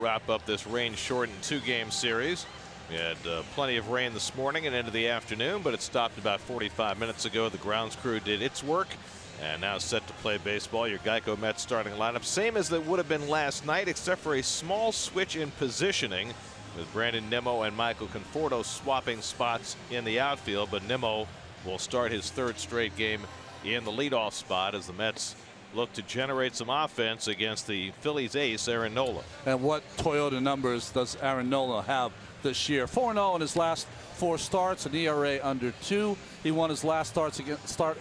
Wrap up this rain-shortened two-game series. We had plenty of rain this morning and into the afternoon, but it stopped about 45 minutes ago. The grounds crew did its work and now set to play baseball. Your Geico Mets starting lineup, same as it would have been last night, except for a small switch in positioning with Brandon Nimmo and Michael Conforto swapping spots in the outfield. But Nimmo will start his third straight game in the leadoff spot as the Mets look to generate some offense against the Phillies ace Aaron Nola. And what Toyota numbers does Aaron Nola have this year? 4-0 in his last 4 starts, an ERA under 2. He won his last start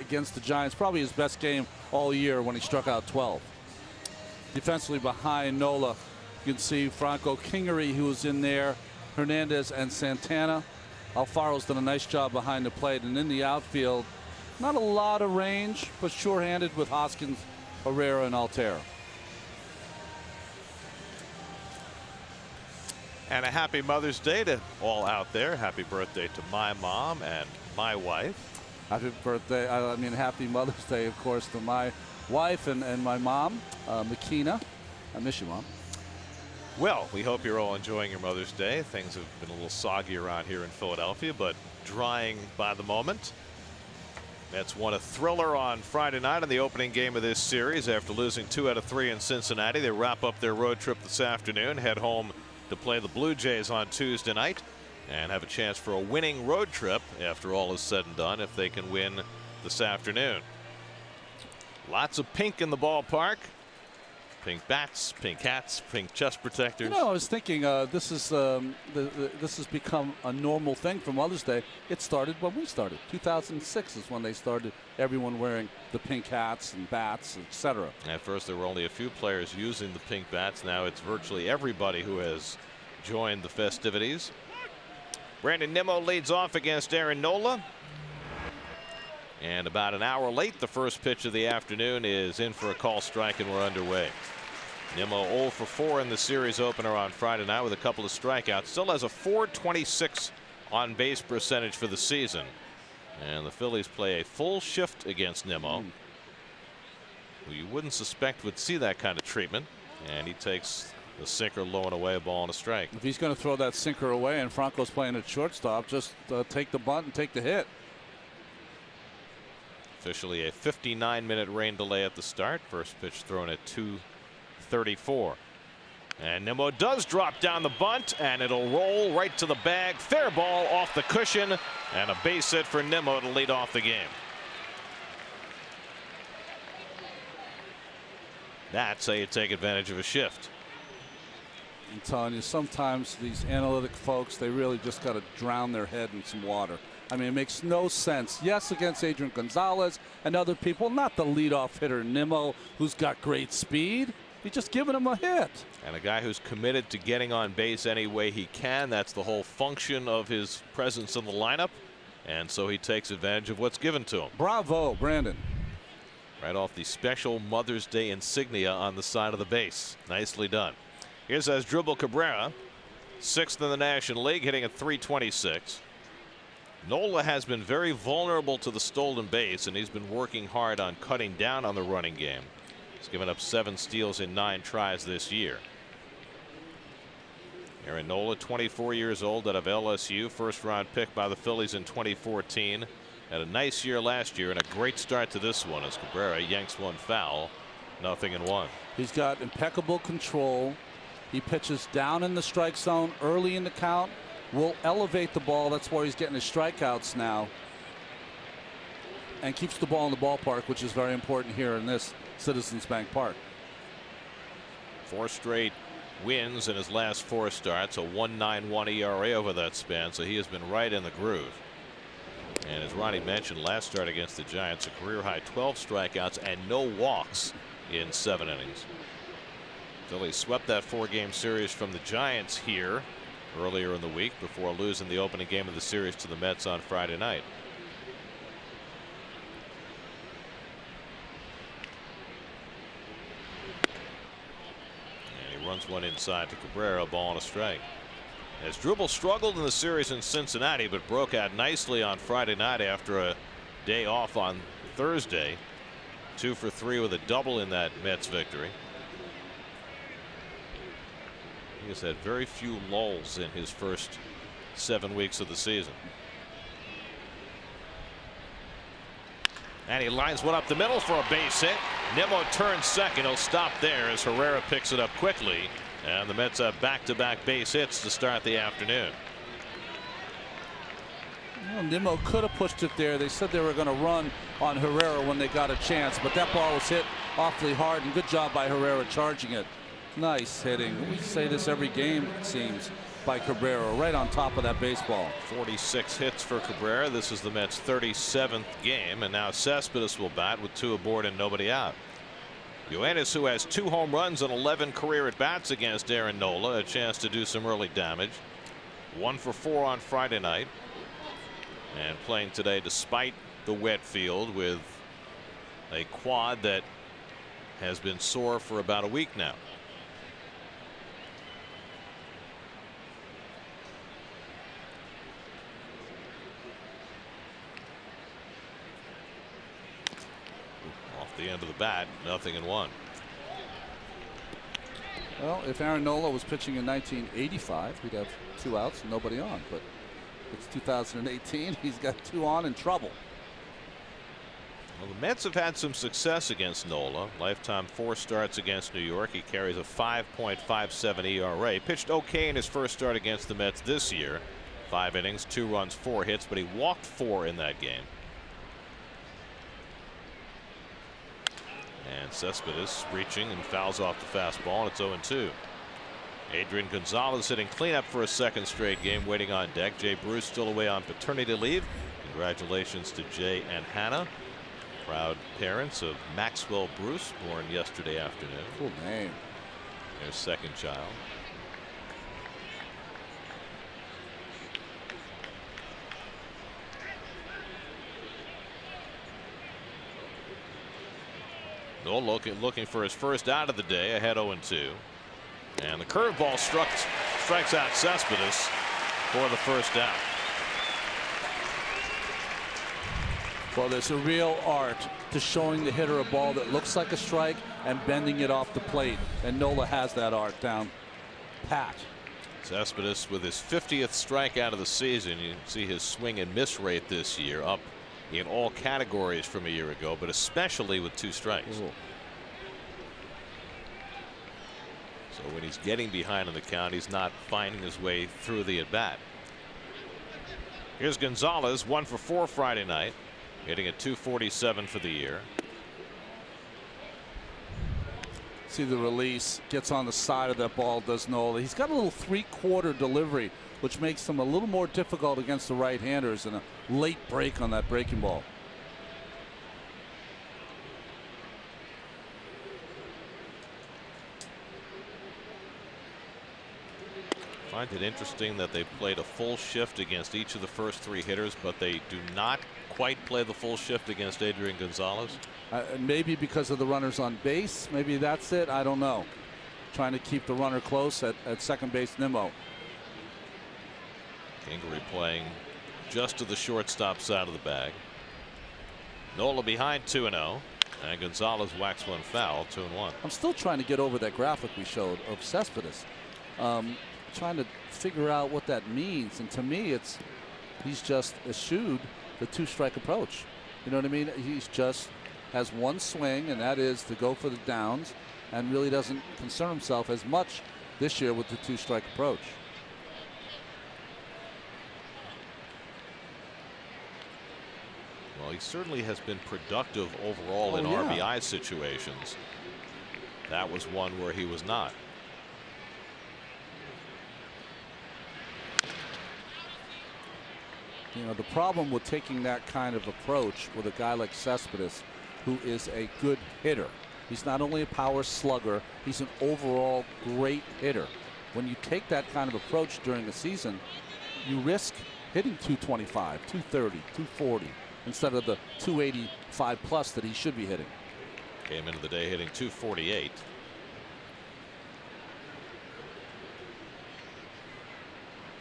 against the Giants, probably his best game all year when he struck out 12. Defensively behind Nola, you can see Franco Kingery, who was in there, Hernandez and Santana. Alfaro's done a nice job behind the plate, and in the outfield, not a lot of range, but sure-handed with Hoskins, Herrera, and Altera. And a happy Mother's Day to all out there. Happy birthday to my mom and my wife. Happy birthday, I mean happy Mother's Day, of course, to my wife and my mom, Makina. I miss you, Mom. Well, we hope you're all enjoying your Mother's Day. Things have been a little soggy around here in Philadelphia, but drying by the moment. Mets won a thriller on Friday night in the opening game of this series after losing 2 out of 3 in Cincinnati. They wrap up their road trip this afternoon, head home to play the Blue Jays on Tuesday night, and have a chance for a winning road trip after all is said and done if they can win this afternoon. Lots of pink in the ballpark. Pink bats, pink hats, pink chest protectors. You know, I was thinking this has become a normal thing for Mother's Day. It started when we started. 2006 is when they started everyone wearing the pink hats and bats, etc. At first there were only a few players using the pink bats. Now it's virtually everybody who has joined the festivities. Brandon Nimmo leads off against Aaron Nola. And about an hour late, the first pitch of the afternoon is in for a call strike, and we're underway. Nimmo 0 for 4 in the series opener on Friday night with a couple of strikeouts. Still has a .426 on base percentage for the season. And the Phillies play a full shift against Nimmo, who you wouldn't suspect would see that kind of treatment. And he takes the sinker low and away, a ball and a strike. If he's going to throw that sinker away and Franco's playing at shortstop, just take the bunt and take the hit. Officially a 59-minute rain delay at the start. First pitch thrown at 2:34. And Nimmo does drop down the bunt, and it'll roll right to the bag. Fair ball off the cushion, and a base hit for Nimmo to lead off the game. That's how you take advantage of a shift. I'm telling you, sometimes these analytic folks, they really just got to drown their head in some water. I mean, it makes no sense. Yes, against Adrian Gonzalez and other people, not the leadoff hitter Nimmo, who's got great speed. He's just giving him a hit. And a guy who's committed to getting on base any way he can. That's the whole function of his presence in the lineup. And so he takes advantage of what's given to him. Bravo, Brandon. Right off the special Mother's Day insignia on the side of the base. Nicely done. Here's Asdrubal Cabrera, 6th in the National League, hitting at .326. Nola has been very vulnerable to the stolen base, and he's been working hard on cutting down on the running game. He's given up 7 steals in 9 tries this year. Aaron Nola, 24 years old, out of LSU, first-round pick by the Phillies in 2014. Had a nice year last year and a great start to this one as Cabrera yanks one foul. 0-1. He's got impeccable control. He pitches down in the strike zone early in the count. Will elevate the ball. That's where he's getting his strikeouts now. And keeps the ball in the ballpark, which is very important here in this Citizens Bank Park. 4 straight wins in his last 4 starts, a 1.91 ERA over that span, so he has been right in the groove. And as Ronnie mentioned, last start against the Giants, a career high 12 strikeouts and no walks in 7 innings. Phillies swept that 4-game series from the Giants here earlier in the week before losing the opening game of the series to the Mets on Friday night. And he runs one inside to Cabrera, ball and a strike. Asdrubal struggled in the series in Cincinnati, but broke out nicely on Friday night after a day off on Thursday. 2 for 3 with a double in that Mets victory. He has had very few lulls in his first 7 weeks of the season. And he lines one up the middle for a base hit. Nimmo turns second. He'll stop there as Herrera picks it up quickly. And the Mets have back-to-back base hits to start the afternoon. Well, Nimmo could have pushed it there. They said they were going to run on Herrera when they got a chance, but that ball was hit awfully hard, and good job by Herrera charging it. Nice hitting. We say this every game, it seems, by Cabrera, right on top of that baseball. 46 hits for Cabrera. This is the Mets' 37th game, and now Cespedes will bat with 2 aboard and nobody out. Yoenis, who has 2 home runs and 11 career at-bats against Aaron Nola, a chance to do some early damage. 1 for 4 on Friday night. And playing today despite the wet field with a quad that has been sore for about a week now. Off the end of the bat, 0-1. Well, if Aaron Nola was pitching in 1985, we'd have 2 outs and nobody on, but it's 2018. He's got 2 on in trouble. Well, the Mets have had some success against Nola. Lifetime 4 starts against New York. He carries a 5.57 ERA. Pitched okay in his first start against the Mets this year. 5 innings, 2 runs, 4 hits, but he walked 4 in that game. And Cespedes reaching and fouls off the fastball, and it's 0-2. Adrian Gonzalez hitting cleanup for a 2nd straight game, waiting on deck. Jay Bruce still away on paternity leave. Congratulations to Jay and Hannah, proud parents of Maxwell Bruce, born yesterday afternoon. Cool name. Their 2nd child. Nola looking for his first out of the day, ahead 0-2. And the curveball strikes out Cespedes for the first out. Well, there's a real art to showing the hitter a ball that looks like a strike and bending it off the plate. And Nola has that art down pat. Cespedes with his 50th strikeout of the season. You can see his swing and miss rate this year up in all categories from a year ago, but especially with 2 strikes. Ooh. So when he's getting behind in the count, he's not finding his way through the at bat. Here's Gonzalez, 1 for 4 Friday night, hitting at .247 for the year. See the release, gets on the side of that ball, does Nola. He's got a little 3/4 delivery, which makes him a little more difficult against the right-handers, and a late break on that breaking ball. I find it interesting that they played a full shift against each of the first 3 hitters, but they do not quite play the full shift against Adrian Gonzalez. Maybe because of the runners on base. Maybe that's it. I don't know. Trying to keep the runner close at 2nd base, Nimmo. Kingery playing just to the shortstop side of the bag. Nola behind 2-0, and Gonzalez whacks one foul, 2-1. I'm still trying to get over that graphic we showed of Cespedes. Trying to figure out what that means, and to me he's just eschewed the 2-strike approach. You know what I mean? He's just has one swing, and that is to go for the downs, and really doesn't concern himself as much this year with the 2-strike approach. Well, he certainly has been productive overall in RBI situations. That was one where he was not. You know, the problem with taking that kind of approach with a guy like Cespedes, who is a good hitter. He's not only a power slugger, he's an overall great hitter. When you take that kind of approach during the season, you risk hitting 225, 230, 240 instead of the 285 plus that he should be hitting. Came into the day hitting 248.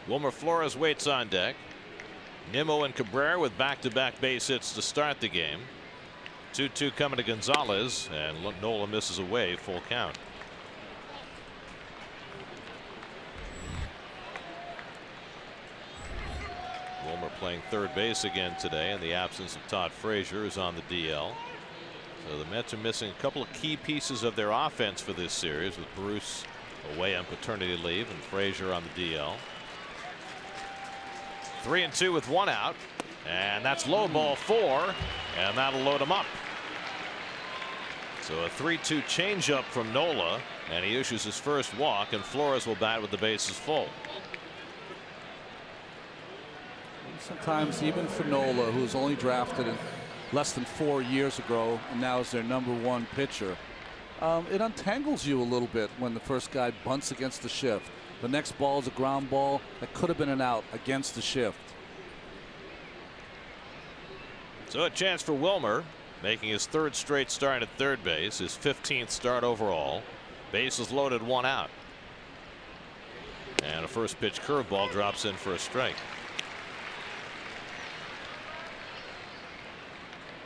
Wilmer Flores waits on deck. Nimmo and Cabrera with back-to-back base hits to start the game. 2-2 coming to Gonzalez, and Nola misses away, full count. Moore playing third base again today in the absence of Todd Frazier, who's on the DL. So the Mets are missing a couple of key pieces of their offense for this series, with Bruce away on paternity leave and Frazier on the DL. 3-2 with one out, and that's low ball 4, and that'll load him up. So a 3-2 changeup from Nola, and he issues his first walk, and Flores will bat with the bases full. Sometimes even for Nola, who was only drafted in less than 4 years ago and now is their #1 pitcher, it untangles you a little bit when the first guy bunts against the shift. The next ball is a ground ball that could have been an out against the shift. So a chance for Wilmer, making his 3rd straight start at third base, his 15th start overall. Bases loaded, 1 out. And a first pitch curveball drops in for a strike.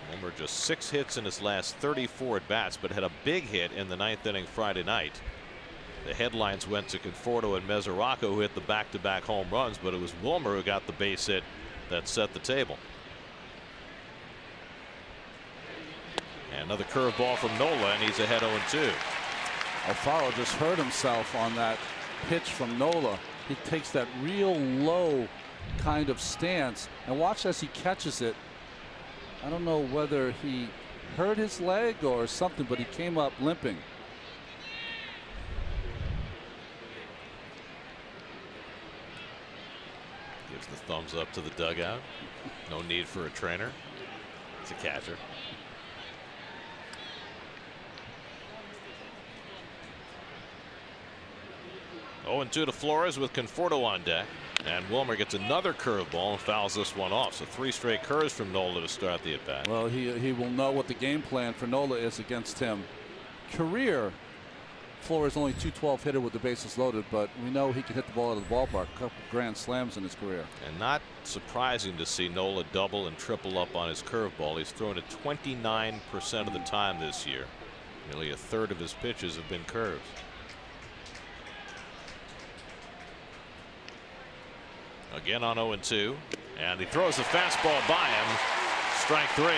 Wilmer just 6 hits in his last 34 at bats, but had a big hit in the 9th inning Friday night. The headlines went to Conforto and Mesoraco, who hit the back-to-back home runs, but it was Wilmer who got the base hit that set the table. And another curveball from Nola, and he's ahead 0-2. Alfaro just hurt himself on that pitch from Nola. He takes that real low kind of stance, and watch as he catches it. I don't know whether he hurt his leg or something, but he came up limping. Gives the thumbs up to the dugout. No need for a trainer. It's a catcher. Oh, 0-2 to Flores with Conforto on deck. And Wilmer gets another curveball and fouls this one off. So 3 straight curves from Nola to start the at bat. Well, he will know what the game plan for Nola is against him. Career, Flores only .212 hitter with the bases loaded, but we know he can hit the ball out of the ballpark. A couple grand slams in his career. And not surprising to see Nola double and triple up on his curveball. He's thrown it 29% of the time this year. Nearly a third of his pitches have been curves. Again on 0-2, and he throws the fastball by him. Strike 3.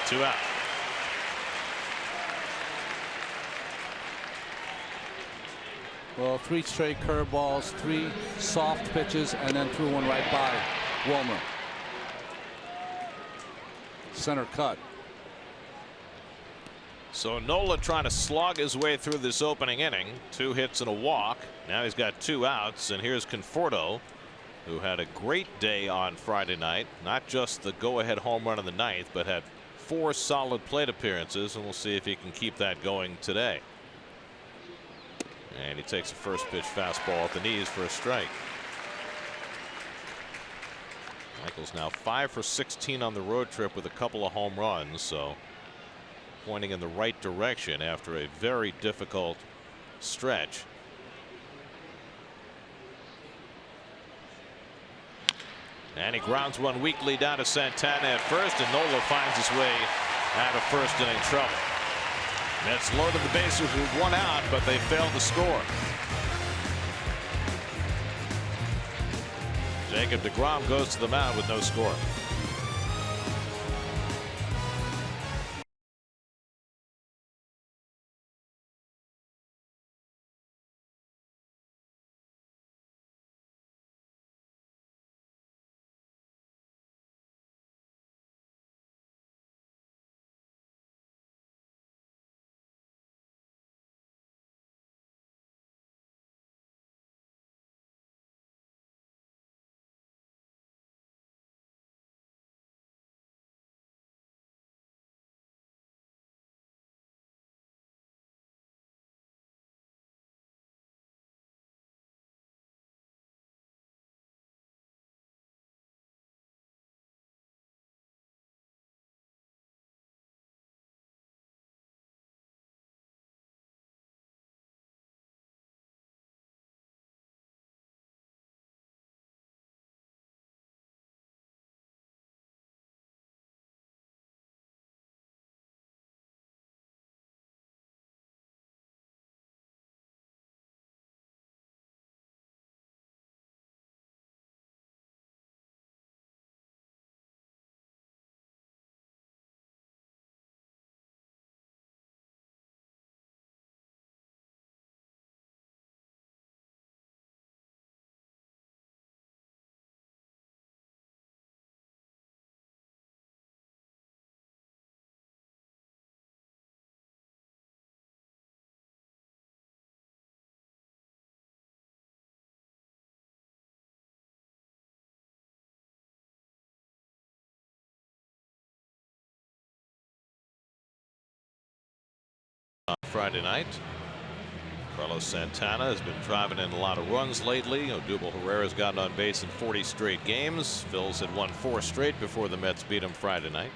2 out. Well, 3 straight curveballs, 3 soft pitches, and then threw one right by Wilmer. Center cut. So Nola trying to slog his way through this opening inning. 2 hits and a walk. Now he's got 2 outs, and here's Conforto, who had a great day on Friday night. Not just the go-ahead home run in the 9th, but had 4 solid plate appearances, and we'll see if he can keep that going today. And he takes a first pitch fastball at the knees for a strike. Michael's now 5 for 16 on the road trip with a couple of home runs, so pointing in the right direction after a very difficult stretch. And he grounds one weakly down to Santana at first, and Nola finds his way out of first inning trouble. Mets loaded the bases with 1 out, but they failed to score. Jacob deGrom goes to the mound with no score. Friday night. Carlos Santana has been driving in a lot of runs lately. Odubel Herrera's gotten on base in 40 straight games. Phillies had won 4 straight before the Mets beat him Friday night.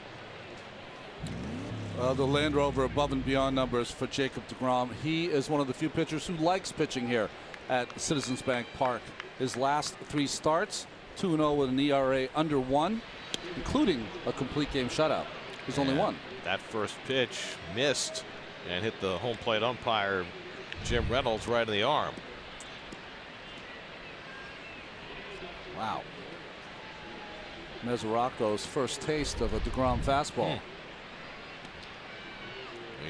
The Land Rover above and beyond numbers for Jacob deGrom. He is one of the few pitchers who likes pitching here at Citizens Bank Park. His last 3 starts, 2-0 with an ERA under 1, including a complete game shutout. There's only 1. That first pitch missed and hit the home plate umpire Jim Reynolds right in the arm. Wow. Mesoraco's first taste of a deGrom fastball.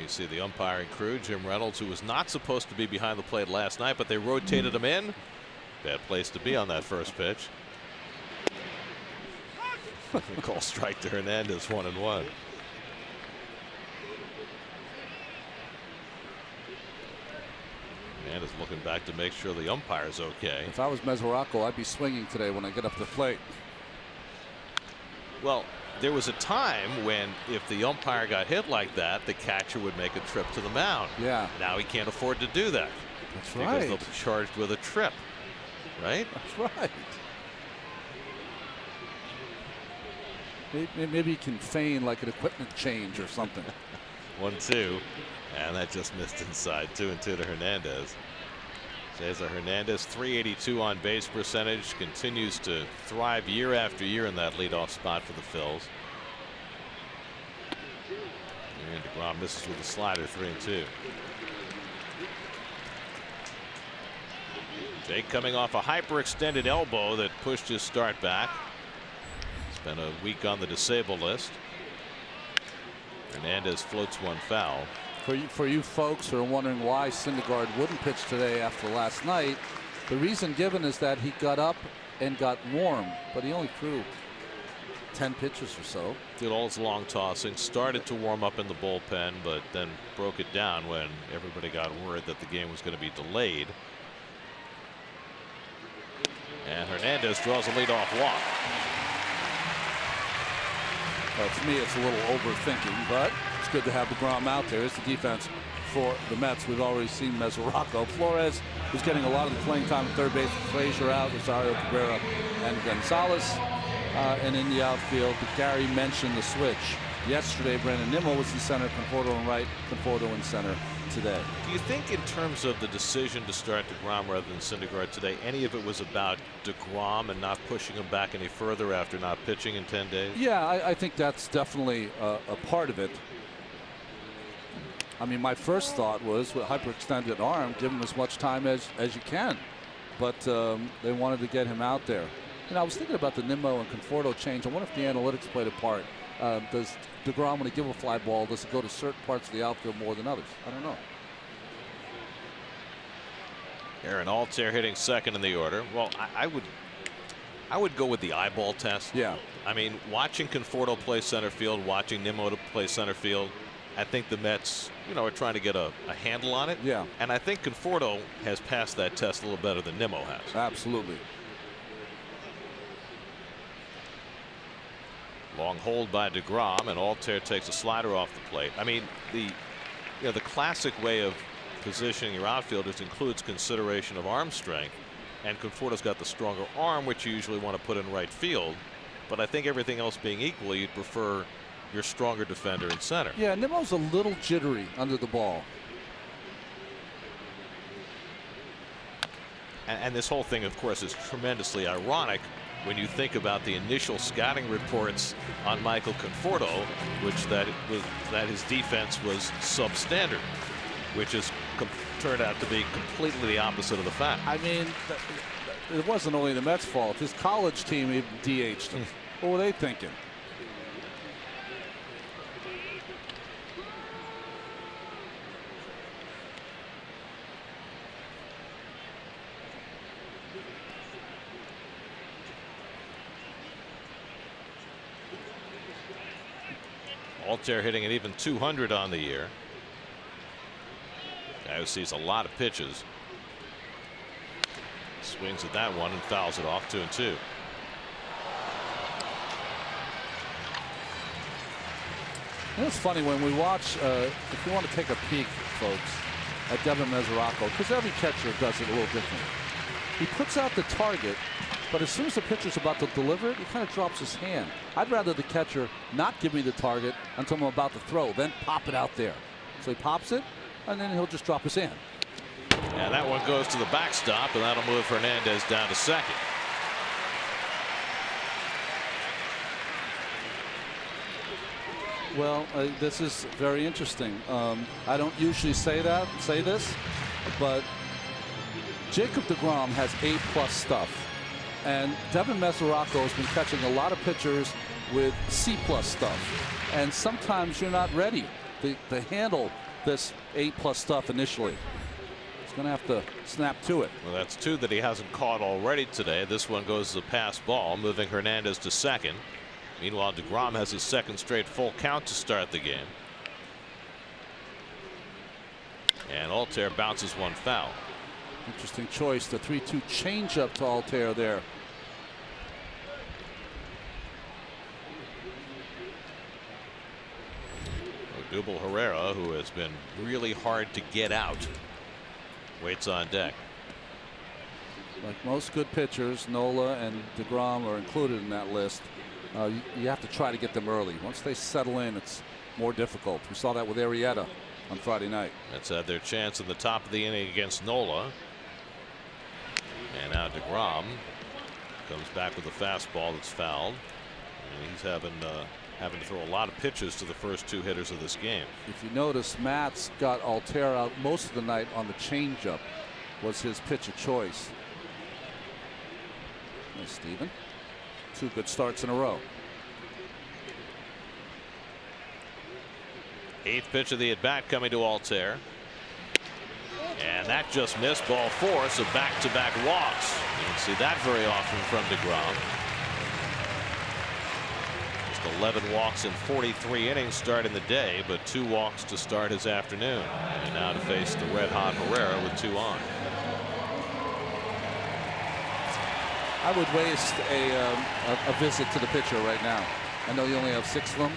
You see the umpiring crew, Jim Reynolds, who was not supposed to be behind the plate last night, but they rotated him in. Bad place to be on that first pitch. Call strike to Hernandez, 1-1. Hernandez looking back to make sure the umpire's okay. If I was Mesoraco, I'd be swinging today when I get up to the plate. Well, there was a time when if the umpire got hit like that, the catcher would make a trip to the mound. Yeah. Now he can't afford to do that. That's right. Because they'll be charged with a trip. Right? That's right. Maybe he can feign like an equipment change or something. 1-2. And that just missed inside. 2-2 to Hernandez. Cesar Hernandez, .382 on base percentage, continues to thrive year after year in that leadoff spot for the Phils. And deGrom misses with a slider, 3-2. Jake coming off a hyperextended elbow that pushed his start back. Spent a week on the disabled list. Hernandez floats one foul. For you folks who are wondering why Syndergaard wouldn't pitch today after last night, the reason given is that he got up and got warm, but he only threw 10 pitches or so. Did all his long tossing, started to warm up in the bullpen, but then broke it down when everybody got word that the game was going to be delayed. And Hernandez draws a leadoff walk. Well, to me, it's a little overthinking, but it's good to have deGrom out there. It's the defense for the Mets. We've already seen Mesoraco. Flores was getting a lot of the playing time at third base. Frazier out, Rosario Cabrera, and Gonzalez. And in the outfield, Gary mentioned the switch. Yesterday, Brandon Nimmo was in center, Conforto in right, Conforto in center today. Do you think in terms of the decision to start deGrom rather than Syndergaard today, any of it was about deGrom and not pushing him back any further after not pitching in 10 days? Yeah, I think that's definitely a part of it. I mean, my first thought was with hyperextended arm, give him as much time as you can. But they wanted to get him out there. And I was thinking about the Nimmo and Conforto change. I wonder if the analytics played a part. Does deGrom, when he give a fly ball, does it go to certain parts of the outfield more than others? I don't know. Aaron Altair hitting second in the order. Well, I would go with the eyeball test. Yeah. I mean, watching Conforto play center field, watching Nimmo to play center field, I think the Mets, are trying to get a handle on it. Yeah. And I think Conforto has passed that test a little better than Nimmo has. Absolutely. Long hold by deGrom, and Altair takes a slider off the plate. I mean, the classic way of positioning your outfielders includes consideration of arm strength, and Conforto's got the stronger arm, which you usually want to put in right field. But I think everything else being equal, you'd prefer your stronger defender in center. Yeah, Nimmo's a little jittery under the ball. And this whole thing, of course, is tremendously ironic when you think about the initial scouting reports on Michael Conforto, which that his defense was substandard, which has turned out to be completely the opposite of the fact. I mean, it wasn't only the Mets' fault. His college team even DH'd him. What were they thinking? Altair hitting an even 200 on the year. Guy who sees a lot of pitches. Swings at that one and fouls it off, 2-2. It's funny when we watch, if you want to take a peek folks, at Devin Mesoraco, because every catcher does it a little different. He puts out the target, but as soon as the pitcher's about to deliver it, he kind of drops his hand. I'd rather the catcher not give me the target until I'm about to throw, then pop it out there. So he pops it, and then he'll just drop his hand. And that one goes to the backstop, and that'll move Hernandez down to second. Well, this is very interesting. I don't usually say this, but Jacob deGrom has A+ stuff, and Devin Mesoraco has been catching a lot of pitchers with C+ stuff, and sometimes you're not ready to handle this A+ stuff initially. He's going to have to snap to it. Well, that's two that he hasn't caught already today. This one goes as a pass ball, moving Hernandez to second. Meanwhile, deGrom has his second straight full count to start the game. And Altair bounces one foul. Interesting choice. The 3-2 changeup to Altair there. Odubel Herrera, who has been really hard to get out, waits on deck. Like most good pitchers, Nola and deGrom are included in that list. You have to try to get them early. Once they settle in, it's more difficult. We saw that with Arrieta on Friday night. That's had their chance in the top of the inning against Nola. And now deGrom comes back with a fastball that's fouled. And he's having to throw a lot of pitches to the first two hitters of this game. If you notice, Matt's got Altair out most of the night on the changeup. Was his pitch of choice. Nice, Steven. Two good starts in a row. Eighth pitch of the at bat coming to Altair. And that just missed, ball 4, so back-to-back walks. You don't see that very often from deGrom. Just 11 walks in 43 innings starting the day, but 2 walks to start his afternoon. And now to face the red-hot Herrera with 2 on. I would waste a visit to the pitcher right now. I know you only have 6 of them.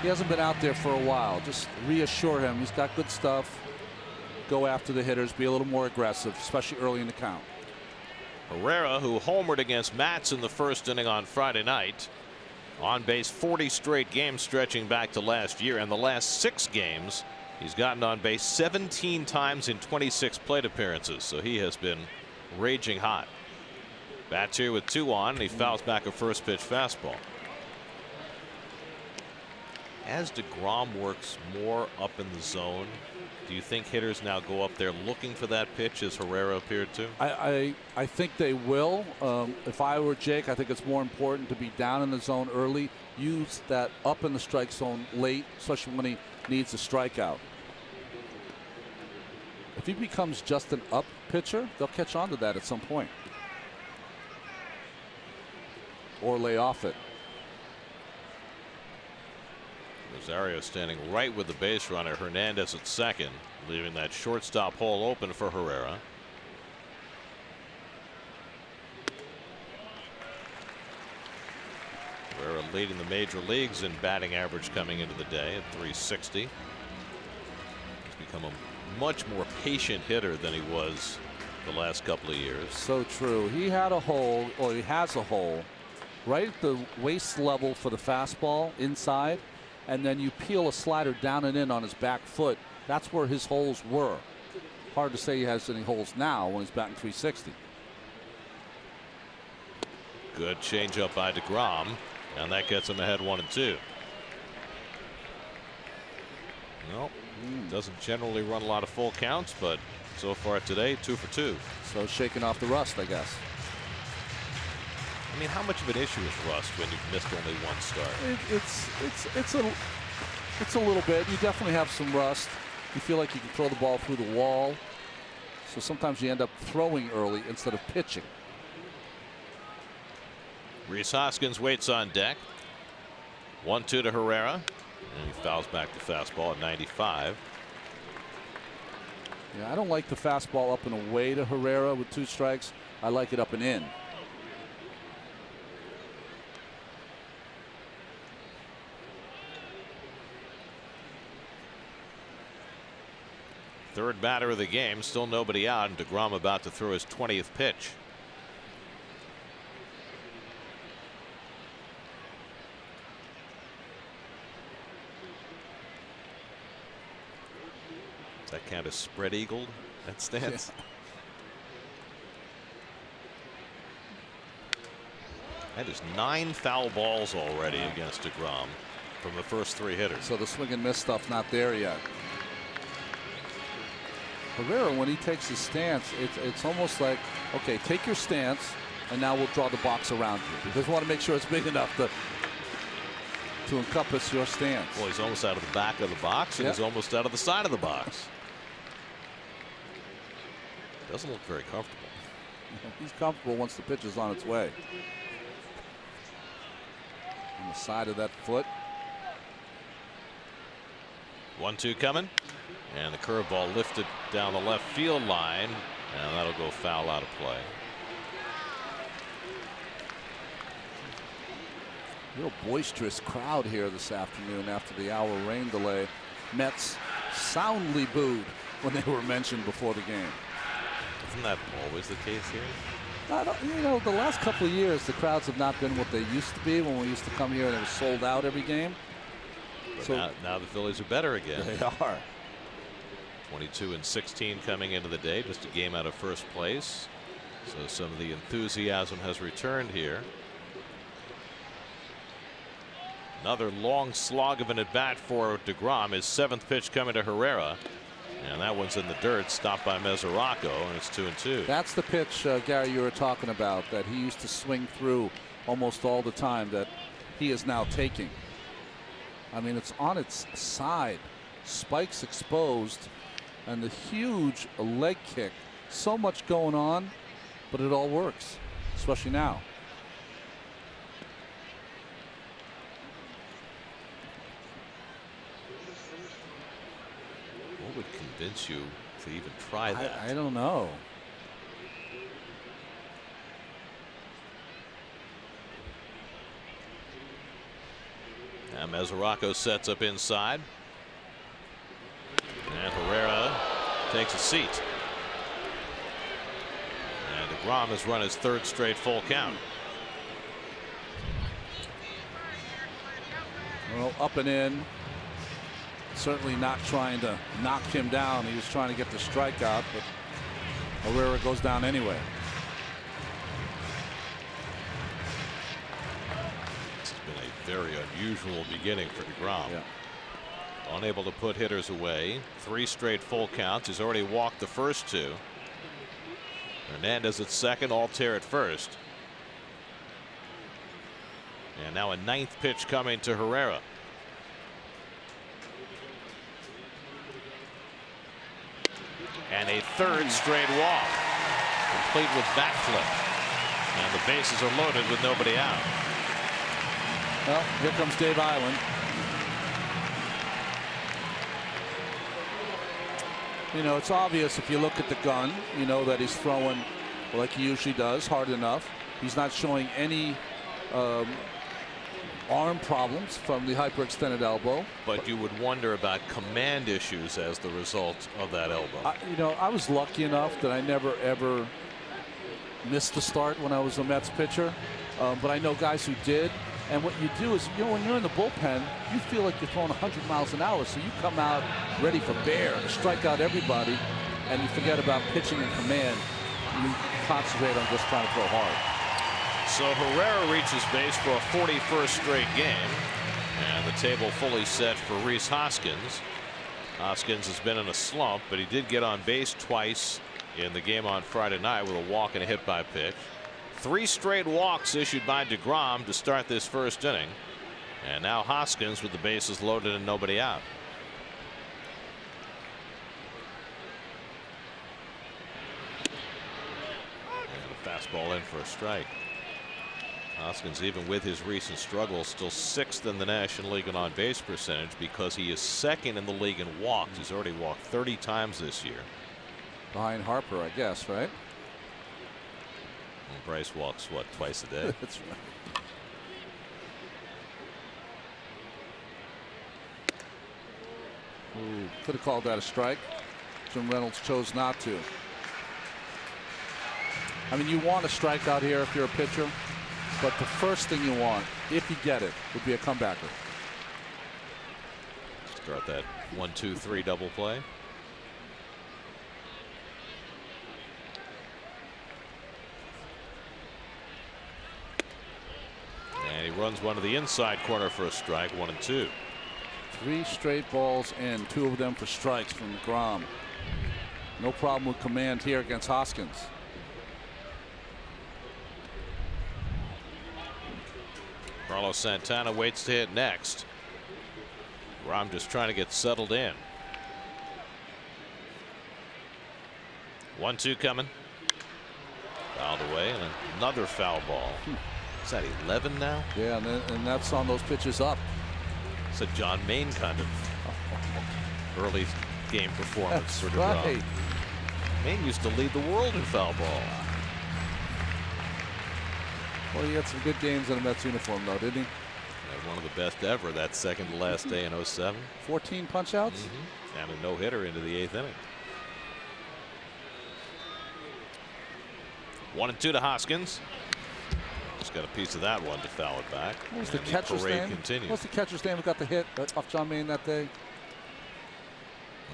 He hasn't been out there for a while. Just reassure him he's got good stuff. Go after the hitters, be a little more aggressive, especially early in the count. Herrera, who homered against Mats in the first inning on Friday night, on base 40 straight games stretching back to last year, and the last 6 games he's gotten on base 17 times in 26 plate appearances, so he has been raging hot. Bats here with 2 on, and he fouls back a first pitch fastball. As deGrom works more up in the zone, do you think hitters now go up there looking for that pitch as Herrera appeared to? I think they will. If I were Jake, I think it's more important to be down in the zone early. Use that up in the strike zone late, especially when he needs a strikeout. If he becomes just an up pitcher, they'll catch on to that at some point. Or lay off it. Rosario standing right with the base runner, Hernandez at second, leaving that shortstop hole open for Herrera. Herrera leading the major leagues in batting average coming into the day at .360. He's become a much more patient hitter than he was the last couple of years. So true. He had a hole, or he has a hole, right at the waist level for the fastball inside, and then you peel a slider down and in on his back foot. That's where his holes were. Hard to say he has any holes now when he's batting .360. Good changeup by deGrom, and that gets him ahead 1-2. Nope. Doesn't generally run a lot of full counts, but so far today, 2 for 2. So shaking off the rust, I guess. I mean, how much of an issue is rust when you've missed only 1 start? It's a little bit. You definitely have some rust. You feel like you can throw the ball through the wall. So sometimes you end up throwing early instead of pitching. Rhys Hoskins waits on deck. 1-2 to Herrera. And he fouls back the fastball at 95. Yeah, I don't like the fastball up and away to Herrera with 2 strikes. I like it up and in. Third batter of the game, still nobody out, and deGrom about to throw his 20th pitch. Does that count as spread eagled, that stance? Yeah. That is 9 foul balls already against deGrom from the first 3 hitters. So the swing and miss stuff not there yet. Herrera, when he takes his stance, it's almost like, okay, take your stance, and now we'll draw the box around you. Because we want to make sure it's big enough to encompass your stance. Well, he's almost out of the back of the box, and he's almost out of the side of the box. Doesn't look very comfortable. He's comfortable once the pitch is on its way. On the side of that foot. 1-2 coming, and the curveball lifted down the left field line, and that'll go foul out of play. Real boisterous crowd here this afternoon after the hour rain delay. Mets soundly booed when they were mentioned before the game. Isn't that always the case here? You know, the last couple of years, the crowds have not been what they used to be when we used to come here and it was sold out every game. But so now the Phillies are better again. They are. 22-16 coming into the day, just a game out of first place. So some of the enthusiasm has returned here. Another long slog of an at bat for deGrom. His 7th pitch coming to Herrera. And that one's in the dirt, stopped by Mesoraco, and it's 2-2. That's the pitch, Gary, you were talking about, that he used to swing through almost all the time, that he is now taking. I mean, it's on its side, spikes exposed, and the huge leg kick. So much going on, but it all works, especially now. What would convince you to even try that? I don't know. Now Mesoraco sets up inside. And Herrera takes a seat. And deGrom has run his 3rd straight full count. Well, up and in. Certainly not trying to knock him down. He was trying to get the strikeout, but Herrera goes down anyway. This has been a very unusual beginning for deGrom. Yeah. Unable to put hitters away. 3 straight full counts. He's already walked the first 2. Hernandez at second, Altair at first. And now a 9th pitch coming to Herrera. And a 3rd straight walk, complete with bat flip. And the bases are loaded with nobody out. Well, here comes Dave Island. You know, it's obvious if you look at the gun, you know that he's throwing like he usually does, hard enough. He's not showing any arm problems from the hyperextended elbow. But you would wonder about command issues as the result of that elbow. You know, I was lucky enough that I never ever missed the start when I was a Mets pitcher. But I know guys who did. And what you do is, you know, when you're in the bullpen, you feel like you're throwing 100 miles an hour. So you come out ready for bear to strike out everybody, and you forget about pitching and command. You concentrate on just trying to throw hard. So Herrera reaches base for a 41st straight game, and the table fully set for Rhys Hoskins. Hoskins has been in a slump, but he did get on base twice in the game on Friday night with a walk and a hit by pitch. 3 straight walks issued by deGrom to start this first inning, and now Hoskins with the bases loaded and nobody out. And a fastball in for a strike. Hoskins, even with his recent struggles, still 6th in the National League in on-base percentage because he is 2nd in the league in walks. He's already walked 30 times this year. Behind Harper, I guess, right? Well, Bryce walks, what, twice a day? That's right. Ooh, could have called that a strike. Justin Reynolds chose not to. I mean, you want a strikeout here if you're a pitcher, but the first thing you want, if you get it, would be a comebacker. Start that 1-2-3 double play. And he runs one to the inside corner for a strike, 1-2. 3 straight balls in, 2 of them for strikes from deGrom. No problem with command here against Hoskins. Carlos Santana waits to hit next. deGrom just trying to get settled in. 1-2 coming. Fouled away, and another foul ball. Is that 11 now? Yeah, and that's on those pitches up. It's a John Maine kind of early game performance for deGrom. Right. Maine used to lead the world in foul ball. Well, he had some good games in a Mets uniform, though, didn't he? Had one of the best ever that second to last day in 07. 14 punch-outs? And a no-hitter into the 8th inning. 1-2 to Hoskins. Just got a piece of that one to foul it back. What was the catcher's name? Continues. What's the catcher's name who got the hit off John Maine that day?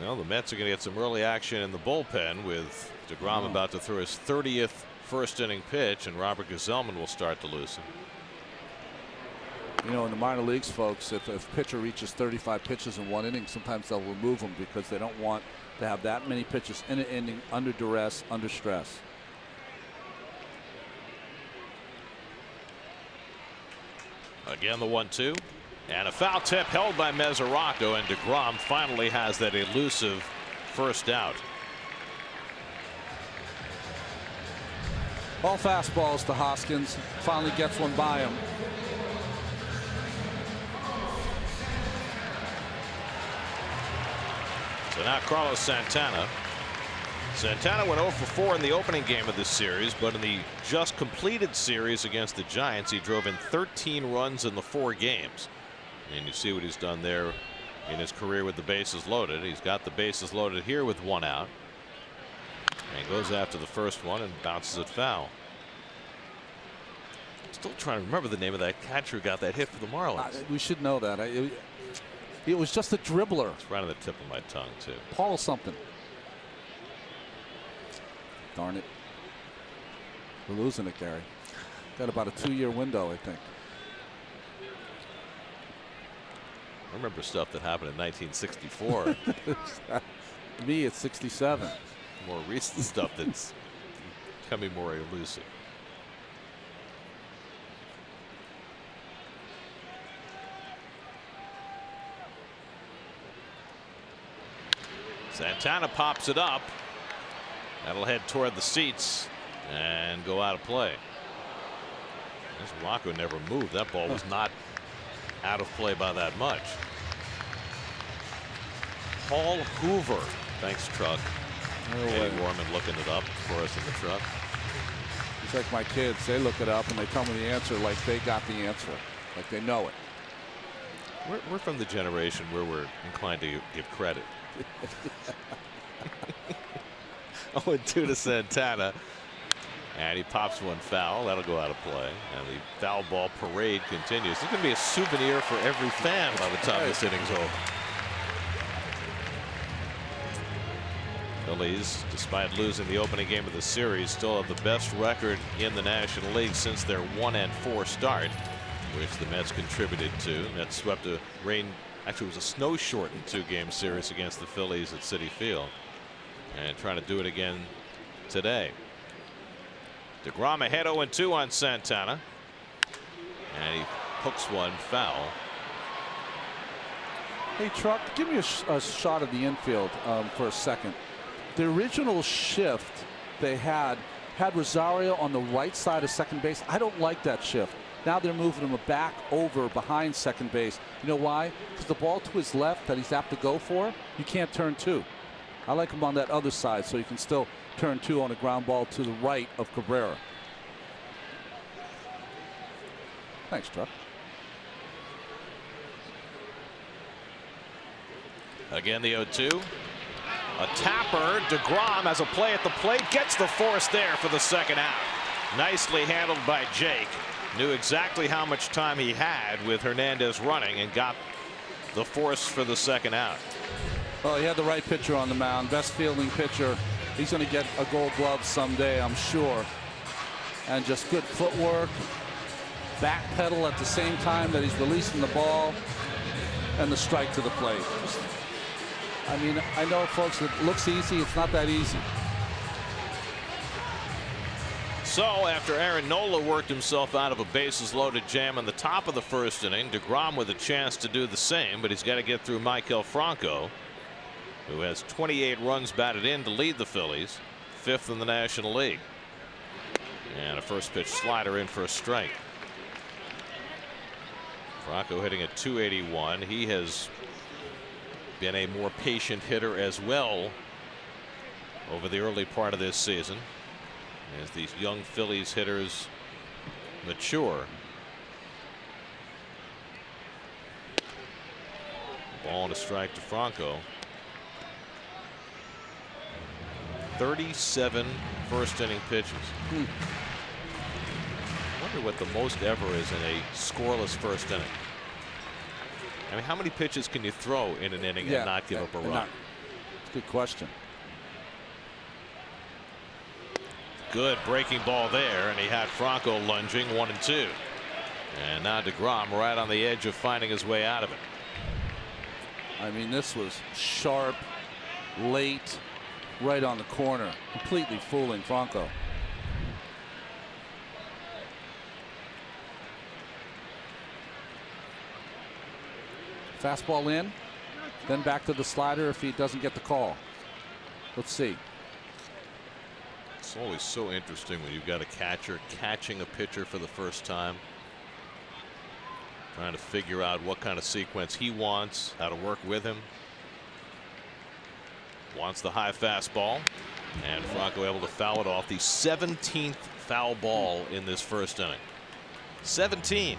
Well, the Mets are going to get some early action in the bullpen with deGrom about to throw his 30th first inning pitch, and Robert Gazelman will start to loosen. You know, in the minor leagues, folks, if a pitcher reaches 35 pitches in 1 inning, sometimes they'll remove him because they don't want to have that many pitches in an inning under duress, under stress. Again, the 1-2. And a foul tip held by Mesoraco, and deGrom finally has that elusive first out. All fastballs to Hoskins. Finally gets one by him. So now Carlos Santana. Santana went 0 for 4 in the opening game of this series, but in the just completed series against the Giants, he drove in 13 runs in the 4 games. And you see what he's done there in his career with the bases loaded. He's got the bases loaded here with 1 out. And goes after the first one and bounces it foul. Still trying to remember the name of that catcher who got that hit for the Marlins. We should know that. It was just a dribbler. It's right on the tip of my tongue, too. Paul something. Darn it. We're losing it, Gary. Got about a 2-year window, I think. I remember stuff that happened in 1964. Me, it's 67. More recent stuff that's becoming more elusive. Santana pops it up. That'll head toward the seats and go out of play. This Rocco never moved. That ball was not out of play by that much. Paul Hoover. Thanks, truck. Eddie Warman looking it up for us in the truck. It's like my kids. They look it up and they tell me the answer like they got the answer. Like they know it. We're from the generation where we're inclined to give credit. 0-2 to Santana. And he pops one foul. That'll go out of play. And the foul ball parade continues. There's going to be a souvenir for every fan by the time this inning's over. Phillies, despite losing the opening game of the series, still have the best record in the National League since their 1-4 start, which the Mets contributed to. Mets swept a rain, actually it was a snow-shortened 2-game series against the Phillies at Citi Field, and trying to do it again today. deGrom ahead 0-2 on Santana, and he hooks one foul. Hey, Truck, give me a shot of the infield for a second. The original shift they had Rosario on the right side of second base. I don't like that shift. Now they're moving him back over behind second base. You know why? Because the ball to his left that he's apt to go for, you can't turn 2. I like him on that other side so you can still turn 2 on a ground ball to the right of Cabrera. Thanks, Truck. Again, the 0-2. A tapper. deGrom has a play at the plate. Gets the force there for the second out. Nicely handled by Jake. Knew exactly how much time he had with Hernandez running and got the force for the second out. Well, he had the right pitcher on the mound. Best fielding pitcher. He's going to get a Gold Glove someday, I'm sure. And just good footwork. Back pedal at the same time that he's releasing the ball. And the strike to the plate. I mean, I know, folks, it looks easy. It's not that easy. So after Aaron Nola worked himself out of a bases loaded jam in the top of the first inning, deGrom with a chance to do the same, but he's got to get through Maikel Franco, who has 28 runs batted in to lead the Phillies, 5th in the National League. And a first pitch slider in for a strike. Franco hitting at .281. He has been a more patient hitter as well over the early part of this season as these young Phillies hitters mature. Ball and a strike to Franco. 37 first inning pitches. I wonder what the most ever is in a scoreless first inning. I mean, how many pitches can you throw in an inning and not give up a run? It's a good question. Good breaking ball there, and he had Franco lunging 1-2. And now deGrom right on the edge of finding his way out of it. I mean, this was sharp, late, right on the corner, completely fooling Franco. Fastball in, then back to the slider if he doesn't get the call. Let's see. It's always so interesting when you've got a catcher catching a pitcher for the first time, trying to figure out what kind of sequence he wants, how to work with him. Wants the high fastball, and Franco able to foul it off. The 17th foul ball in this first inning. 17.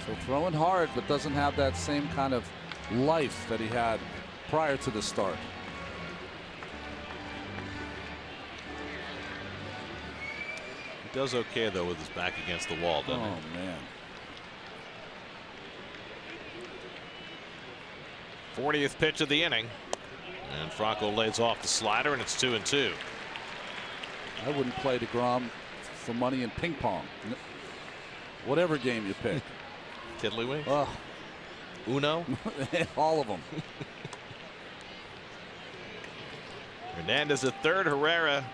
So throwing hard, but doesn't have that same kind of life that he had prior to the start. He does okay though with his back against the wall, doesn't he? Oh man. 40th pitch of the inning, and Franco lays off the slider, and it's 2-2. I wouldn't play deGrom for money in ping pong. Whatever game you pick. Tiddlywink? Oh. Uno? All of them. Hernandez at third, Herrera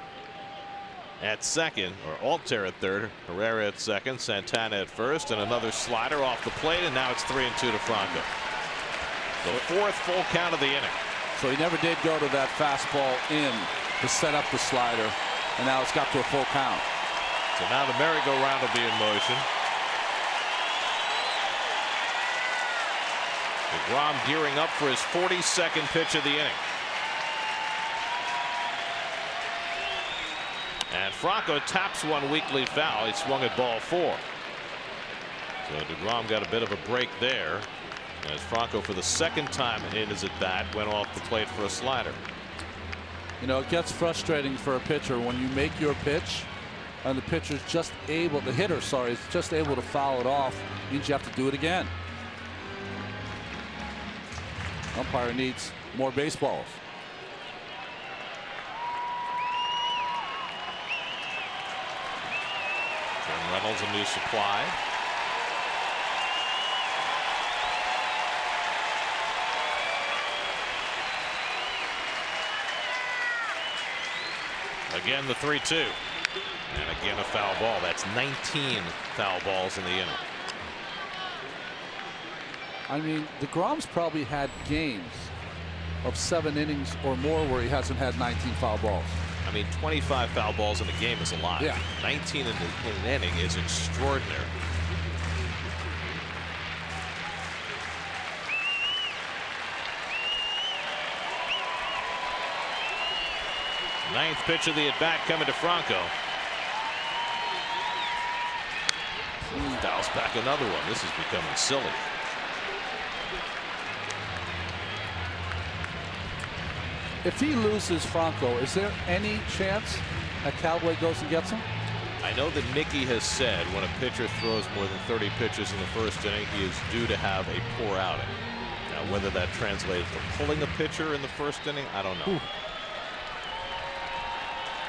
at second, or Altair at third, Herrera at second, Santana at first, and another slider off the plate, and now it's 3-2 to Franco. The 4th full count of the inning. So he never did go to that fastball in to set up the slider, and now it's got to a full count. So now the merry-go-round will be in motion. deGrom gearing up for his 42nd pitch of the inning. And Franco taps one weakly foul. He swung at ball 4. So deGrom got a bit of a break there, as Franco, for the second time in his at bat, went off the plate for a slider. You know, it gets frustrating for a pitcher when you make your pitch and the pitcher's just able, the hitter, sorry, is just able to foul it off. It means you have to do it again. Umpire needs more baseballs. Jim Reynolds, a new supply. Again, the 3-2. And again, a foul ball. That's 19 foul balls in the inning. I mean, deGrom's probably had games of 7 innings or more where he hasn't had 19 foul balls. I mean, 25 foul balls in a game is a lot. Yeah. 19 in an inning is extraordinary. Ninth pitch of the at-bat coming to Franco. Dials back another one. This is becoming silly. If he loses Franco, is there any chance that Callaway goes and gets him? I know that Mickey has said when a pitcher throws more than 30 pitches in the first inning, he is due to have a poor outing. Now, whether that translates to pulling a pitcher in the first inning, I don't know.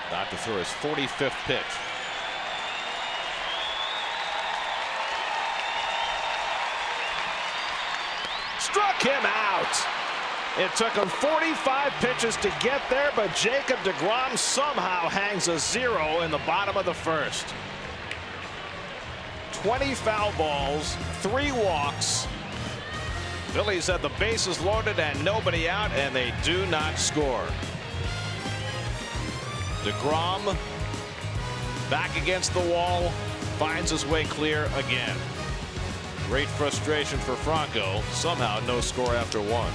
About to throw his 45th pitch. Struck him out. It took him 45 pitches to get there, but Jacob deGrom somehow hangs a 0 in the bottom of the first. 20 foul balls, 3 walks. Phillies had the bases loaded and nobody out, and they do not score. deGrom back against the wall, finds his way clear again. Great frustration for Franco. Somehow no score after 1.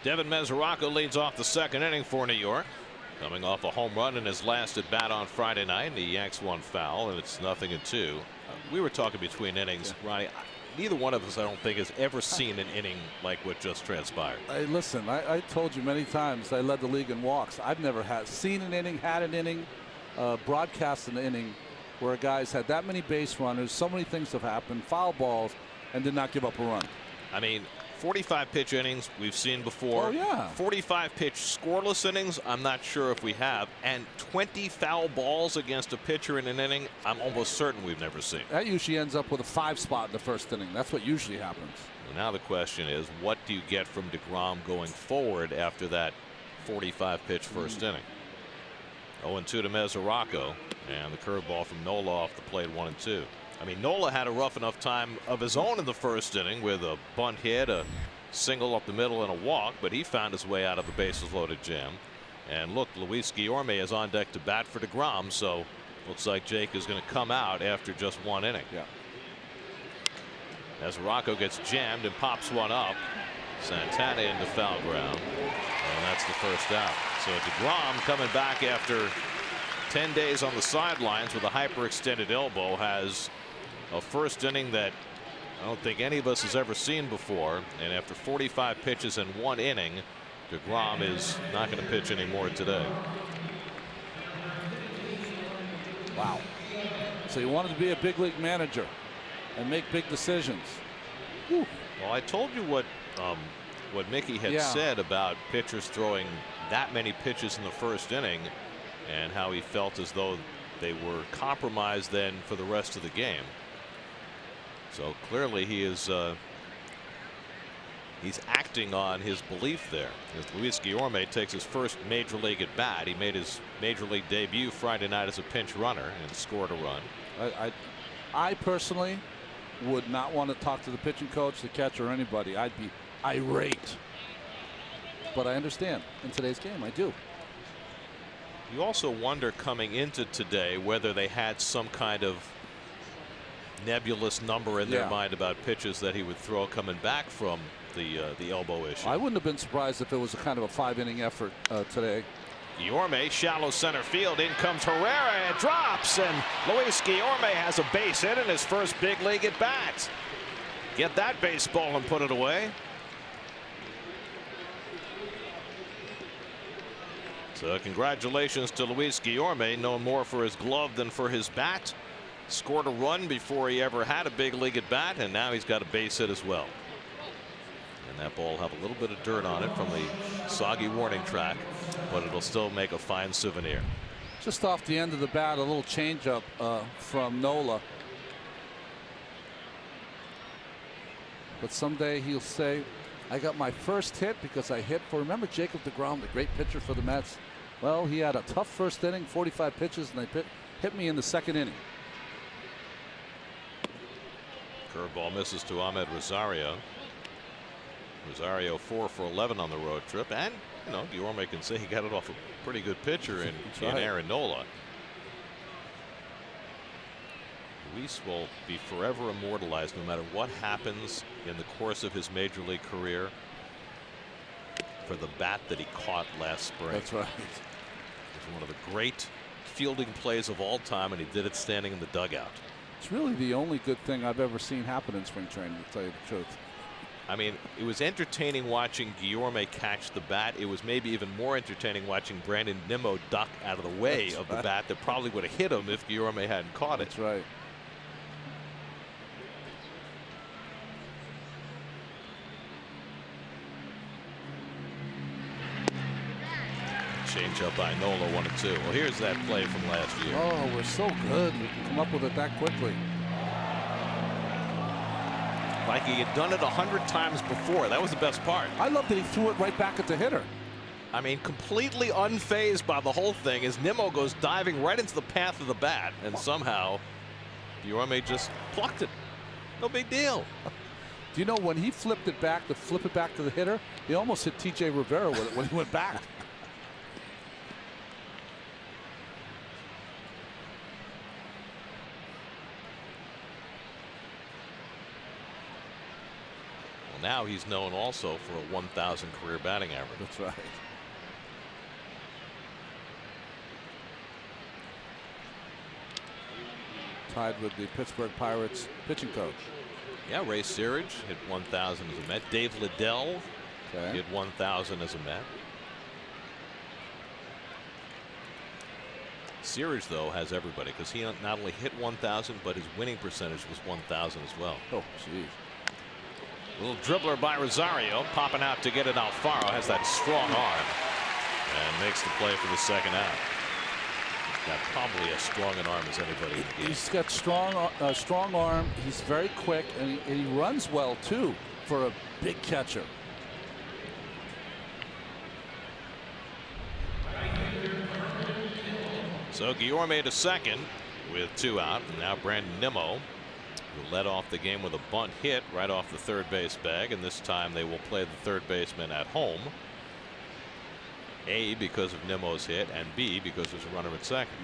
Devin Mesoraco leads off the second inning for New York, coming off a home run in his last at bat on Friday night. The Yanks won foul, and it's 0-2. We were talking between innings, Ronnie. Neither one of us, I don't think, has ever seen an inning like what just transpired. Hey, listen, I told you many times I led the league in walks. I've never seen an inning, had an inning, broadcast an inning where a guy's had that many base runners, so many things have happened, foul balls, and did not give up a run. I mean, 45 pitch innings we've seen before. Oh, yeah. 45 pitch scoreless innings, I'm not sure if we have. And 20 foul balls against a pitcher in an inning, I'm almost certain we've never seen. That usually ends up with a 5 spot in the first inning. That's what usually happens. Well, now the question is, what do you get from deGrom going forward after that 45 pitch first inning? 0-2 to Mesoraco, and the curveball from Nola off the plate, 1-2. I mean, Nola had a rough enough time of his own in the first inning with a bunt hit, a single up the middle, and a walk, but he found his way out of the bases loaded jam. And look, Luis Guillorme is on deck to bat for deGrom, so looks like Jake is going to come out after just 1 inning. Yeah. As Rocco gets jammed and pops one up, Santana into foul ground, and that's the first out. So deGrom coming back after 10 days on the sidelines with a hyperextended elbow has a first inning that I don't think any of us has ever seen before, and after 45 pitches in 1 inning, deGrom is not going to pitch anymore today. Wow. So he wanted to be a big league manager and make big decisions. Whew. Well, I told you what Mickey had said about pitchers throwing that many pitches in the first inning and how he felt as though they were compromised then for the rest of the game. So clearly he is he's acting on his belief there. As Luis Guillorme takes his first major league at bat. He made his major league debut Friday night as a pinch runner and scored a run. I personally would not want to talk to the pitching coach, the catcher, or anybody. I'd be irate. But I understand in today's game, I do. You also wonder coming into today whether they had some kind of nebulous number in their mind about pitches that he would throw coming back from the elbow issue. I wouldn't have been surprised if it was a kind of a 5-inning effort today. Guillorme, shallow center field. In comes Herrera. It drops, and Luis Guillorme has a base hit in his first big league at bat. Get that baseball and put it away. So congratulations to Luis Guillorme, known more for his glove than for his bat. Scored a run before he ever had a big league at bat, and now he's got a base hit as well. And that ball will have a little bit of dirt on it from the soggy warning track, but it'll still make a fine souvenir. Just off the end of the bat, a little changeup from Nola. But someday he'll say, I got my first hit because I hit for, remember Jacob deGrom, the great pitcher for the Mets? Well, he had a tough first inning, 45 pitches, and they hit me in the second inning. Curveball misses to Ahmed Rosario. Rosario 4 for 11 on the road trip, and you know Guillorme can say he got it off a pretty good pitcher in Aaron Nola. Luis will be forever immortalized no matter what happens in the course of his major league career for the bat that he caught last spring. That's right. It was one of the great fielding plays of all time, and he did it standing in the dugout. It's really the only good thing I've ever seen happen in spring training, to tell you the truth. I mean, it was entertaining watching Guillorme catch the bat. It was maybe even more entertaining watching Brandon Nimmo duck out of the way of the bat that probably would have hit him if Guillorme hadn't caught it. That's right. Change up by Nola, 1-2. Well, here's that play from last year. Oh, we're so good. We can come up with it that quickly. Like he had done it 100 times before. That was the best part. I love that he threw it right back at the hitter. I mean, completely unfazed by the whole thing as Nimmo goes diving right into the path of the bat, and somehow Guillorme just plucked it. No big deal. Do you know when he flipped it back to flip it back to the hitter, he almost hit T.J. Rivera with it when he went back. Now he's known also for a 1,000 career batting average. That's right. Tied with the Pittsburgh Pirates pitching coach. Yeah, Ray Searage hit 1,000 as a Met. Dave Liddell hit 1,000 as a Met. Searage, though, has everybody because he not only hit 1,000, but his winning percentage was 1,000 as well. Oh, geez. Little dribbler by Rosario, popping out to get it. Alfaro has that strong arm and makes the play for the second out. He's got probably as strong an arm as anybody in the game. He's got strong arm. He's very quick, and he runs well too for a big catcher. So Guillorme to second with 2 out, and now Brandon Nimmo, who led off the game with a bunt hit right off the third base bag, and this time they will play the third baseman at home. A, because of Nimmo's hit, and B, because there's a runner at second.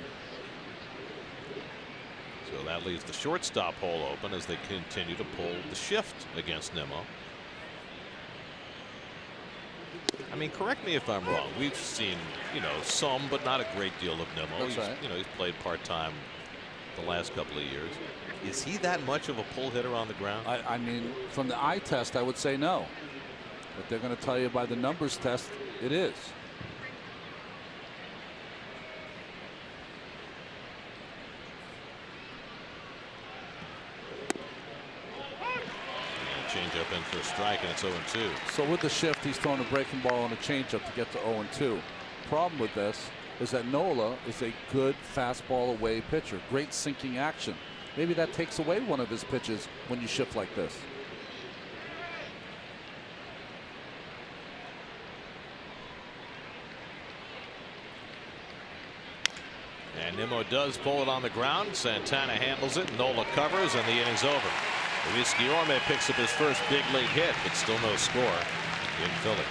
So that leaves the shortstop hole open as they continue to pull the shift against Nimmo. I mean, correct me if I'm wrong. We've seen, you know, some, but not a great deal of Nimmo. That's right. You know, he's played part-time the last couple of years. Is he that much of a pull hitter on the ground? I mean, from the eye test, I would say no. But they're going to tell you by the numbers test, it is. Change up in for a strike, and it's 0-2. So with the shift, he's throwing a breaking ball and a changeup to get to 0-2. Problem with this is that Nola is a good fastball away pitcher. Great sinking action. Maybe that takes away one of his pitches when you shift like this. And Nimmo does pull it on the ground. Santana handles it. Nola covers, and the inning's over. Luis Guillorme picks up his first big league hit, but still no score in Philly.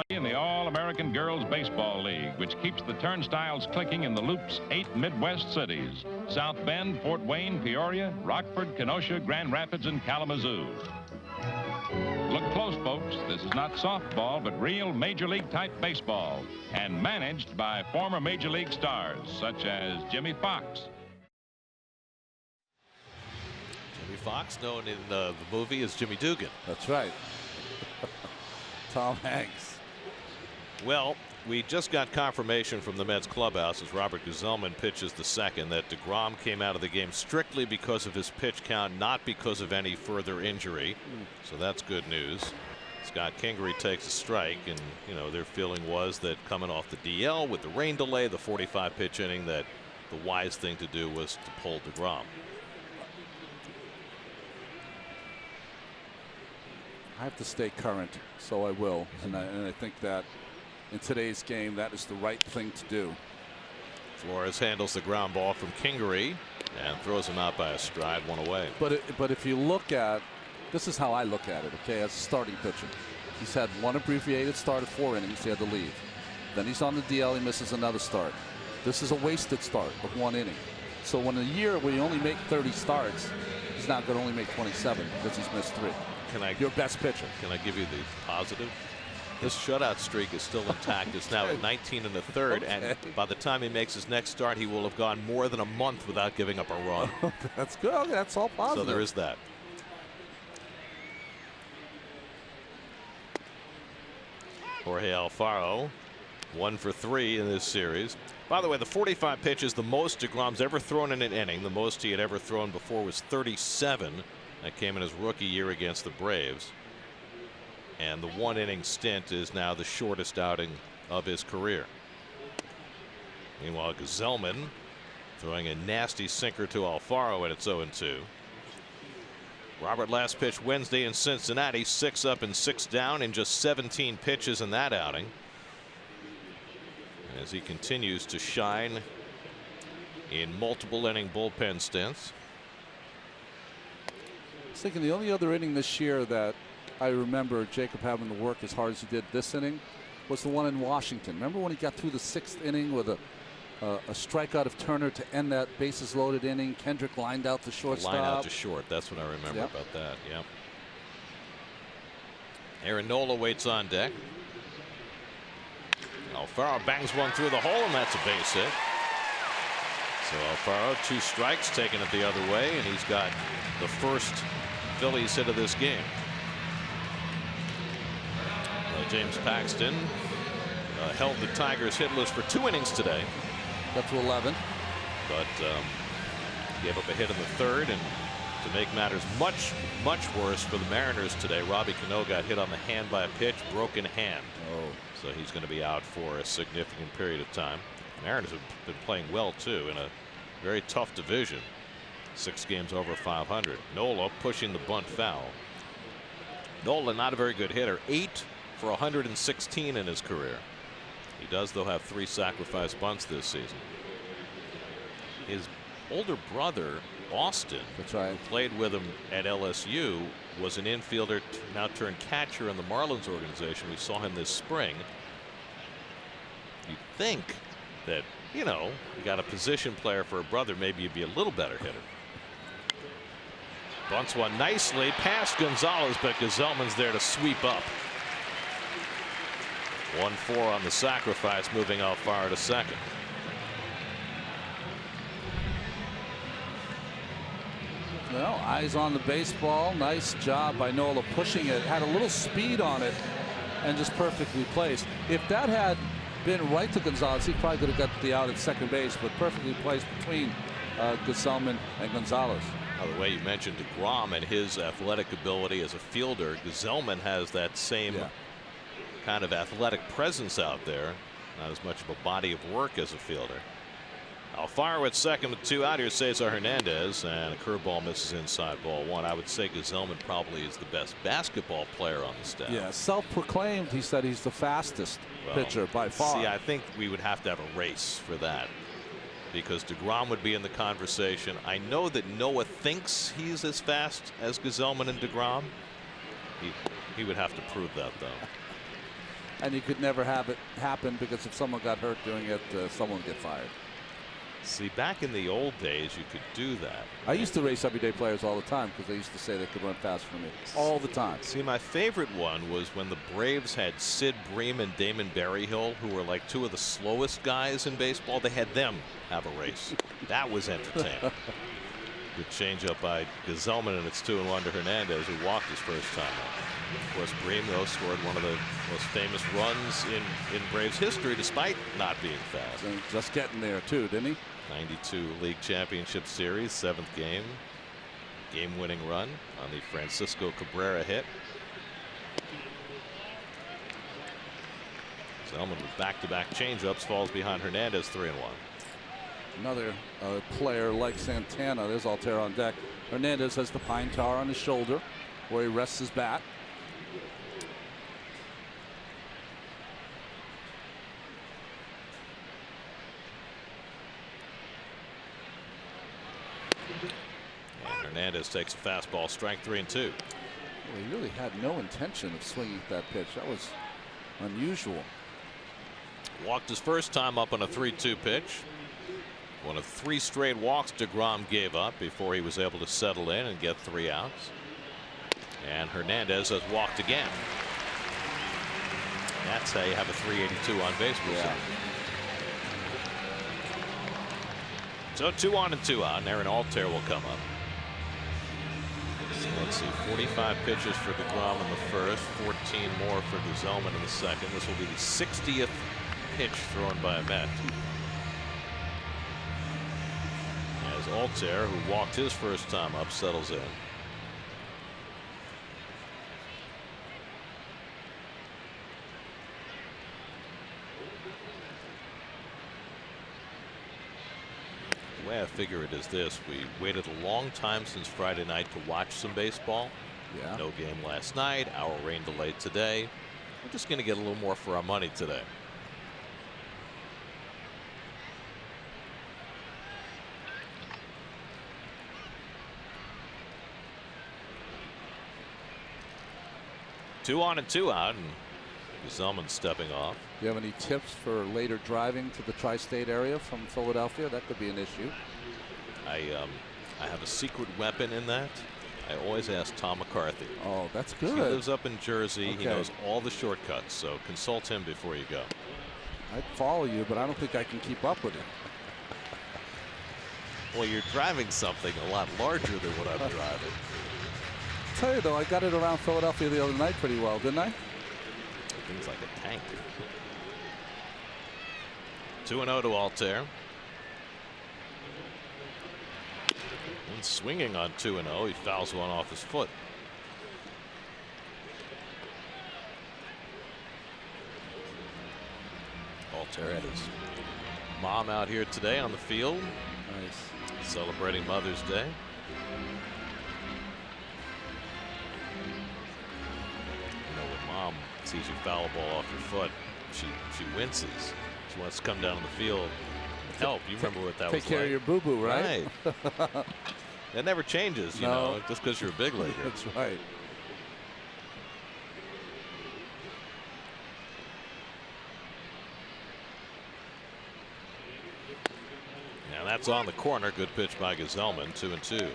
In the All-American Girls Baseball League, which keeps the turnstiles clicking in the Loop's 8 Midwest cities: South Bend, Fort Wayne, Peoria, Rockford, Kenosha, Grand Rapids, and Kalamazoo. Look close, folks. This is not softball, but real Major League type baseball, and managed by former Major League stars such as Jimmy Fox. Jimmy Fox, known in the movie as Jimmy Dugan. That's right. Tom Hanks. Well, we just got confirmation from the Mets clubhouse as Robert Gsellman pitches the second that deGrom came out of the game strictly because of his pitch count, not because of any further injury. So that's good news. Scott Kingery takes a strike, and you know their feeling was that coming off the DL with the rain delay, the 45 pitch inning, that the wise thing to do was to pull deGrom. I have to stay current, so I will, and I think that in today's game that is the right thing to do. Flores handles the ground ball from Kingery and throws him out by a stride, one away. But if you look at, this is how I look at it, okay, as a starting pitcher. He's had one abbreviated start of 4 innings. He had to leave. Then he's on the DL. He misses another start. This is a wasted start of 1 inning. So when a year where you only make 30 starts, he's not going to only make 27 because he's missed 3. Your best pitcher. Can I give you the positive? His shutout streak is still intact. It's now at 19 1/3, Okay. and by the time he makes his next start, he will have gone more than a month without giving up a run. That's good. Okay, that's all positive. So there is that. Jorge Alfaro, 1 for 3 in this series. By the way, the 45 pitch is the most deGrom's ever thrown in an inning. The most he had ever thrown before was 37. That came in his rookie year against the Braves. And the 1 inning stint is now the shortest outing of his career. Meanwhile, Gsellman throwing a nasty sinker to Alfaro, and it's 0-2. Robert last pitched Wednesday in Cincinnati, 6 up and 6 down in just 17 pitches in that outing. As he continues to shine in multiple inning bullpen stints. I was thinking the only other inning this year that I remember Jacob having to work as hard as he did this inning was the one in Washington. Remember when he got through the 6th inning with a strikeout of Turner to end that bases loaded inning? Kendrick lined out the shortstop. Line out to short. That's what I remember about that. Yep. Aaron Nola waits on deck. Alfaro bangs one through the hole, and that's a base hit. So Alfaro, 2 strikes, taking it the other way, and he's got the first Phillies hit of this game. James Paxton held the Tigers hitless for 2 innings today. Got to 11. But gave up a hit in the 3rd, and to make matters much worse for the Mariners today, Robbie Cano got hit on the hand by a pitch, broken hand. So he's going to be out for a significant period of time. The Mariners have been playing well too in a very tough division. 6 games over 500. Nola pushing the bunt foul. Nola not a very good hitter. 8 for 116 in his career. He does though have 3 sacrifice bunts this season. His older brother Austin, that's right, who played with him at LSU, was an infielder now turned catcher in the Marlins organization. We saw him this spring. You'd think that, you know, you got a position player for a brother, maybe you'd be a little better hitter. Bunts one nicely past Gonzalez, but Gazelman's there to sweep up. 1-4 on the sacrifice, moving Alfaro to second. Well, eyes on the baseball. Nice job by Nola pushing it. Had a little speed on it and just perfectly placed. If that had been right to Gonzalez, he probably could have got the out at second base, but perfectly placed between Gazelman and Gonzalez. By the way, you mentioned deGrom and his athletic ability as a fielder. Gazelman has that same kind of athletic presence out there. Not as much of a body of work as a fielder. Alfaro at second with 2 out. Here Cesar Hernandez, and a curveball misses inside, ball 1. I would say Gazelman probably is the best basketball player on the staff. Yeah, self-proclaimed. He said he's the fastest pitcher by far. See, I think we would have to have a race for that, because deGrom would be in the conversation. I know that Noah thinks he's as fast as Gazelman and deGrom. He would have to prove that, though. And you could never have it happen, because if someone got hurt doing it, someone would get fired. See, back in the old days, you could do that. I used to race everyday players all the time because they used to say they could run fast for me all the time. See, my favorite one was when the Braves had Sid Bream and Damon Berryhill, who were like 2 of the slowest guys in baseball. They had them have a race. That was entertaining. Good changeup by Gazelman, and it's 2-1 to Hernandez, who walked his first time up. Of course, Bream, though, scored one of the most famous runs in Braves history, despite not being fast. And just getting there, too, didn't he? 92 League Championship Series, 7th game. Game-winning run on the Francisco Cabrera hit. Zelman with back-to-back changeups falls behind Hernandez, 3-1. Another player like Santana. There's Altera on deck. Hernandez has the pine tar on his shoulder where he rests his bat. And Hernandez takes a fastball, strike 3-2. Well, he really had no intention of swinging at that pitch. That was unusual. Walked his first time up on a 3-2 pitch. One of 3 straight walks deGrom gave up before he was able to settle in and get 3 outs. And Hernandez has walked again. That's how you have a 382 on base. So 2 on and 2 out, and Aaron Altera will come up. So let's see, 45 pitches for deGrom in the first, 14 more for Gazelman in the second. This will be the 60th pitch thrown by a Met. As Altera, who walked his first time up, settles in. The way I figure it is this: we waited a long time since Friday night to watch some baseball. No game last night, our rain delay today. We're just going to get a little more for our money today. Two on and 2 out, and Gazelman stepping off. Do you have any tips for later driving to the tri-state area from Philadelphia? That could be an issue. I have a secret weapon in that. I always ask Tom McCarthy. Oh, that's He good. lives up in Jersey. Okay. He knows all the shortcuts, so consult him before you go. I'd follow you, but I don't think I can keep up with it. Well, you're driving something a lot larger than what I'm driving. I'll tell you, though, I got it around Philadelphia the other night pretty well, didn't I? Things like a tank. 2-0 to Altair. And swinging on 2-0, he fouls one off his foot. Altair had his mom out here today on the field. Nice. Celebrating Mother's Day. You know, when mom sees you foul a ball off your foot, she winces. She wants to come down on the field and help. You remember what that was like. Take care of your boo-boo, right? Right. That never changes, you know, just because you're a big leaguer. That's right. Now that's on the corner. Good pitch by Gazelman. 2-2.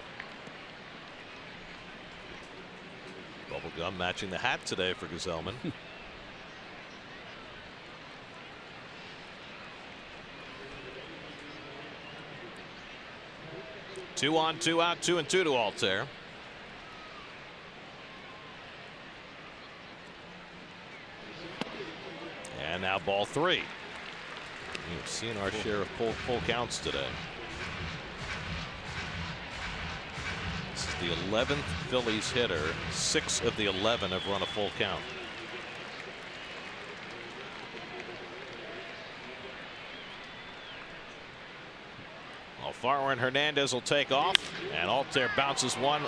Bubblegum matching the hat today for Gazelman. 2 on, 2 out, 2-2 to Altair. And now ball 3. You've seen our share of full counts today. This is the 11th Phillies hitter. 6 of the 11 have run a full count. Alfaro and Hernandez will take off, and Altair bounces one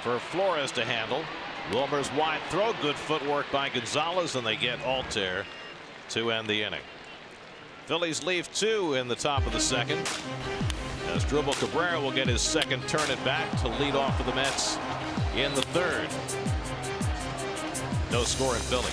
for Flores to handle. Wilmer's wide throw, good footwork by Gonzalez, and they get Altair to end the inning. Phillies leave 2 in the top of the second, as Dribble Cabrera will get his second turn at bat to lead off for the Mets in the third. No score in Philly.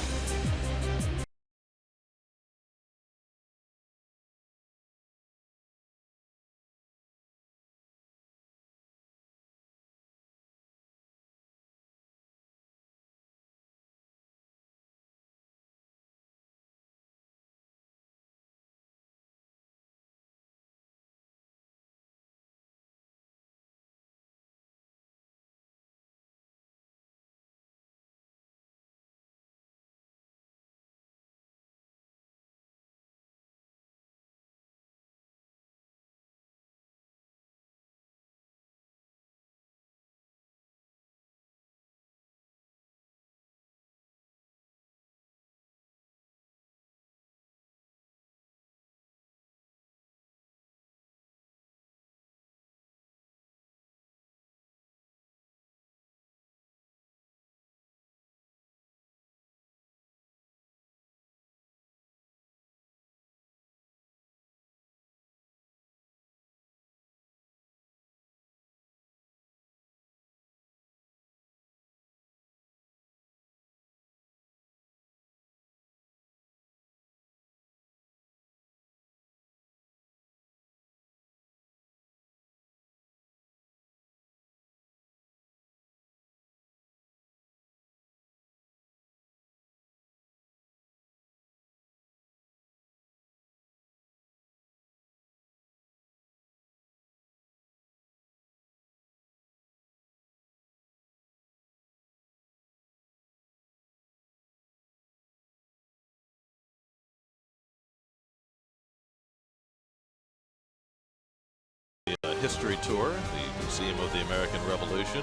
History tour, the Museum of the American Revolution.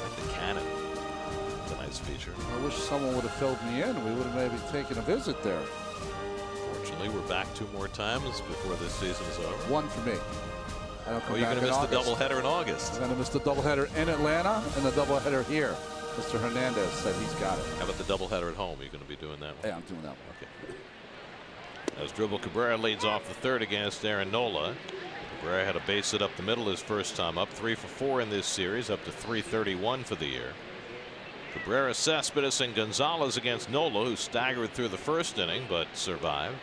Like the cannon. Tonight's feature. I wish someone would have filled me in. We would have maybe taken a visit there. Fortunately, we're back 2 more times before this season is over. 1 for me. I don't come you're back going to miss in the August. doubleheader in August. I'm going to miss the doubleheader in Atlanta and the doubleheader here. Mr. Hernandez said he's got it. How about the doubleheader at home? Are you going to be doing that one? Yeah, I'm doing that one. Okay. As Dribble Cabrera leads off the third against Aaron Nola. Cabrera had a base hit up the middle his first time up, 3 for 4 in this series, up to 331 for the year. Cabrera, Cespedes, and Gonzalez against Nola, who staggered through the first inning but survived.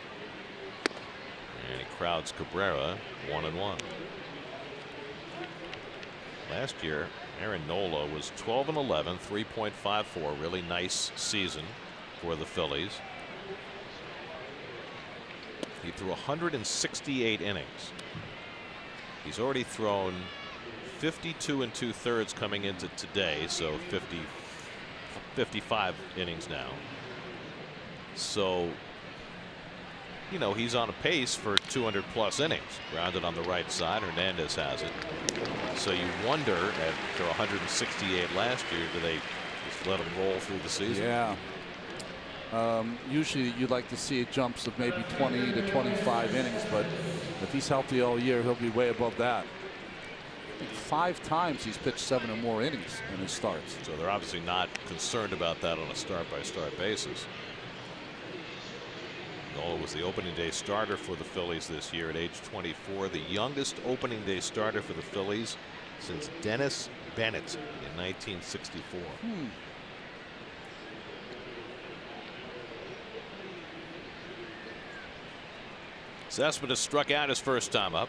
And he crowds Cabrera 1-1. Last year, Aaron Nola was 12 and 11, 3.54. Really nice season for the Phillies. He threw 168 innings. He's already thrown 52 and 2/3 coming into today, so 55 innings now. So, you know, he's on a pace for 200+ innings. Grounded on the right side. Hernandez has it. So you wonder, after 168 last year, do they just let him roll through the season? Yeah. Usually you'd like to see jumps of maybe 20 to 25 innings, but if he's healthy all year, he'll be way above that. I think 5 times he's pitched 7 or more innings in his starts. So they're obviously not concerned about that on a start-by-start basis. Nola was the opening day starter for the Phillies this year at age 24, the youngest opening day starter for the Phillies since Dennis Bennett in 1964. Cespedes struck out his first time up.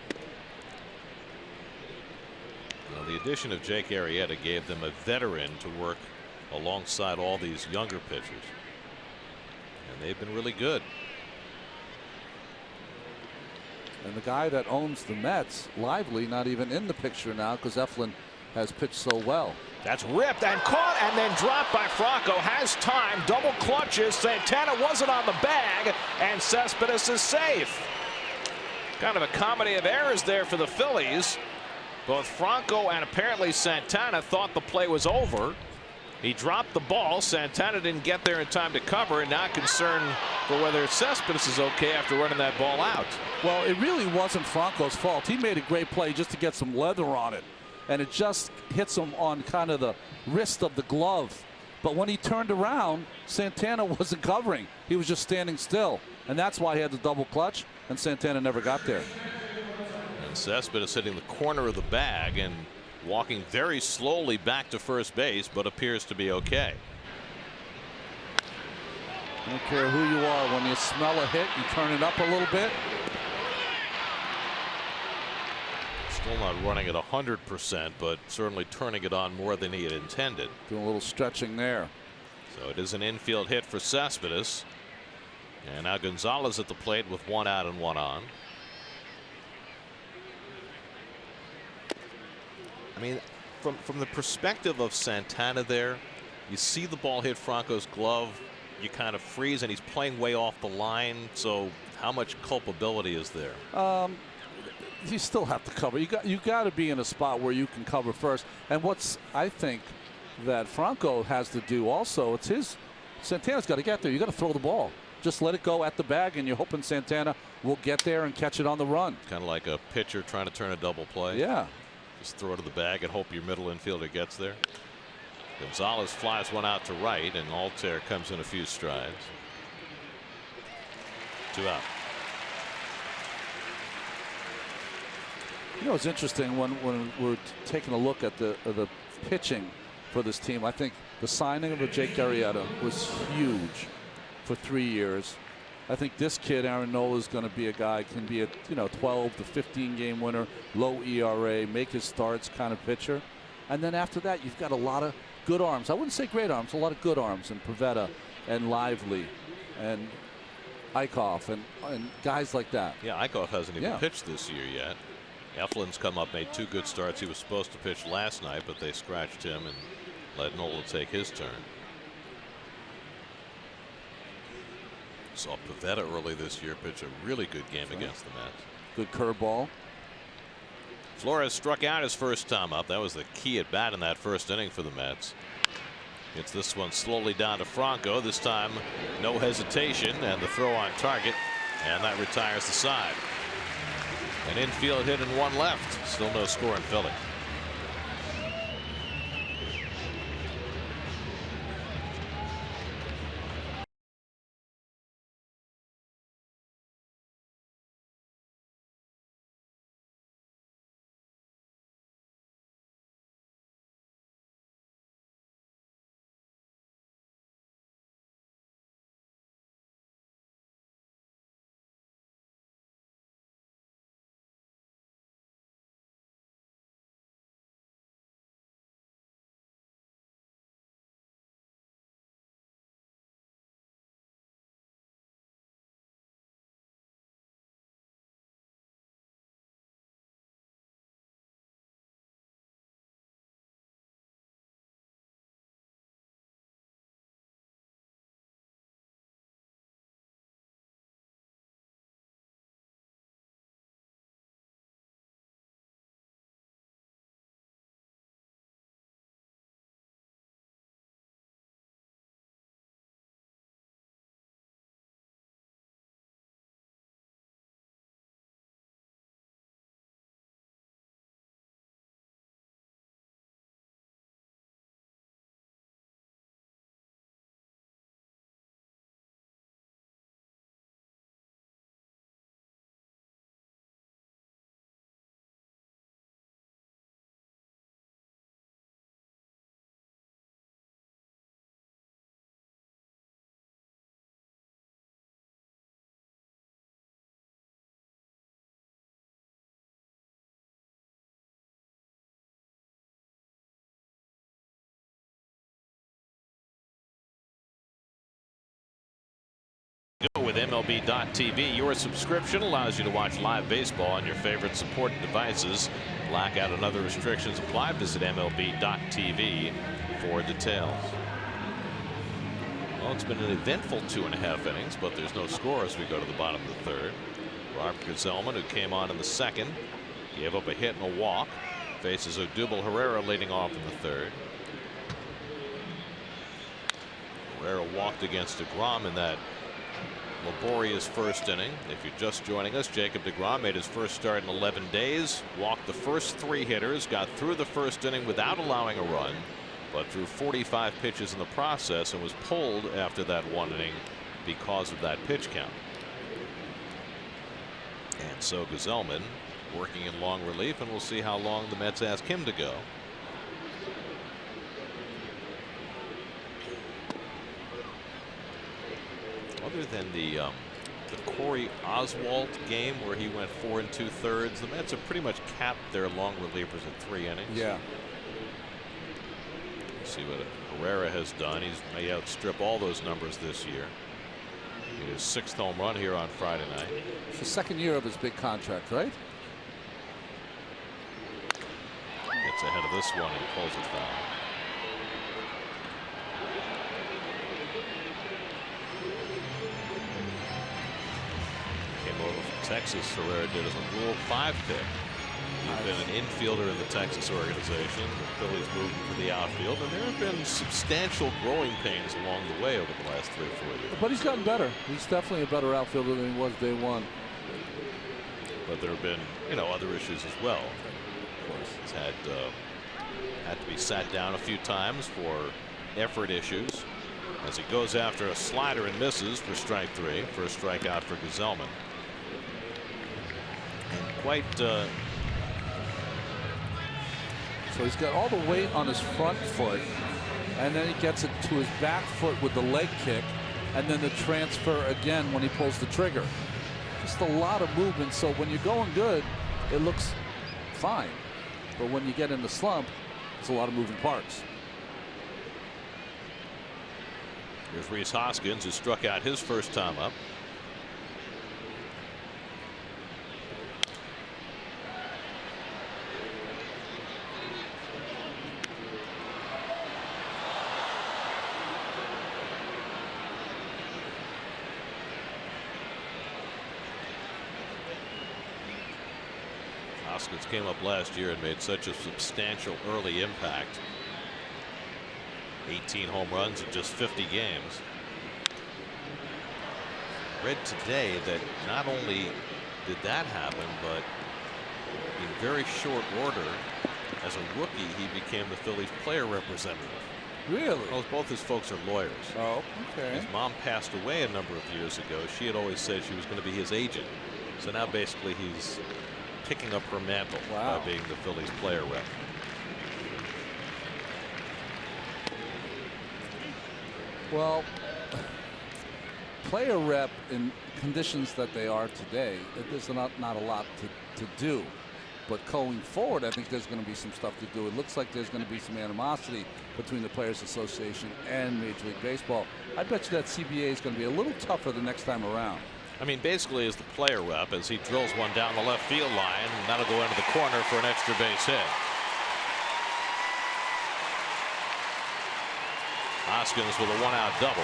Well, the addition of Jake Arrieta gave them a veteran to work alongside all these younger pitchers, and they've been really good. And the guy that owns the Mets, Lively, not even in the picture now because Eflin has pitched so well. That's ripped and caught and then dropped by Franco. Has time, double clutches. Santana wasn't on the bag, and Cespedes is safe. Kind of a comedy of errors there for the Phillies. Both Franco and apparently Santana thought the play was over. He dropped the ball. Santana didn't get there in time to cover, and now concerned for whether Cespedes is okay after running that ball out. Well, it really wasn't Franco's fault. He made a great play just to get some leather on it, and it just hits him on kind of the wrist of the glove. But when he turned around, Santana wasn't covering. He was just standing still, and that's why he had the double clutch, and Santana never got there. And Cespedes hitting the corner of the bag and walking very slowly back to first base, but appears to be okay. I don't care who you are, when you smell a hit, you turn it up a little bit. Still not running at 100%, but certainly turning it on more than he had intended. Doing a little stretching there. So it is an infield hit for Cespedes. And now Gonzalez at the plate with 1 out and 1 on. I mean, from the perspective of Santana there, you see the ball hit Franco's glove, you kind of freeze, and he's playing way off the line. So how much culpability is there? You still have to cover. You got to be in a spot where you can cover first. And what's I think that Franco has to do also, it's his. Santana's got to get there. You got to throw the ball. Just let it go at the bag, and you're hoping Santana will get there and catch it on the run. Kind of like a pitcher trying to turn a double play. Yeah. Just throw it to the bag and hope your middle infielder gets there. Gonzalez flies one out to right, and Altair comes in a few strides. 2 out. You know, it's interesting when we're taking a look at the pitching for this team. I think the signing of a Jake Arrieta was huge for 3 years. I think this kid, Aaron Nola, is going to be a guy, can be a 12 to 15 game winner, low ERA, make his starts kind of pitcher. And then after that, you've got a lot of good arms. I wouldn't say great arms, a lot of good arms, and Pivetta and Lively and Eichhoff and guys like that. Yeah, Eichhoff hasn't even pitched this year yet. Eflin's come up, made 2 good starts. He was supposed to pitch last night, but they scratched him and let Nola take his turn. Saw Pivetta early this year pitch a really good game against the Mets. Good curveball. Flores struck out his first time up. That was the key at bat in that first inning for the Mets. Gets this one slowly down to Franco. This time no hesitation, and the throw on target, and that retires the side. An infield hit and 1 left. Still no score in Philly. go with MLB.TV. Your subscription allows you to watch live baseball on your favorite supported devices. Blackout and other restrictions apply. Visit MLB.TV for details. Well, it's been an eventful 2.5 innings, but there's no score as we go to the bottom of the third. Robert Gsellman, who came on in the second, gave up a hit and a walk. Faces Odubel Herrera leading off in the third. Herrera walked against deGrom in that laborious first inning. If you're just joining us, Jacob deGrom made his first start in 11 days. Walked the first 3 hitters, got through the first inning without allowing a run, but threw 45 pitches in the process and was pulled after that 1 inning because of that pitch count. And so Gsellman working in long relief, and we'll see how long the Mets ask him to go. Other than the Corey Oswalt game where he went 4 2/3, the Mets have pretty much capped their long relievers at 3 innings. Yeah. See what Herrera has done. He's may outstrip all those numbers this year. He his 6th home run here on Friday night. It's the 2nd year of his big contract, right? Gets ahead of this one and pulls it foul. Came over from Texas. Herrera did as a Rule 5 pick. He's been an infielder in the Texas organization. The Phillies moved him to the outfield, and there have been substantial growing pains along the way over the last 3 or 4 years. But he's gotten better. He's definitely a better outfielder than he was day one. But there have been, other issues as well. Of course, he's had to be sat down a few times for effort issues. As he goes after a slider and misses for strike 3. First strikeout for Gsellman. And quite. So he's got all the weight on his front foot, and then he gets it to his back foot with the leg kick, and then the transfer again when he pulls the trigger. Just a lot of movement. So when you're going good, it looks fine. But when you get in the slump, it's a lot of moving parts. Here's Rhys Hoskins, who struck out his first time up. Hoskins came up last year and made such a substantial early impact. 18 home runs in just 50 games. Read today that not only did that happen, but in very short order, as a rookie, he became the Phillies player representative. Really? Well, both his folks are lawyers. Oh, okay. His mom passed away a number of years ago. She had always said she was going to be his agent. So now basically he's picking up her mantle by being the Phillies player rep. Well, player rep in conditions that they are today, there's not a lot to do. But going forward, I think there's going to be some stuff to do. It looks like there's going to be some animosity between the Players Association and Major League Baseball. I bet you that CBA is going to be a little tougher the next time around. I mean, basically as the player rep, as he drills one down the left field line, and that'll go into the corner for an extra base hit. Hoskins with a 1-out double.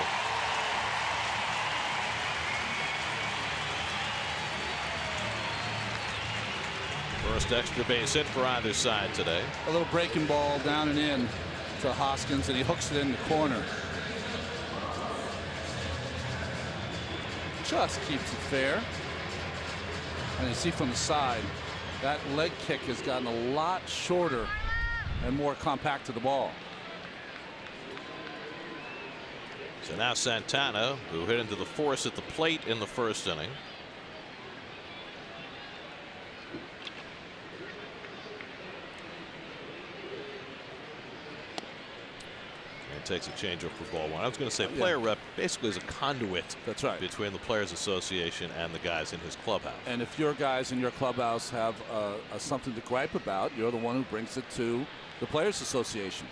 First extra base hit for either side today. A little breaking ball down and in to Hoskins, and he hooks it in the corner. Just keeps it fair. And you see from the side, that leg kick has gotten a lot shorter and more compact to the ball. So now Santana, who hit into the force at the plate in the first inning. And takes a changeup for ball 1. I was going to say player rep basically is a conduit. That's right. Between the Players Association and the guys in his clubhouse. And if your guys in your clubhouse have something to gripe about, you're the one who brings it to the Players Association.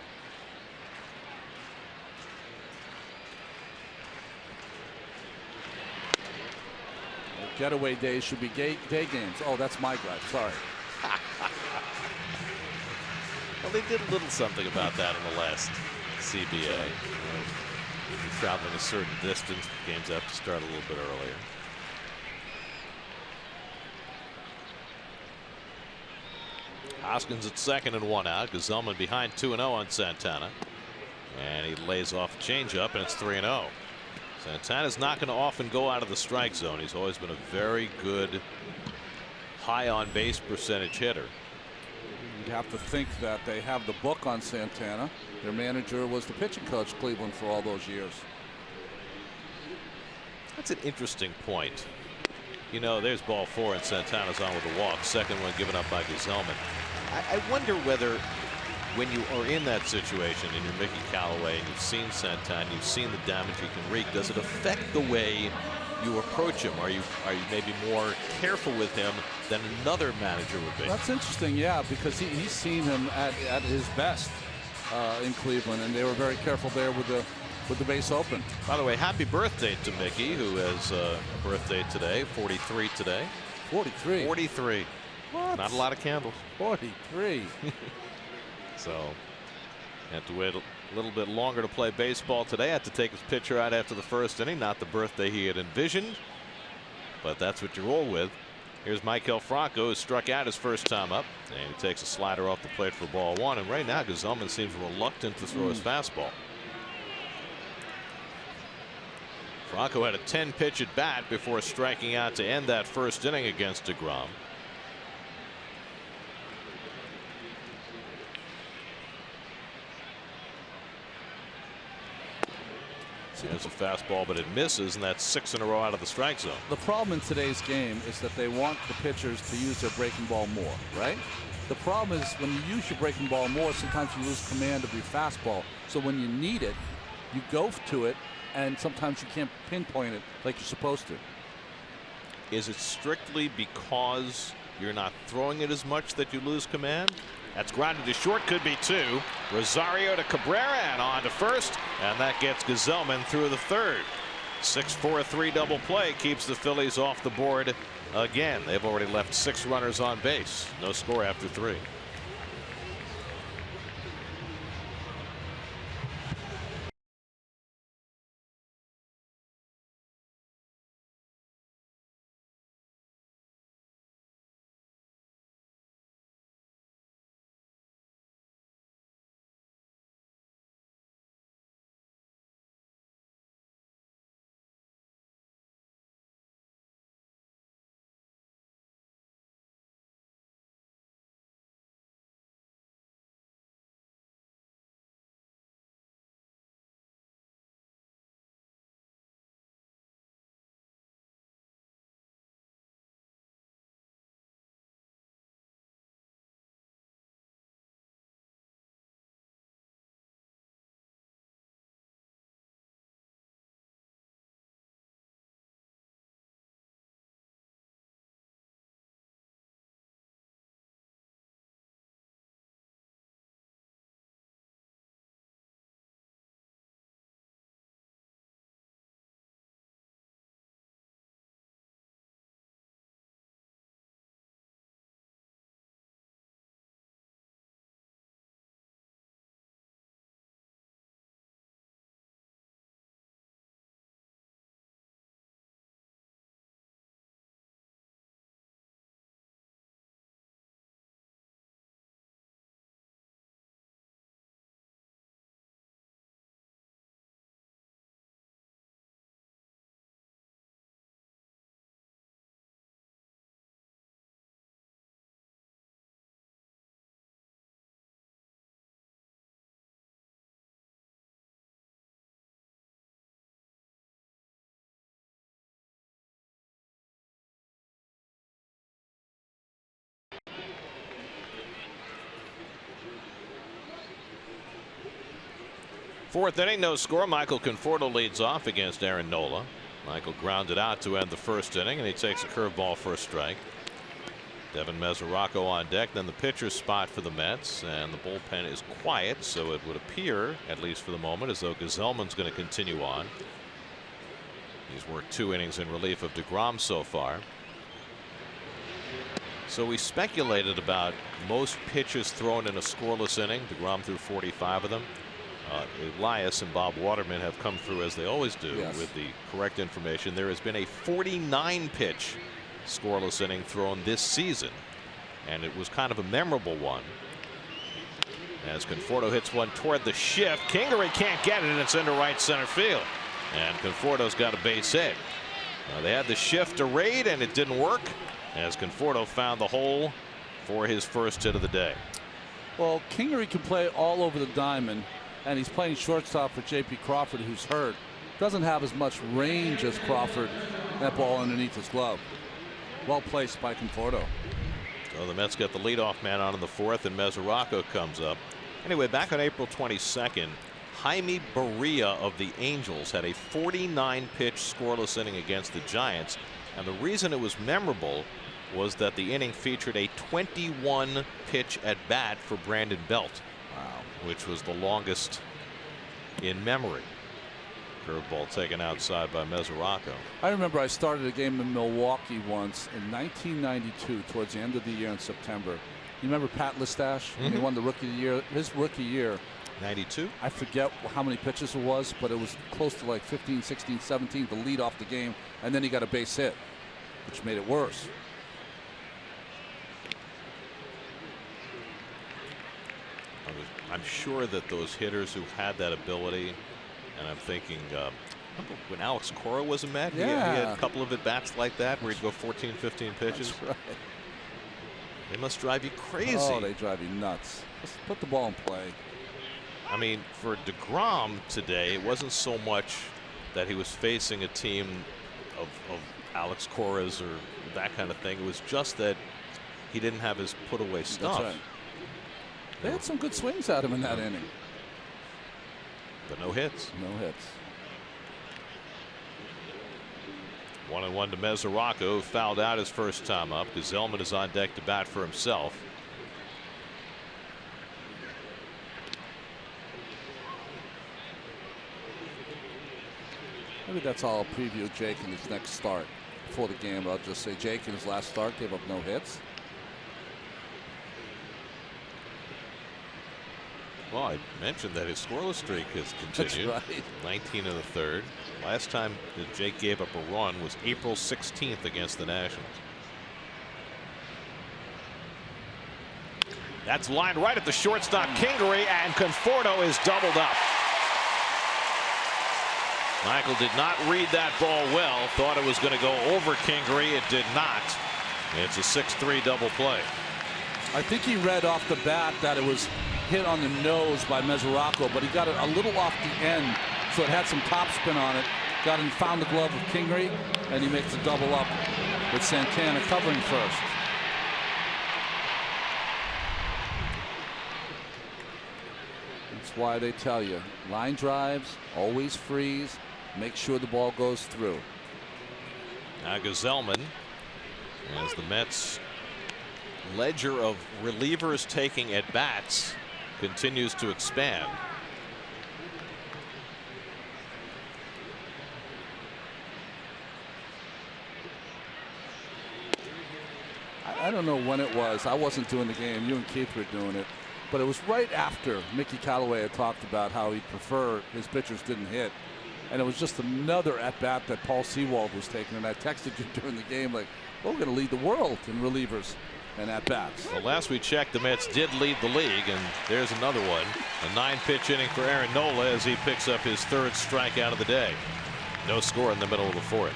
Getaway days should be day games. Oh, that's my gripe. Sorry. Well, they did a little something about that in the last CBA. If you're traveling a certain distance, games have to start a little bit earlier. Hoskins at second and 1 out. Gesellman behind 2-0 on Santana. And he lays off a changeup, and it's 3-0. Santana's not going to often go out of the strike zone. He's always been a very good high on base percentage hitter. You'd have to think that they have the book on Santana. Their manager was the pitching coach Cleveland for all those years. That's an interesting point. You know, there's ball 4 and Santana's on with a walk. Second one given up by Gesellman. I wonder whether when you are in that situation and you're Mickey Callaway and you've seen Santana, you've seen the damage he can wreak, does it affect the way you approach him? Are you maybe more careful with him than another manager would be? That's interesting, yeah, because he's seen him at his best in Cleveland, and they were very careful there with the base open. By the way, happy birthday to Mickey, who has a birthday today, 43 today. 43? 43. What? Not a lot of candles. 43. So, had to wait a little bit longer to play baseball today. Had to take his pitcher out after the first inning. Not the birthday he had envisioned, but that's what you roll with. Here's Maikel Franco, who struck out his first time up, and he takes a slider off the plate for ball 1. And right now, Gesellman seems reluctant to throw his fastball. Franco had a 10-pitch at bat before striking out to end that first inning against deGrom. There's a fastball, but it misses, and that's 6 in a row out of the strike zone. The problem in today's game is that they want the pitchers to use their breaking ball more, right? The problem is when you use your breaking ball more, sometimes you lose command of your fastball. So when you need it, you go to it, and sometimes you can't pinpoint it like you're supposed to. Is it strictly because you're not throwing it as much that you lose command? That's grounded to short, could be 2. Rosario to Cabrera and on to first, and that gets Gesellman through the third. 6-4-3 double play keeps the Phillies off the board again. They've already left 6 runners on base. No score after 3. Fourth inning, no score. Michael Conforto leads off against Aaron Nola. Michael grounded out to end the first inning, and he takes a curveball for a strike. Devin Mesoraco on deck. Then the pitcher's spot for the Mets, and the bullpen is quiet, so it would appear, at least for the moment, as though Gesellman's going to continue on. He's worked 2 innings in relief of deGrom so far. So we speculated about most pitches thrown in a scoreless inning. deGrom threw 45 of them. Elias and Bob Waterman have come through, as they always do, with the correct information. There has been a 49 pitch scoreless inning thrown this season, and it was kind of a memorable one. As Conforto hits one toward the shift, Kingery can't get it, and it's into right center field. And Conforto's got a base hit. They had the shift arrayed, and it didn't work, as Conforto found the hole for his first hit of the day. Well, Kingery can play all over the diamond, and he's playing shortstop for J.P. Crawford, who's hurt. Doesn't have as much range as Crawford. That ball underneath his glove. Well placed by Conforto. So the Mets get the leadoff man on in the 4th, and Mesoraco comes up. Anyway, back on April 22nd, Jaime Barria of the Angels had a 49 pitch scoreless inning against the Giants, and the reason it was memorable was that the inning featured a 21 pitch at bat for Brandon Belt. Wow. Which was the longest in memory. Curveball taken outside by Mesoraco. I remember I started a game in Milwaukee once in 1992, towards the end of the year in September. You remember Pat Listash? He won the Rookie of the Year. His rookie year. 92? I forget how many pitches it was, but it was close to like 15, 16, 17 to lead off the game, and then he got a base hit, which made it worse. I'm sure that those hitters who had that ability, and I'm thinking when Alex Cora was a Met, he had a couple of at-bats like that where he'd go 14, 15 pitches. That's right. They must drive you crazy. Oh, they drive you nuts. Just put the ball in play. I mean, for deGrom today, it wasn't so much that he was facing a team of Alex Cora's or that kind of thing. It was just that he didn't have his put-away stuff. That's right. They had some good swings at him in that inning. But no hits. No hits. 1-1 to Mesoraco, who fouled out his first time up. Gesellman is on deck to bat for himself. Maybe that's all I'll preview Jake in his next start. Before the game, I'll just say Jake in his last start gave up no hits. Well, I mentioned that his scoreless streak has continued. That's right. 19 in the 3rd. Last time that Jake gave up a run was April 16th against the Nationals. That's lined right at the shortstop, Kingery, and Conforto is doubled up. Michael did not read that ball well. Thought it was going to go over Kingery. It did not. It's a 6-3 double play. I think he read off the bat that it was hit on the nose by Mesoraco, but he got it a little off the end, so it had some topspin on it. Got and found the glove of Kingery, and he makes a double up with Santana covering first. That's why they tell you, line drives, always freeze, make sure the ball goes through. Now Gesellman, as the Mets' ledger of relievers taking at bats continues to expand. I don't know when it was. I wasn't doing the game. You and Keith were doing it. But it was right after Mickey Callaway had talked about how he'd prefer his pitchers didn't hit. And it was just another at-bat that Paul Sewald was taking. And I texted you during the game like, well, we're going to lead the world in relievers and at-bats. Well, last we checked, the Mets did lead the league, and there's another one. A 9-pitch inning for Aaron Nola as he picks up his 3rd strikeout of the day. No score in the middle of the 4th.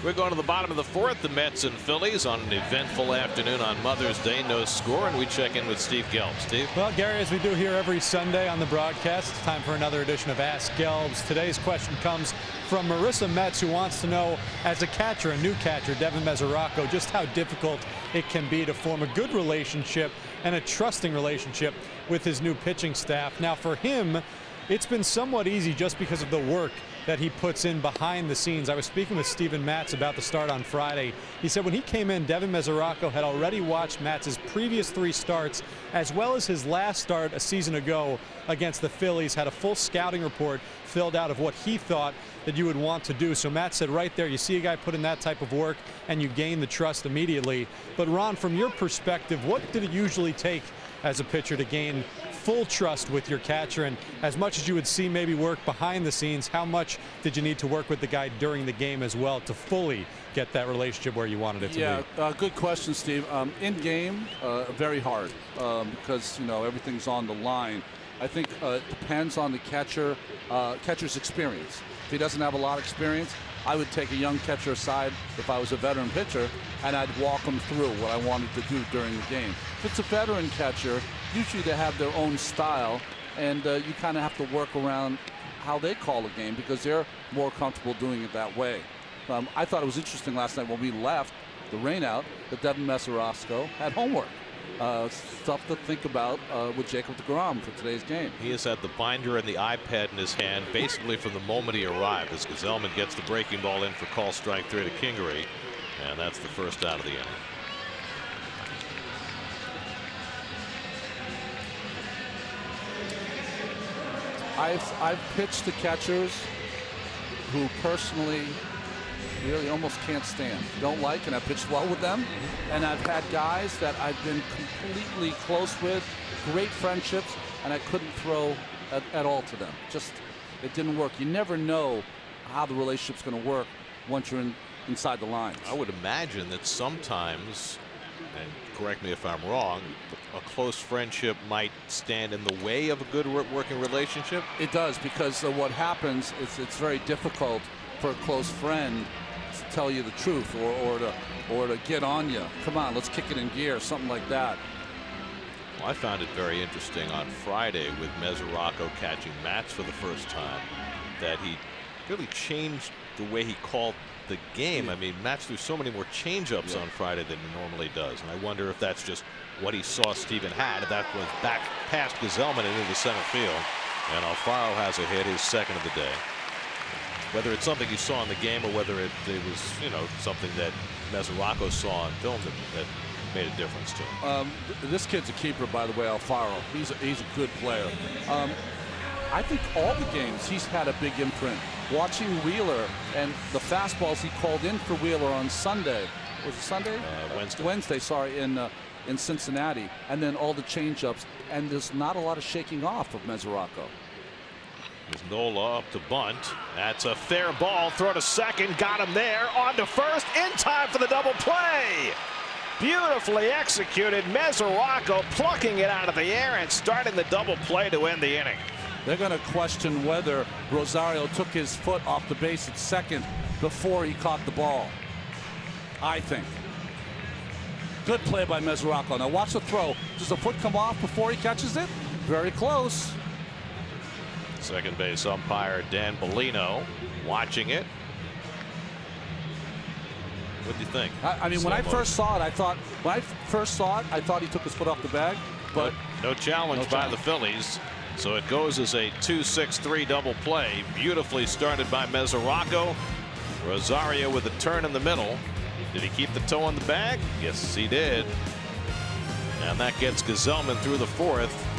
We're going to the bottom of the fourth. The Mets and Phillies on an eventful afternoon on Mother's Day. No score, and we check in with Steve Gelb. Steve? Well, Gary, as we do here every Sunday on the broadcast, it's time for another edition of Ask Gelbs. Today's question comes from Marissa Metz, who wants to know, as a catcher, a new catcher, Devin Mesoraco, just how difficult it can be to form a good relationship and a trusting relationship with his new pitching staff. Now, for him, it's been somewhat easy just because of the work that he puts in behind the scenes. I was speaking with Steven Matz about the start on Friday. He said when he came in, Devin Mesoraco had already watched Matz's previous 3 starts, as well as his last start a season ago against the Phillies, had a full scouting report filled out of what he thought that you would want to do. So Matt said right there, you see a guy put in that type of work and you gain the trust immediately. But Ron, from your perspective, what did it usually take as a pitcher to gain full trust with your catcher? And as much as you would see maybe work behind the scenes, how much did you need to work with the guy during the game as well to fully get that relationship where you wanted it to be? Yeah, good question, Steve. In game, very hard because, you know, everything's on the line. I think it depends on the catcher's experience. If he doesn't have a lot of experience, I would take a young catcher aside if I was a veteran pitcher, and I'd walk him through what I wanted to do during the game. If it's a veteran catcher, usually they have their own style, and you kind of have to work around how they call the game because they're more comfortable doing it that way. I thought it was interesting last night when we left the rain out that Devin Mesoraco had homework. Stuff to think about with Jacob deGrom for today's game. He has had the binder and the iPad in his hand basically from the moment he arrived, as Gazelman gets the breaking ball in for call strike 3 to Kingery, and that's the first out of the inning. I've pitched to catchers who personally really almost can't stand, don't like, and I pitched well with them. And I've had guys that I've been completely close with, great friendships, and I couldn't throw at all to them. Just, it didn't work. You never know how the relationship's going to work once you're inside the lines. I would imagine that sometimes, and correct me if I'm wrong, a close friendship might stand in the way of a good working relationship. It does, because what happens is it's very difficult for a close friend to tell you the truth or to get on you. Come on, let's kick it in gear, something like that. Well, I found it very interesting on Friday with Mesoraco catching Matz for the first time that he really changed the way he called the game. I mean, Matz threw so many more changeups on Friday than he normally does, and I wonder if that's just what he saw Steven had. That was back past Gazelman and into the center field, and Alfaro has a hit, his second of the day. Whether it's something you saw in the game or whether it was, you know, something that Mesoraco saw on film that made a difference to him. This kid's a keeper, by the way, Alfaro. He's a good player. I think all the games he's had a big imprint. Watching Wheeler and the fastballs he called in for Wheeler on Sunday. Was it Sunday? Wednesday. Wednesday, sorry, in Cincinnati. And then all the changeups. And there's not a lot of shaking off of Mesoraco. There's Nola up to bunt. That's a fair ball. Throw to second. Got him there. On to first. In time for the double play. Beautifully executed. Mesoraco plucking it out of the air and starting the double play to end the inning. They're going to question whether Rosario took his foot off the base at second before he caught the ball. I think. Good play by Mesoraco. Now watch the throw. Does the foot come off before he catches it? Very close. Second base umpire Dan Bellino watching it. What do you think? I mean, when I first saw it, I thought he took his foot off the bag, but no challenge by the Phillies. So it goes as a 2-6-3 double play. Beautifully started by Mesoraco. Rosario with a turn in the middle. Did he keep the toe on the bag? Yes, he did. And that gets Gazelman through the fourth.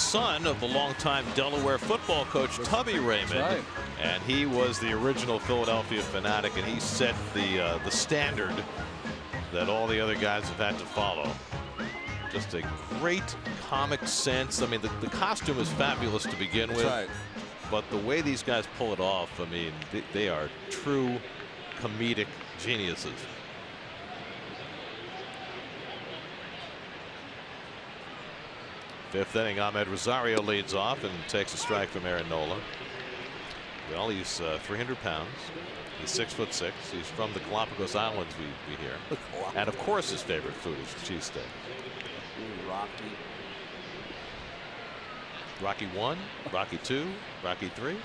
son of the longtime Delaware football coach Tubby Raymond, right. and he was the original Philadelphia fanatic, and he set the standard that all the other guys have had to follow. Just a great comic sense. I mean, the costume is fabulous to begin with, right. but the way these guys pull it off, I mean, they are true comedic geniuses. Fifth inning, Ahmed Rosario leads off and takes a strike from Aaron Nola. Well, he's 300 pounds. He's 6'6". He's from the Galapagos Islands, we hear. And of course, his favorite food is cheesesteak. Rocky. Rocky 1, Rocky 2, Rocky 3.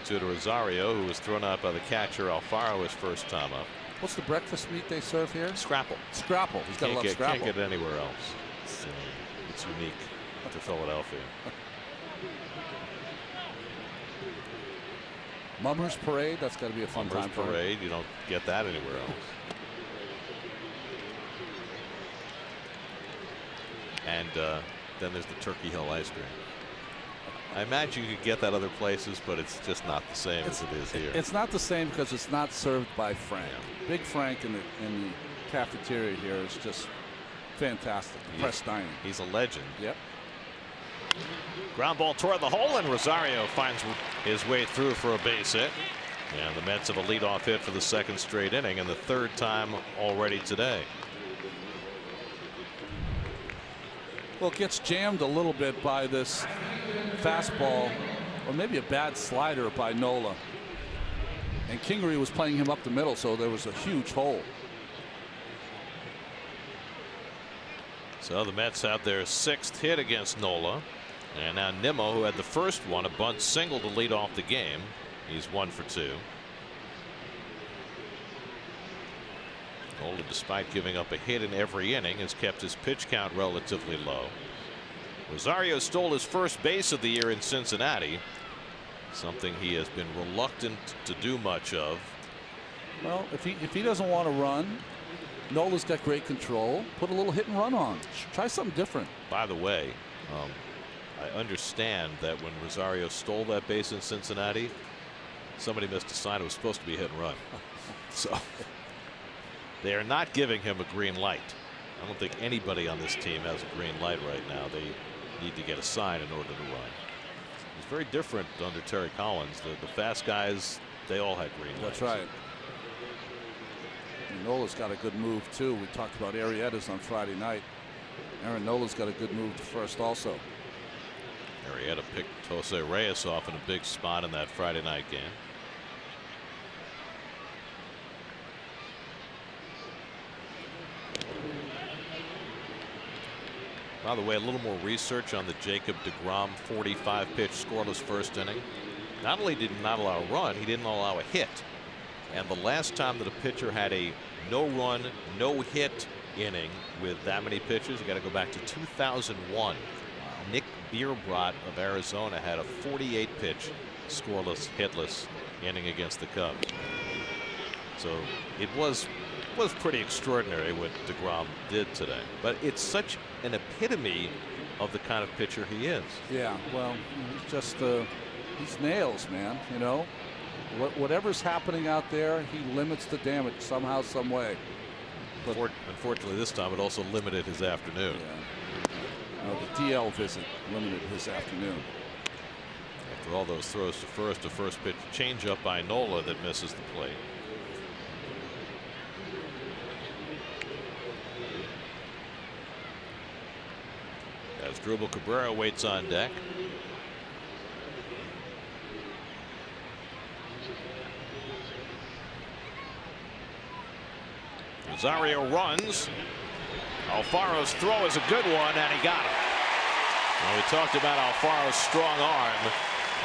0-2 to Rosario, who was thrown out by the catcher Alfaro his first time up. What's the breakfast meat they serve here? Scrapple. Scrapple. He's got to love scrapple. Can't get it anywhere else. It's unique to Philadelphia. Mummers Parade. That's got to be a fun time. Parade. You don't get that anywhere else. And then there's the Turkey Hill ice cream. I imagine you could get that other places, but it's just not the same as it is here. It's not the same because it's not served by Frank. Yeah. Big Frank in the cafeteria here is just fantastic. Pastime. He's a legend. Yep. Ground ball toward the hole, and Rosario finds his way through for a base hit. And the Mets have a leadoff hit for the second straight inning, and the third time already today. Well, it gets jammed a little bit by this fastball, or maybe a bad slider by Nola. And Kingery was playing him up the middle, so there was a huge hole. So the Mets have their sixth hit against Nola. And now Nimmo, who had the first one, a bunt single to lead off the game. He's 1 for 2. Nola, despite giving up a hit in every inning, has kept his pitch count relatively low. Rosario stole his first base of the year in Cincinnati, something he has been reluctant to do much of. Well, if he doesn't want to run, Nola's got great control. Put a little hit and run on. Try something different. By the way, I understand that when Rosario stole that base in Cincinnati, somebody missed a sign. It was supposed to be hit and run. So they are not giving him a green light. I don't think anybody on this team has a green light right now. They need to get a sign in order to run. It's very different under Terry Collins. The fast guys, they all had green lights. That's right. And Nola's got a good move too. We talked about Arrieta's on Friday night. Aaron Nola's got a good move to first also. Arrieta picked Jose Reyes off in a big spot in that Friday night game. By the way, a little more research on the Jacob deGrom 45-pitch scoreless first inning. Not only did he not allow a run, he didn't allow a hit. And the last time that a pitcher had a no-run, no-hit inning with that many pitches, you got to go back to 2001. Nick Bierbrot of Arizona had a 48-pitch scoreless, hitless inning against the Cubs. So it was pretty extraordinary what deGrom did today. But it's such an epitome of the kind of pitcher he is. Yeah, well, he's just he's nails, man. You know, whatever's happening out there, he limits the damage somehow, some way. But unfortunately, this time it also limited his afternoon. Yeah. The DL visit limited his afternoon. After all those throws to first, a first pitch changeup by Nola that misses the plate. As Drupal Cabrera waits on deck. Rosario runs. Alfaro's throw is a good one, and he got it. Well, we talked about Alfaro's strong arm,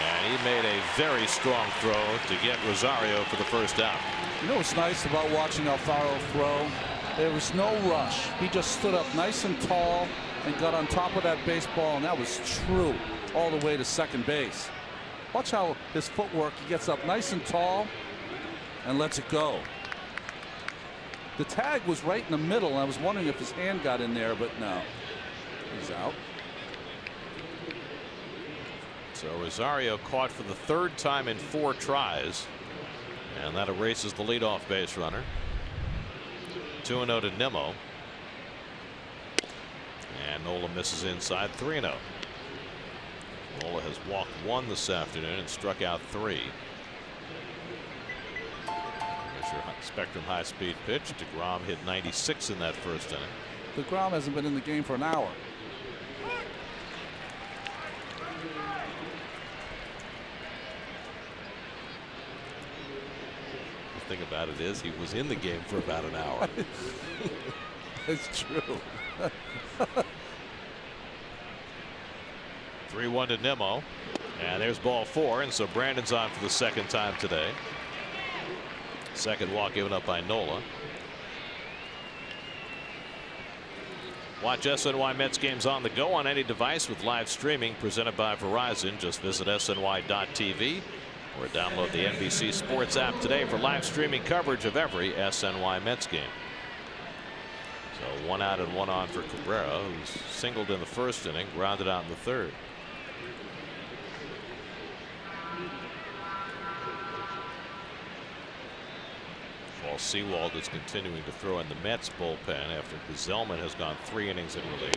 and he made a very strong throw to get Rosario for the first out. You know what's nice about watching Alfaro throw? There was no rush. He just stood up nice and tall and got on top of that baseball, and that was true all the way to second base. Watch how his footwork, he gets up nice and tall and lets it go. The tag was right in the middle, and I was wondering if his hand got in there, but no. He's out. So Rosario caught for the 3rd time in 4 tries, and that erases the leadoff base runner. 2-0 to Nimmo. And Nola misses inside. 3-0. Nola has walked 1 this afternoon and struck out 3. There's your Spectrum high-speed pitch. deGrom hit 96 in that 1st inning. deGrom hasn't been in the game for an hour. The thing about it is he was in the game for about an hour. It's true. 3-1 to Nimmo, and there's ball 4, and so Brandon's on for the 2nd time today. 2nd walk given up by Nola. Watch SNY Mets games on the go on any device with live streaming presented by Verizon. Just visit SNY.TV or download the NBC Sports app today for live streaming coverage of every SNY Mets game. So 1 out and 1 on for Cabrera, who's singled in the 1st inning, grounded out in the 3rd. Paul Sewald is continuing to throw in the Mets bullpen after Gesellman has gone 3 innings in relief.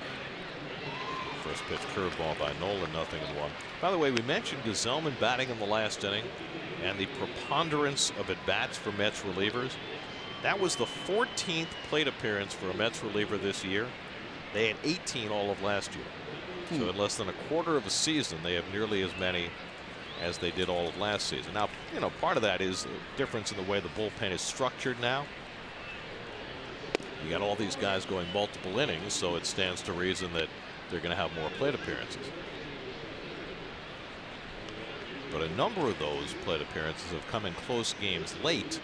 First pitch curveball by Nola, 0-1. By the way, we mentioned Gesellman batting in the last inning and the preponderance of at-bats for Mets relievers. That was the 14th plate appearance for a Mets reliever this year. They had 18 all of last year. So in less than a quarter of a season, they have nearly as many as they did all of last season. Now, you know, part of that is the difference in the way the bullpen is structured now. You got all these guys going multiple innings, so it stands to reason that they're going to have more plate appearances. But a number of those plate appearances have come in close games late,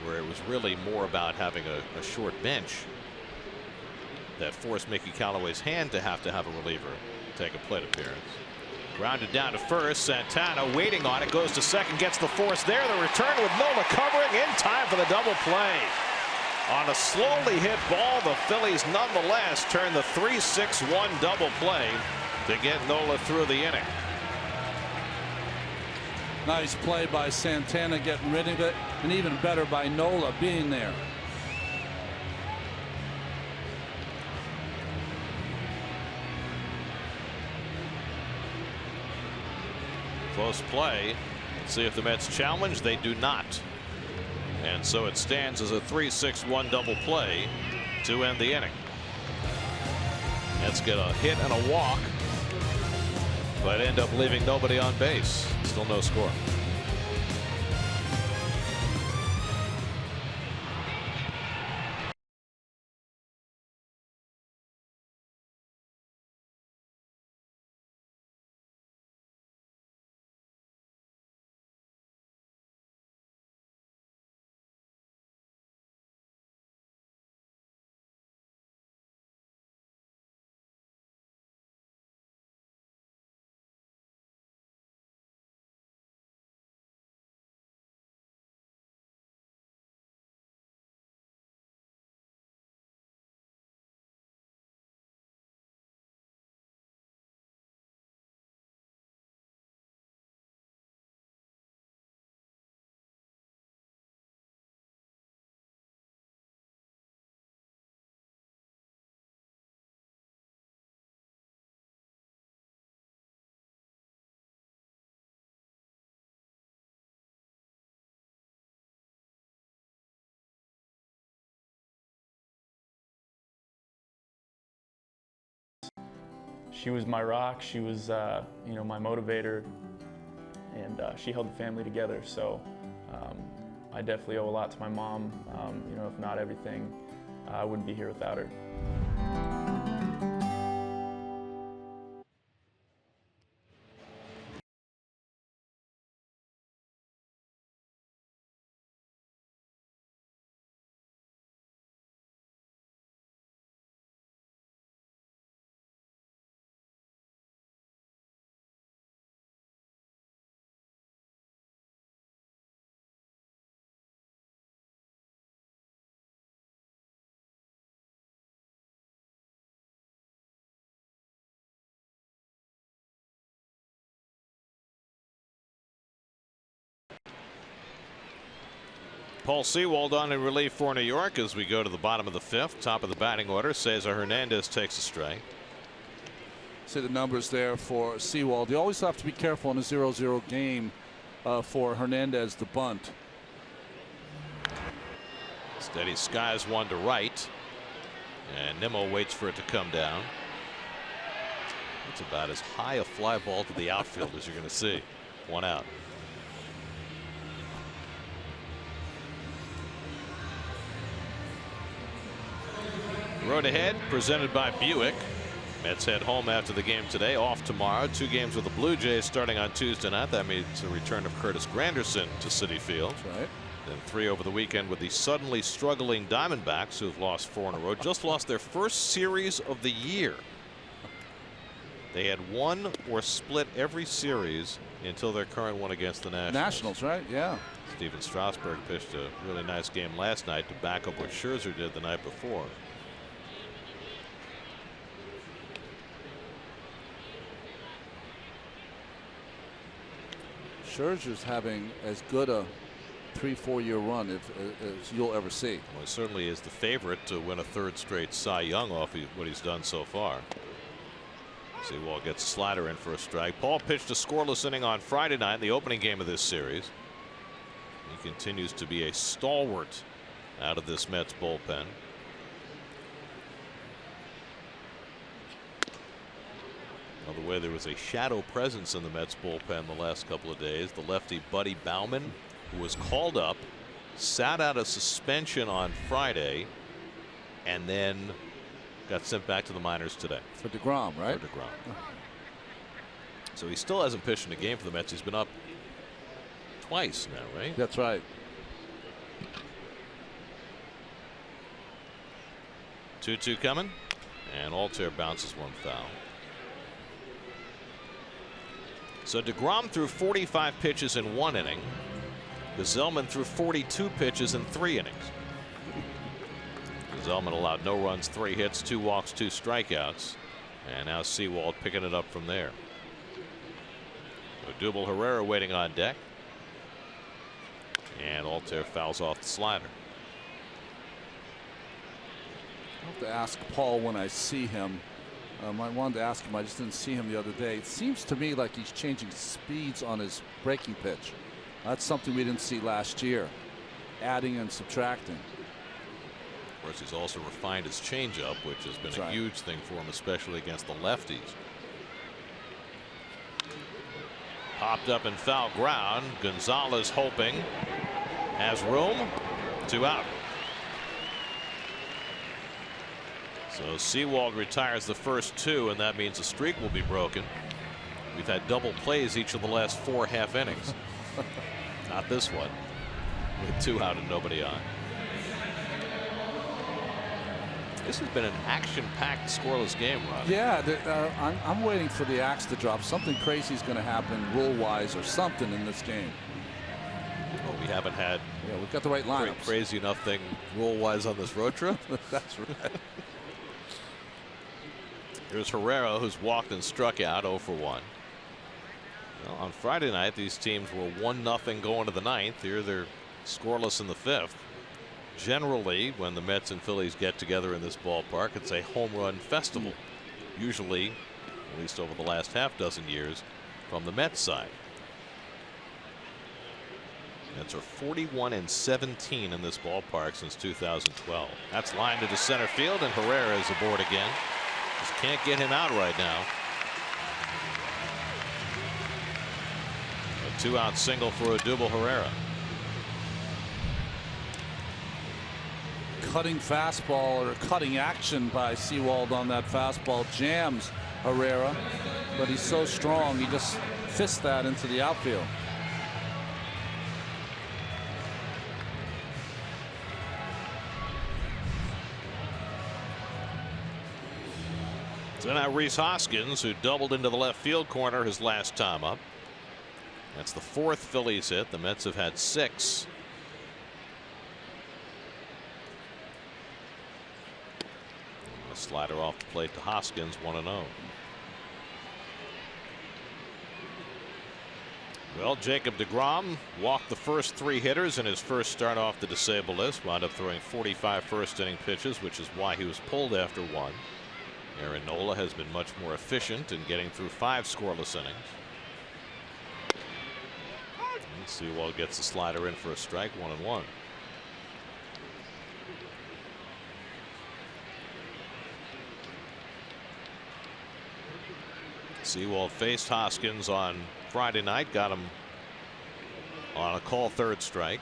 where it was really more about having a short bench that forced Mickey Callaway's hand to have a reliever take a plate appearance. Grounded down to first. Santana waiting on it, goes to second, gets the force there. The return with Nola covering in time for the double play. On a slowly hit ball, the Phillies nonetheless turn the 3-6-1 double play to get Nola through the inning. Nice play by Santana getting rid of it, and even better by Nola being there. Close play. Let's see if the Mets challenge. They do not. And so it stands as a 3-6-1 double play to end the inning. Mets get a hit and a walk, but end up leaving nobody on base. Still no score. She was my rock. She was, you know, my motivator, and she held the family together. So I definitely owe a lot to my mom. You know, if not everything, I wouldn't be here without her. Paul Sewald on in relief for New York as we go to the bottom of the 5th. Top of the batting order. Cesar Hernandez takes a strike. See the numbers there for Sewald. You always have to be careful in a 0-0 game for Hernandez the bunt. Steady skies one to right. And Nimmo waits for it to come down. It's about as high a fly ball to the outfield as you're going to see. 1 out. Road ahead presented by Buick. Mets head home after the game today, off tomorrow. 2 games with the Blue Jays starting on Tuesday night. That means the return of Curtis Granderson to Citi Field. That's right. Then 3 over the weekend with the suddenly struggling Diamondbacks, who have lost 4 in a row. Just lost their first series of the year. They had won or split every series until their current one against the Nationals. Right? Yeah. Steven Strasburg pitched a really nice game last night to back up what Scherzer did the night before. Scherzer's having as good a 3-4 year run as you'll ever see. Well, he certainly is the favorite to win a 3rd straight Cy Young off what he's done so far. Sewald gets a slider in for a strike. Paul pitched a scoreless inning on Friday night, the opening game of this series. He continues to be a stalwart out of this Mets bullpen. By the way, there was a shadow presence in the Mets bullpen the last couple of days. The lefty Buddy Bauman, who was called up, sat out a suspension on Friday, and then got sent back to the minors today. For deGrom, right? For deGrom. So he still hasn't pitched in a game for the Mets. He's been up twice now, right? That's right. 2-2 coming, and Altair bounces 1 foul. So deGrom threw 45 pitches in 1 inning. Gesellman threw 42 pitches in 3 innings. Gesellman allowed no runs, 3 hits, 2 walks, 2 strikeouts. And now Sewald picking it up from there. Odubel Herrera waiting on deck. And Altair fouls off the slider. I'll have to ask Paul when I see him. I wanted to ask him. I just didn't see him the other day. It seems to me like he's changing speeds on his breaking pitch. That's something we didn't see last year. Adding and subtracting. Of course, he's also refined his changeup, which has been That's a right. huge thing for him, especially against the lefties. Popped up in foul ground. Gonzalez hoping. Has room. 2 out. So Sewald retires the first 2, and that means the streak will be broken. We've had double plays each of the last 4 half innings. Not this one, with 2 out and nobody on. This has been an action-packed scoreless game, Ron. Yeah, I'm waiting for the axe to drop. Something crazy is going to happen rule-wise or something in this game. Well, we haven't had we've got the right lineups. crazy enough thing rule-wise on this road trip. That's right. Here's Herrera, who's walked and struck out 0 for 1. Well, on Friday night, these teams were 1-0 going to the 9th. Here they're scoreless in the 5th. Generally, when the Mets and Phillies get together in this ballpark, it's a home run festival. Usually, at least over the last half dozen years, from the Mets side. Mets are 41-17 in this ballpark since 2012. That's lined into center field, and Herrera is aboard again. Just can't get him out right now. A 2-out single for Odubel Herrera. Cutting fastball or cutting action by Sewald on that fastball jams Herrera, but he's so strong he just fists that into the outfield. So now Rhys Hoskins, who doubled into the left field corner his last time up. That's the 4th Phillies hit. The Mets have had 6. A slider off the plate to Hoskins, 1-0. Well, Jacob deGrom walked the first 3 hitters in his first start off the disabled list. Wound up throwing 45 first-inning pitches, which is why he was pulled after 1. Aaron Nola has been much more efficient in getting through 5 scoreless innings. Sewell gets the slider in for a strike, 1-1. Sewell faced Hoskins on Friday night, got him on a call 3rd strike.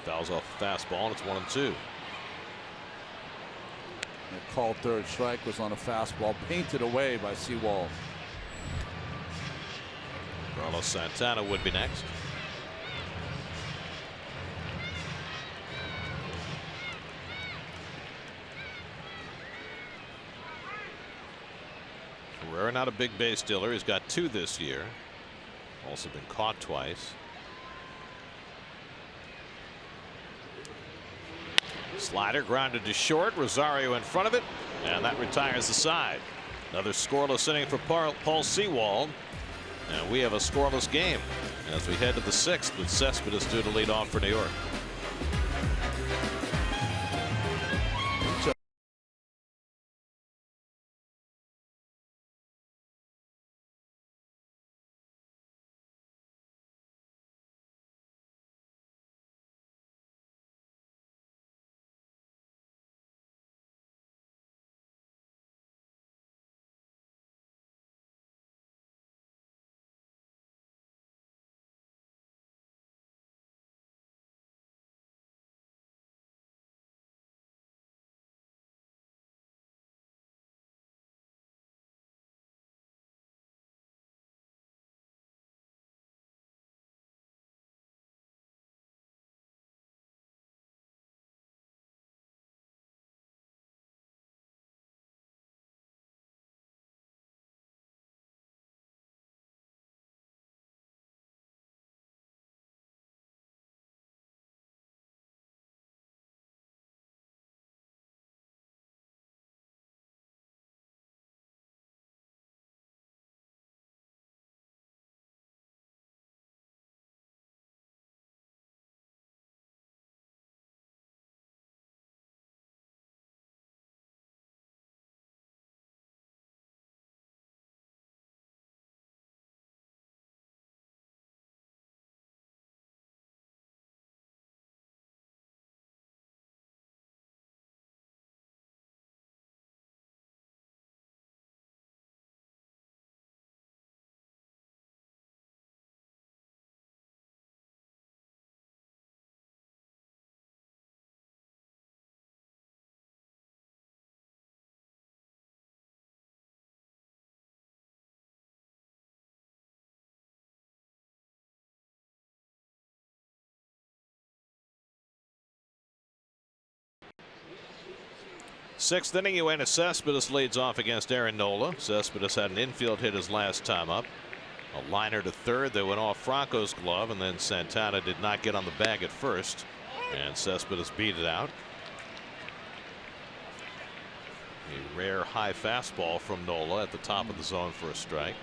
Fouls off the fastball, and it's 1-2. The called 3rd strike was on a fastball painted away by Sewell. Carlos Santana would be next. Herrera not a big base stealer. He's got 2 this year. Also been caught twice. Slider grounded to short. Rosario in front of it, and that retires the side. Another scoreless inning for Paul Sewald, and we have a scoreless game as we head to the 6th with Cespedes due to lead off for New York. Sixth inning, UNA Cespedes leads off against Aaron Nola. Cespedes had an infield hit his last time up. A liner to 3rd that went off Franco's glove, and then Santana did not get on the bag at first, and Cespedes beat it out. A rare high fastball from Nola at the top of the zone for a strike.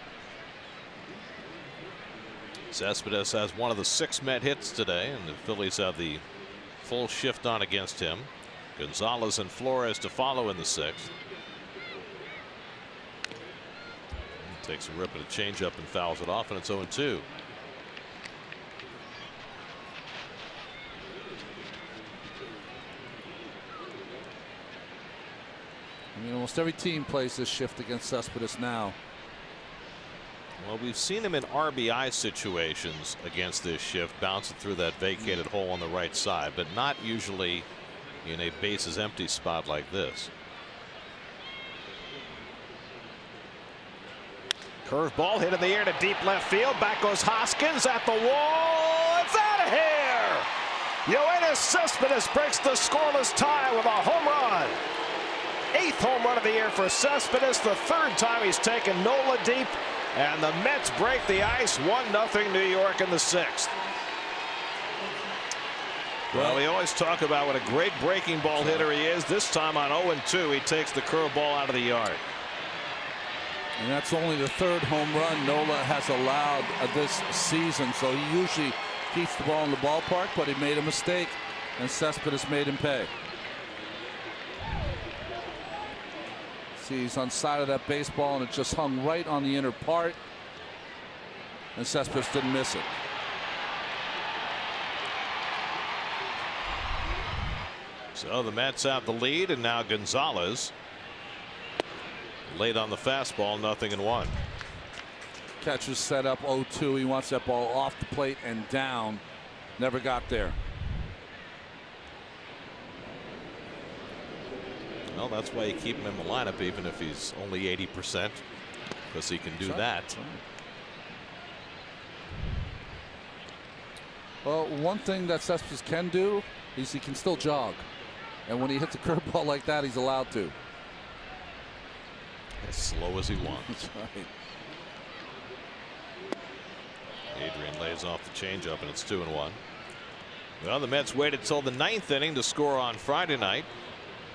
Cespedes has one of the 6 Met hits today, and the Phillies have the full shift on against him. Gonzalez and Flores to follow in the 6th. Takes a rip at a changeup and fouls it off, and it's 0-2. I mean, almost every team plays this shift against Cespedes now. Well, we've seen him in RBI situations against this shift, bouncing through that vacated hole on the right side, but not usually in a bases empty spot like this. Curveball hit in the air to deep left field. Back goes Hoskins at the wall. It's out of here. UNA Cespedes breaks the scoreless tie with a home run. 8th home run of the year for Cespedes. The 3rd time he's taken Nola deep. And the Mets break the ice. 1-0 New York in the 6th. Well, we always talk about what a great breaking ball hitter he is. This time on 0-2, he takes the curveball out of the yard. And that's only the 3rd home run Nola has allowed this season. So he usually keeps the ball in the ballpark, but he made a mistake, and Cespedes made him pay. See, he's on side of that baseball, and it just hung right on the inner part, and Cespedes didn't miss it. So the Mets have the lead, and now Gonzalez late on the fastball, 0-1. Catcher's set up 0-2. He wants that ball off the plate and down. Never got there. Well, that's why you keep him in the lineup, even if he's only 80%, because he can do that. Well, one thing that Cespedes can do is he can still jog. And when he hits a curveball like that, he's allowed to. As slow as he wants. That's right. Adrian lays off the changeup, and it's 2-1. Well, the Mets waited till the 9th inning to score on Friday night.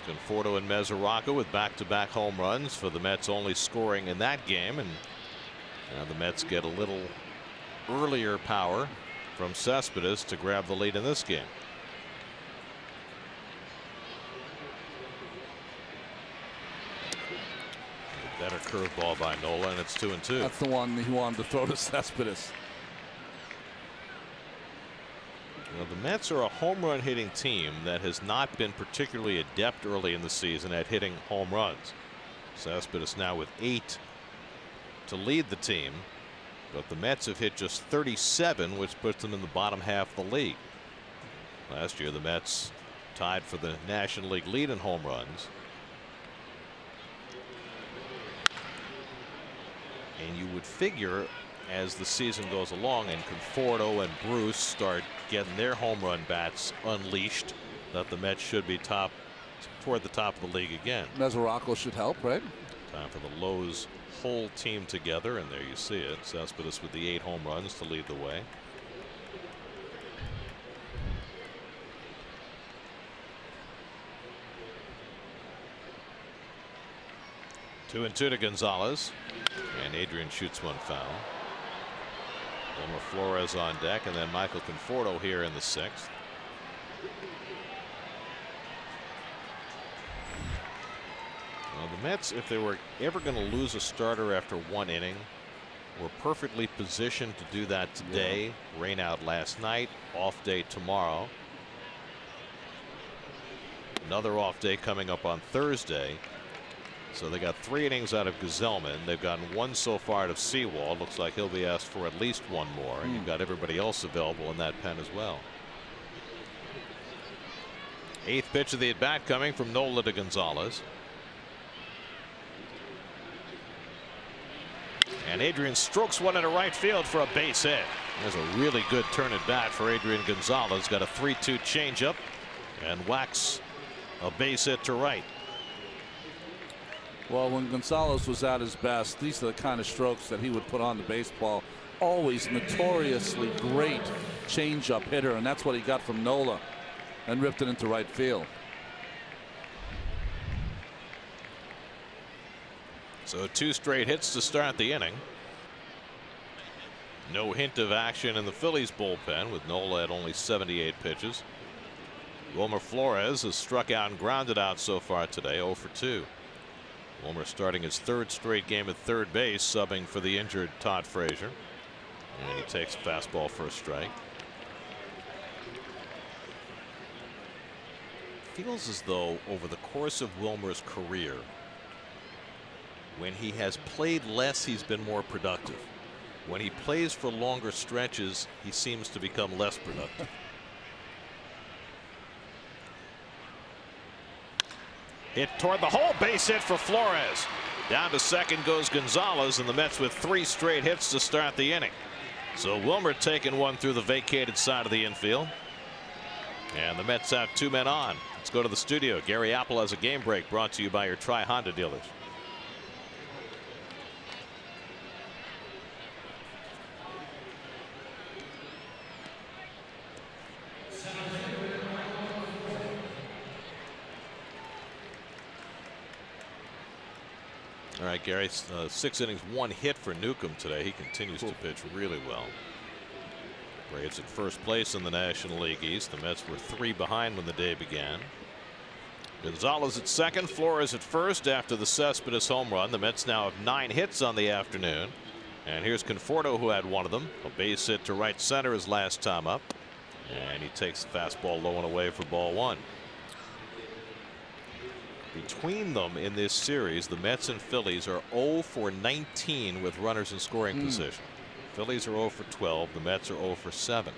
Conforto and Mesoraco with back-to-back home runs for the Mets, only scoring in that game, and now the Mets get a little earlier power from Cespedes to grab the lead in this game. Better curveball by Nola, and it's 2-2. That's the one he wanted to throw to Cespedes. Well, the Mets are a home run hitting team that has not been particularly adept early in the season at hitting home runs. Cespedes now with 8 to lead the team, but the Mets have hit just 37, which puts them in the bottom half of the league. Last year the Mets tied for the National League lead in home runs. And you would figure as the season goes along and Conforto and Bruce start getting their home run bats unleashed, that the Mets should be toward the top of the league again. Mesoraco should help, right? Time for the Lowe's whole team together, and there you see it. Cespedes with the 8 home runs to lead the way. Two and 2 to Gonzalez, and Adrian shoots one foul. Wilmer Flores on deck, and then Michael Conforto here in the 6th. Well, the Mets, if they were ever going to lose a starter after 1 inning, were perfectly positioned to do that today. Yeah. Rain out last night, off day tomorrow. Another off day coming up on Thursday. So they got 3 innings out of Gazelman. They've gotten 1 so far out of Seawall. Looks like he'll be asked for at least 1 more. And you've got everybody else available in that pen as well. 8th pitch of the at bat coming from Nola to Gonzalez. And Adrian strokes one into right field for a base hit. There's a really good turn at bat for Adrian Gonzalez. Got a 3-2 changeup and whacks a base hit to right. Well, when Gonzalez was at his best, these are the kind of strokes that he would put on the baseball. Always notoriously great changeup hitter, and that's what he got from Nola and ripped it into right field. So 2 straight hits to start the inning. No hint of action in the Phillies bullpen, with Nola at only 78 pitches. Wilmer Flores has struck out and grounded out so far today, 0 for 2. Wilmer starting his 3rd straight game at third base, subbing for the injured Todd Frazier. And he takes a fastball for a strike. Feels as though over the course of Wilmer's career, when he has played less, he's been more productive. When he plays for longer stretches, he seems to become less productive. Hit toward the hole, base hit for Flores. Down to second goes Gonzalez, and the Mets with 3 straight hits to start the inning. So Wilmer taking one through the vacated side of the infield. And the Mets have 2 men on. Let's go to the studio. Gary Apple has a game break brought to you by your Tri-Honda dealers. All right, right, Gary? 6 innings, 1 hit for Newcomb today. He continues to pitch really well. Braves at first place in the National League East. The Mets were 3 behind when the day began. Gonzalez at second, Flores at first after the Cespedes home run. The Mets now have 9 hits on the afternoon. And here's Conforto, who had one of them. A base hit to right center his last time up. And he takes the fastball low and away for ball 1. Between them in this series, the Mets and Phillies are 0 for 19 with runners in scoring position. Phillies are 0 for 12. The Mets are 0 for 7.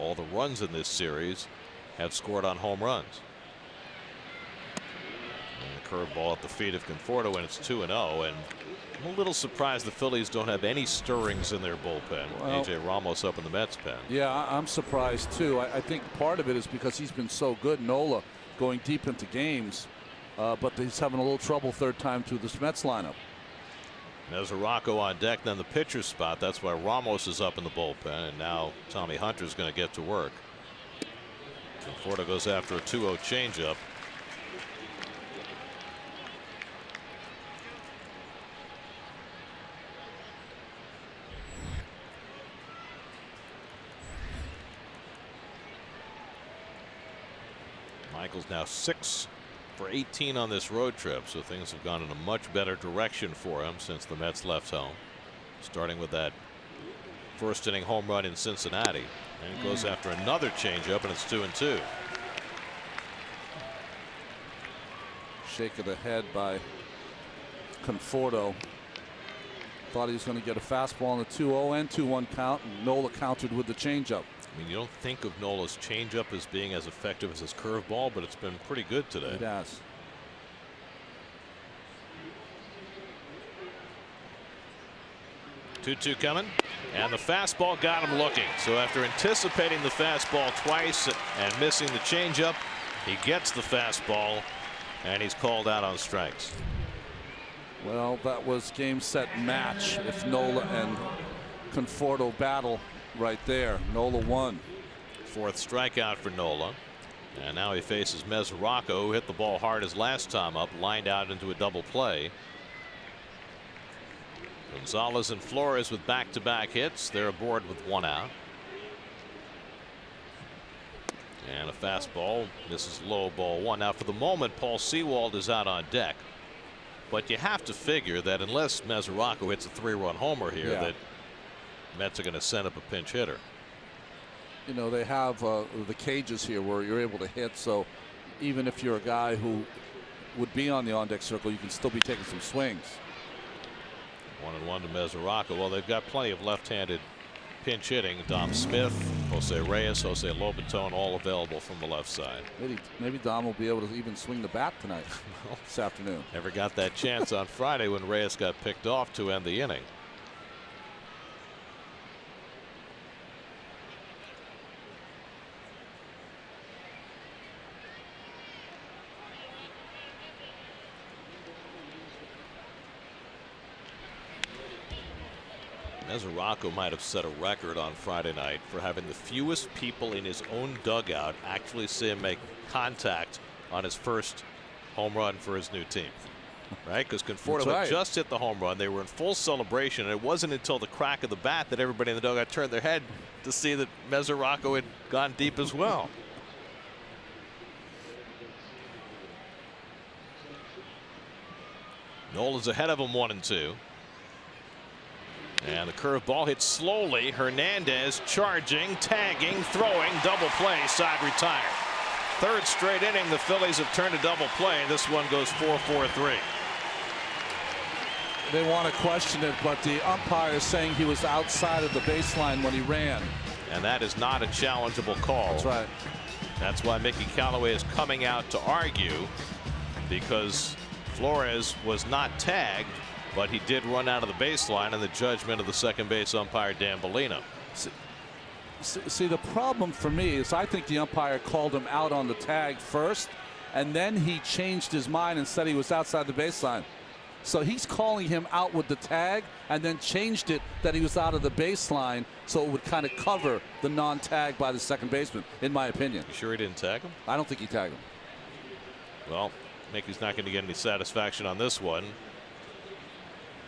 All the runs in this series have scored on home runs. And the curveball at the feet of Conforto, and it's 2-0. And I'm a little surprised the Phillies don't have any stirrings in their bullpen. Well, A.J. Ramos up in the Mets pen. Yeah, I'm surprised too. I think part of it is because he's been so good, Nola, going deep into games. But he's having a little trouble third time through this Mets lineup. Mesoraco on deck, then the pitcher's spot. That's why Ramos is up in the bullpen, and now Tommy Hunter's going to get to work. Conforto goes after a 2-0 changeup. Michael's now 6 for 18 on this road trip, so things have gone in a much better direction for him since the Mets left home. Starting with that first inning home run in Cincinnati, and he goes after another changeup, and it's 2-2. Shake of the head by Conforto. Thought he was going to get a fastball on the 2-0 and 2-1 count, and Nola countered with the changeup. I mean, you don't think of Nola's changeup as being as effective as his curveball, but it's been pretty good today. It has. Two coming, and the fastball got him looking. So after anticipating the fastball twice and missing the changeup, he gets the fastball, and he's called out on strikes. Well, that was game, set, match. If Nola and Conforto battle right there, Nola won. 4th strikeout for Nola, and now he faces Mesoraco, who hit the ball hard his last time up, lined out into a double play. Gonzalez and Flores with back-to-back hits. They're aboard with 1 out. And a fastball. This is low, ball 1. Now, for the moment, Paul Sewald is out on deck, but you have to figure that unless Mesoraco hits a 3-run homer here, that Mets are going to send up a pinch hitter. You know, they have the cages here where you're able to hit, so even if you're a guy who would be on the on-deck circle, you can still be taking some swings. 1-1 to Mesoraco. Well, they've got plenty of left-handed pinch hitting. Dom Smith, Jose Reyes, Jose Lobaton, all available from the left side. Maybe Dom will be able to even swing the bat tonight, this afternoon. Never got that chance on Friday when Reyes got picked off to end the inning. Mesoraco might have set a record on Friday night for having the fewest people in his own dugout actually see him make contact on his first home run for his new team. Right? Because Conforto had just hit the home run. They were in full celebration, and it wasn't until the crack of the bat that everybody in the dugout turned their head to see that Mesoraco had gone deep as well. Nola's ahead of him 1-2. And the curveball hits slowly. Hernandez charging, tagging, throwing, double play, side retired. 3rd straight inning, the Phillies have turned a double play. This one goes 4-4-3. They want to question it, but the umpire is saying he was outside of the baseline when he ran. And that is not a challengeable call. That's right. That's why Mickey Callaway is coming out to argue, because Flores was not tagged, but he did run out of the baseline in the judgment of the second base umpire, Dan Bellino. See, the problem for me is I think the umpire called him out on the tag first, and then he changed his mind and said he was outside the baseline. So he's calling him out with the tag and then changed it that he was out of the baseline, so it would kind of cover the non-tag by the second baseman, in my opinion. You sure he didn't tag him? I don't think he tagged him. Well, Mickey's not going to get any satisfaction on this one.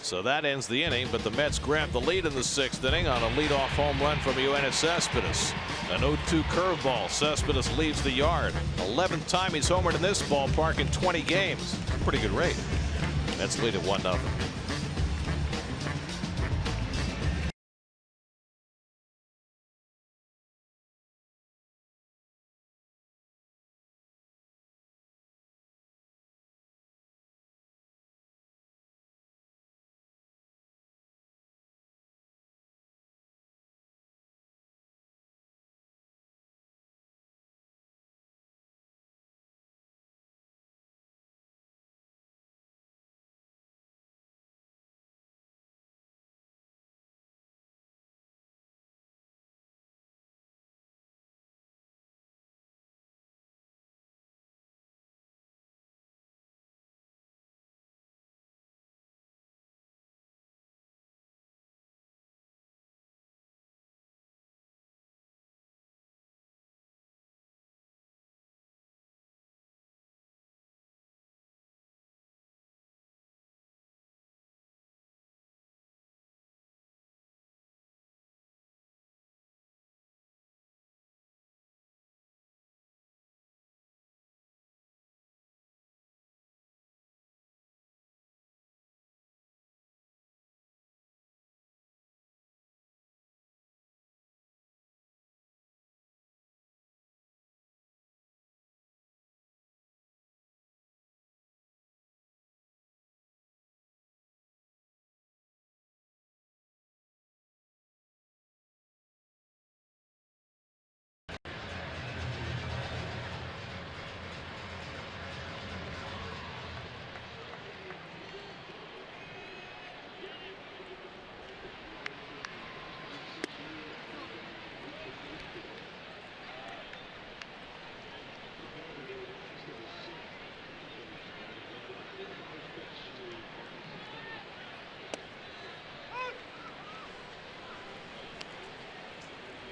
So that ends the inning, but the Mets grab the lead in the 6th inning on a leadoff home run from NYN AT Cespedes. An 0-2 curveball. Cespedes leaves the yard. 11th time he's homered in this ballpark in 20 games. Pretty good rate. Mets lead at 1-0.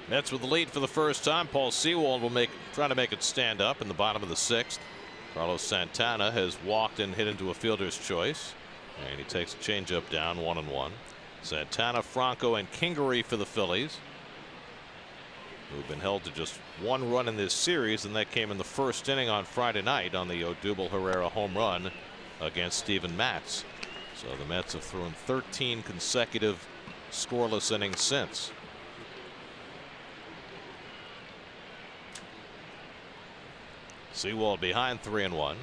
Mets with the lead for the first time. Paul Sewald will try to make it stand up in the bottom of the 6th. Carlos Santana has walked and hit into a fielder's choice, and he takes a changeup down 1-1. Santana, Franco, and Kingery for the Phillies, who've been held to just 1 run in this series, and that came in the 1st inning on Friday night on the Odubel Herrera home run against Steven Matz. So the Mets have thrown 13 consecutive scoreless innings since. Sewald behind 3-1,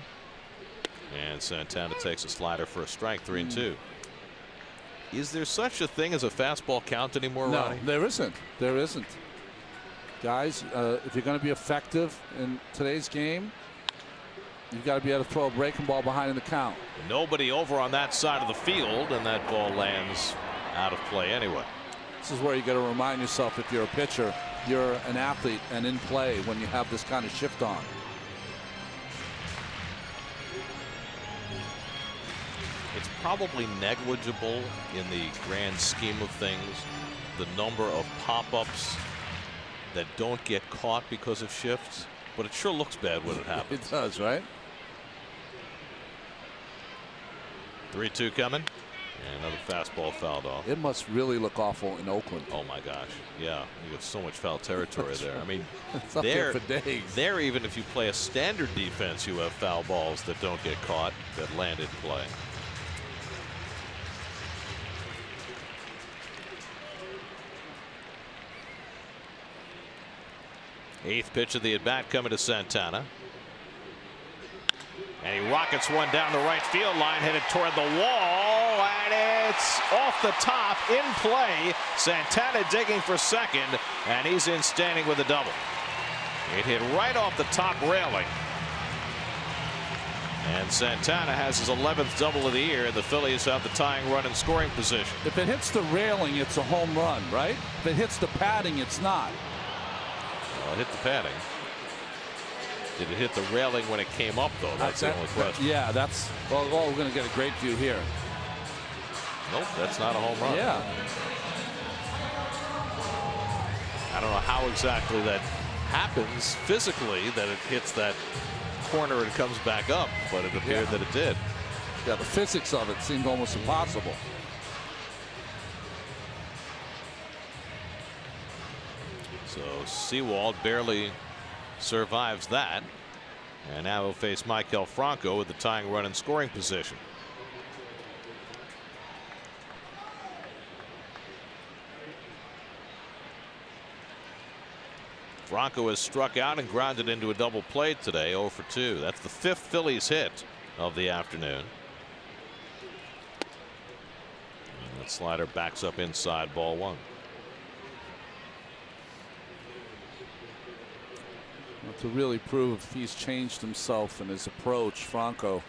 and Santana takes a slider for a strike. 3-2. Is there such a thing as a fastball count anymore, Ronnie? No, there isn't. There isn't. Guys, if you're going to be effective in today's game, you've got to be able to throw a breaking ball behind in the count. Nobody over on that side of the field, and that ball lands out of play anyway. This is where you got to remind yourself, if you're a pitcher, you're an athlete and in play when you have this kind of shift on. It's probably negligible in the grand scheme of things, the number of pop-ups that don't get caught because of shifts, but it sure looks bad when it happens. It does, right? 3-2 coming, and another fastball fouled off. It must really look awful in Oakland. Oh my gosh, yeah, you got so much foul territory there. I mean, it's up there for days. There, even if you play a standard defense, you have foul balls that don't get caught that land in play. Eighth pitch of the at bat coming to Santana. And he rockets one down the right field line, headed toward the wall, and it's off the top, in play. Santana digging for second, and he's in standing with a double. It hit right off the top railing. And Santana has his 11th double of the year. The Phillies have the tying run in scoring position. If it hits the railing, it's a home run, right? If it hits the padding, it's not. Well, it hit the padding. Did it hit the railing when it came up, though? That's the only question. Yeah, that's. Well, we're going to get a great view here. Nope, that's not a home run. Yeah. I don't know how exactly that happens physically, that it hits that corner and comes back up, but it appeared that it did. Yeah, the physics of it seemed almost impossible. So Sewald barely survives that. And now he'll face Maikel Franco with the tying run in scoring position. Franco has struck out and grounded into a double play today, 0 for 2. That's the 5th Phillies hit of the afternoon. And that slider backs up inside, ball 1. Well, to really prove if he's changed himself in his approach, Franco,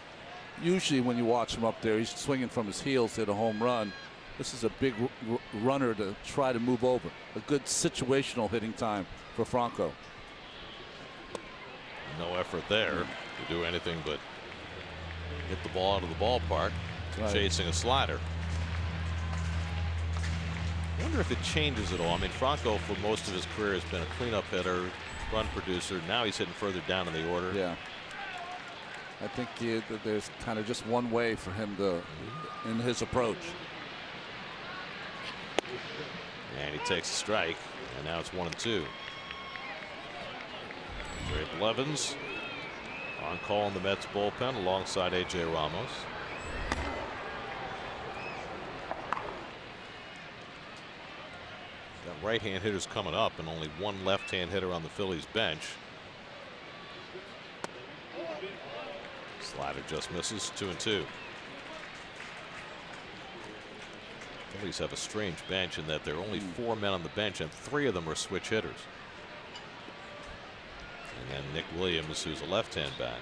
usually when you watch him up there, he's swinging from his heels to hit a home run. This is a big runner to try to move over. A good situational hitting time for Franco. No effort there to do anything but hit the ball out of the ballpark, chasing a slider. I wonder if it changes at all. I mean, Franco for most of his career has been a cleanup hitter, run producer. Now he's hitting further down in the order. Yeah. I think there's kind of just one way for him to in his approach. And he takes a strike, and now it's 1-2. Ray Blevins on call in the Mets bullpen alongside A.J. Ramos. Got right-hand hitters coming up and only one left-hand hitter on the Phillies bench. Slider just misses, 2-2. Phillies have a strange bench in that there are only 4 men on the bench and 3 of them are switch hitters. And then Nick Williams, who's a left-hand bat.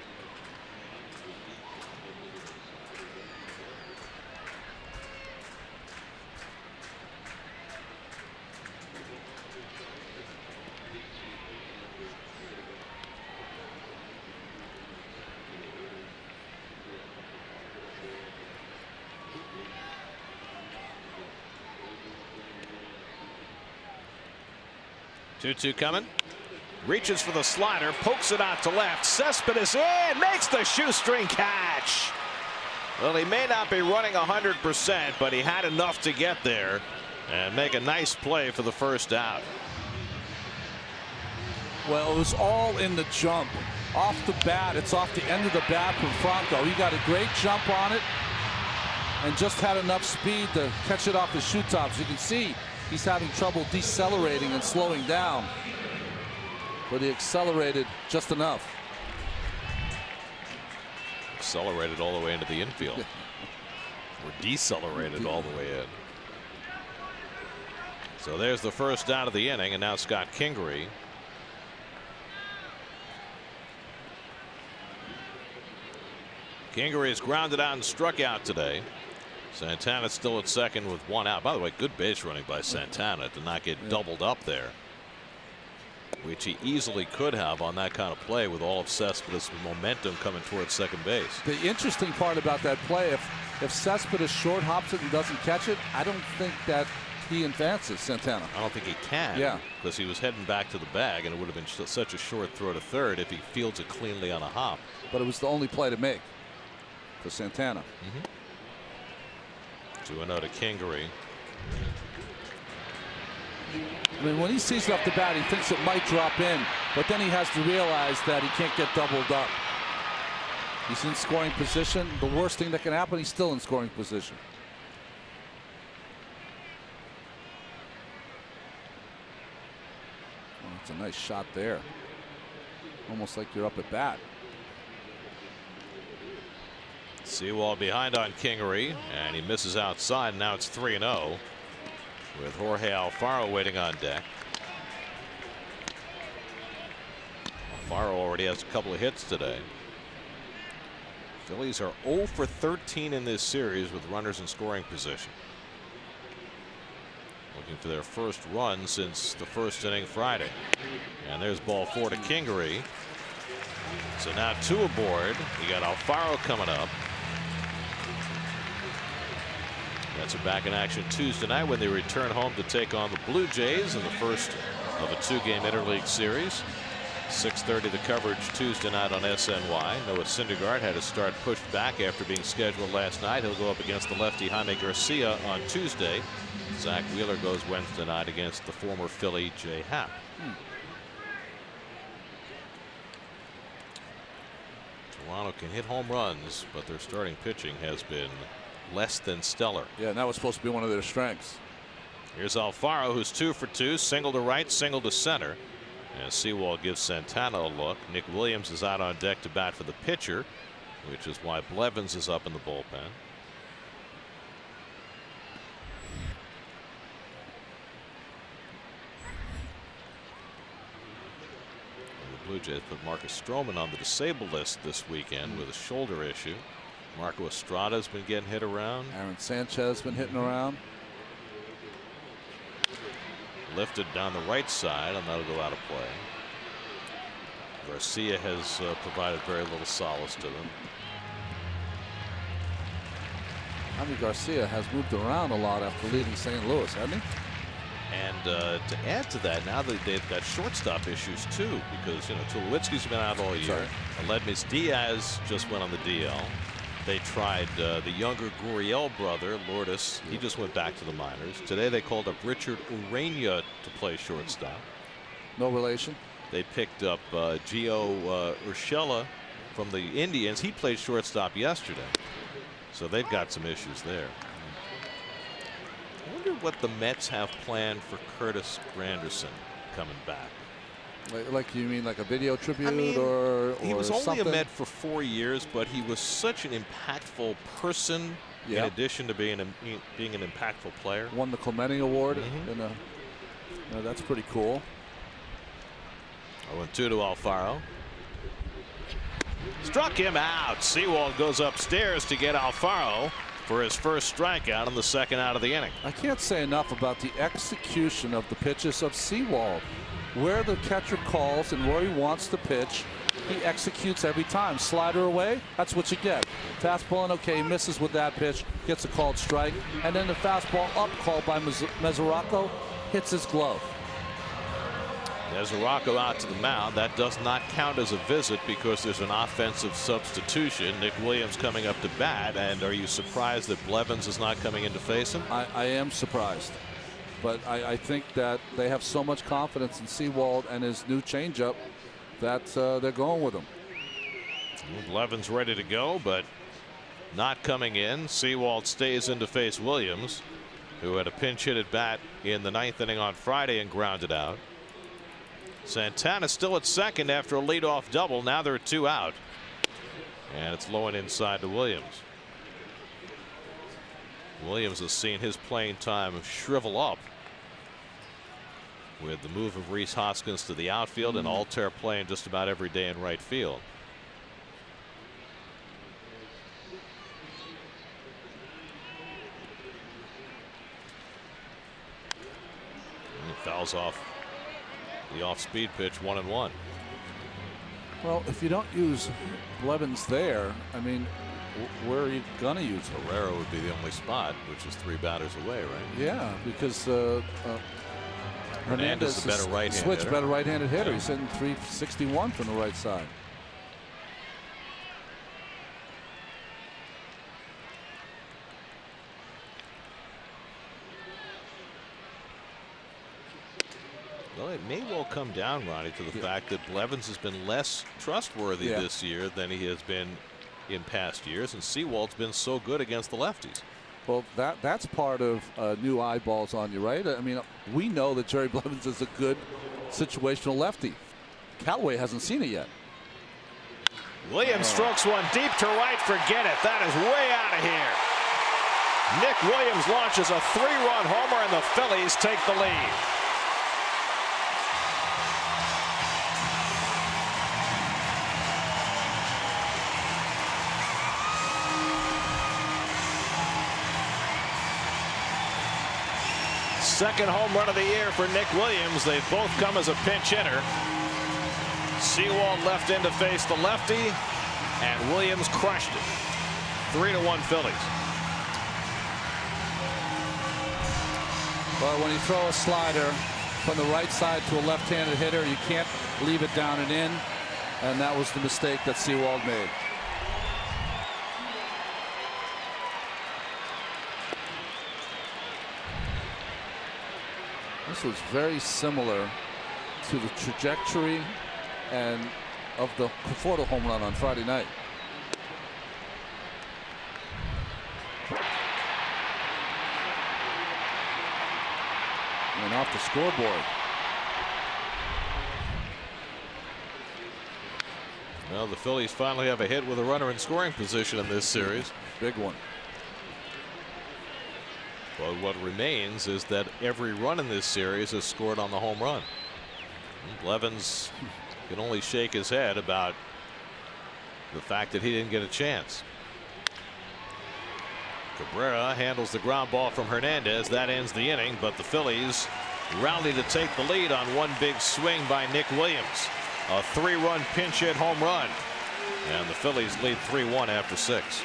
Two coming. Reaches for the slider, pokes it out to left. Cespedes in, makes the shoestring catch. Well, he may not be running 100%, but he had enough to get there and make a nice play for the first out. Well, it was all in the jump. Off the bat, it's off the end of the bat from Franco. He got a great jump on it and just had enough speed to catch it off his shoe tops. You can see he's having trouble decelerating and slowing down, but he accelerated just enough. Accelerated all the way into the infield. Or decelerated all the way in. So there's the first out of the inning, and now Scott Kingery. Kingery is grounded out and struck out today. Santana still at second with 1 out. By the way, good base running by Santana to not get doubled up there, which he easily could have on that kind of play with all of Cespedes' momentum coming towards second base. The interesting part about that play, if Cespedes short hops it and doesn't catch it, I don't think that he advances Santana. I don't think he can. Yeah. Because he was heading back to the bag, and it would have been such a short throw to third if he fields it cleanly on a hop. But it was the only play to make for Santana. 2-0 to Kingery. I mean, when he sees it off the bat, he thinks it might drop in, but then he has to realize that he can't get doubled up. He's in scoring position. The worst thing that can happen, he's still in scoring position. Oh, it's a nice shot there. Almost like you're up at bat. Sewald behind on Kingery, and he misses outside. Now it's 3-0 with Jorge Alfaro waiting on deck. Alfaro already has a couple of hits today. Phillies are 0 for 13 in this series with runners in scoring position. Looking for their first run since the first inning Friday. And there's ball 4 to Kingery. So now 2 aboard. We got Alfaro coming up. Mets are back in action Tuesday night when they return home to take on the Blue Jays in the first of a 2-game interleague series. 6:30 the coverage Tuesday night on SNY. Noah Syndergaard had his start pushed back after being scheduled last night. He'll go up against the lefty Jaime Garcia on Tuesday. Zach Wheeler goes Wednesday night against the former Philly Jay Happ. Toronto can hit home runs, but their starting pitching has been less than stellar. Yeah, and that was supposed to be one of their strengths. Here's Alfaro, who's 2 for 2, single to right, single to center. And Sewald gives Santana a look. Nick Williams is out on deck to bat for the pitcher, which is why Blevins is up in the bullpen. Blue Jays put Marcus Stroman on the disabled list this weekend with a shoulder issue. Marco Estrada's been getting hit around. Aaron Sanchez been hitting around. Lifted down the right side, and that'll go out of play. Garcia has provided very little solace to them. Jaime Garcia has moved around a lot after leaving St. Louis, hasn't he? And to add to that, now that they've got shortstop issues too, because Tulowitzki's been out all year. Aledmys Diaz just went on the DL. They tried the younger Gurriel brother, Lourdes. He just went back to the minors. Today they called up Richard Urena to play shortstop. No relation. They picked up Gio Urshela from the Indians. He played shortstop yesterday. So they've got some issues there. I wonder what the Mets have planned for Curtis Granderson coming back. Like you mean like a video tribute? Or he was only something? a Met for 4 years, but he was such an impactful person in addition to being an impactful player. Won the Clemente Award. That's pretty cool. 0-2 to Alfaro. Struck him out. Sewald goes upstairs to get Alfaro for his first strikeout in the second out of the inning. I can't say enough about the execution of the pitches of Sewald. Where the catcher calls and where he wants to pitch, he executes every time. Slider away, that's what you get. Fastball, and okay, he misses with that pitch, gets a called strike, and then the fastball up called by Mesoraco hits his glove. Mesoraco out to the mound. That does not count as a visit because there's an offensive substitution. Nick Williams coming up to bat. And are you surprised that Blevins is not coming in to face him? I am surprised. But I think that they have so much confidence in Sewald and his new changeup that they're going with him. Blevins ready to go, but not coming in. Sewald stays in to face Williams, who had a pinch hit at bat in the 9th inning on Friday and grounded out. Santana still at second after a leadoff double. Now there are 2 out. And it's low and inside to Williams. Williams has seen his playing time shrivel up with the move of Rhys Hoskins to the outfield and Altair playing just about every day in right field. And he fouls off the off-speed pitch, 1-1. Well, if you don't use Blevins there, I mean, where are you going to use him? Herrera would be the only spot, which is 3 batters away, right? Yeah, because Hernandez is a better right-handed switch, hitter. better right-handed hitter. He's hitting .361 from the right side. Well, it may well come down, Ronnie, to the fact that Blevins has been less trustworthy this year than he has been in past years, and Sewald's been so good against the lefties. Well, that's part of new eyeballs on you, right? I mean, we know that Jerry Blevins is a good situational lefty. Callaway hasn't seen it yet. Williams strokes one deep to right. Forget it. That is way out of here. Nick Williams launches a 3-run homer, and the Phillies take the lead. Second home run of the year for Nick Williams. They both come as a pinch hitter. Sewald left in to face the lefty, and Williams crushed it. 3-1 Phillies. Well, when you throw a slider from the right side to a left-handed hitter, you can't leave it down and in, and that was the mistake that Sewald made. This was very similar to the trajectory and of the Conforto home run on Friday night. And off the scoreboard. Well, the Phillies finally have a hit with a runner in scoring position in this series. Big one. But what remains is that every run in this series is scored on the home run. Blevins can only shake his head about the fact that he didn't get a chance. Cabrera handles the ground ball from Hernandez. That ends the inning, but the Phillies rally to take the lead on one big swing by Nick Williams. A 3-run pinch hit home run. And the Phillies lead 3-1 after 6.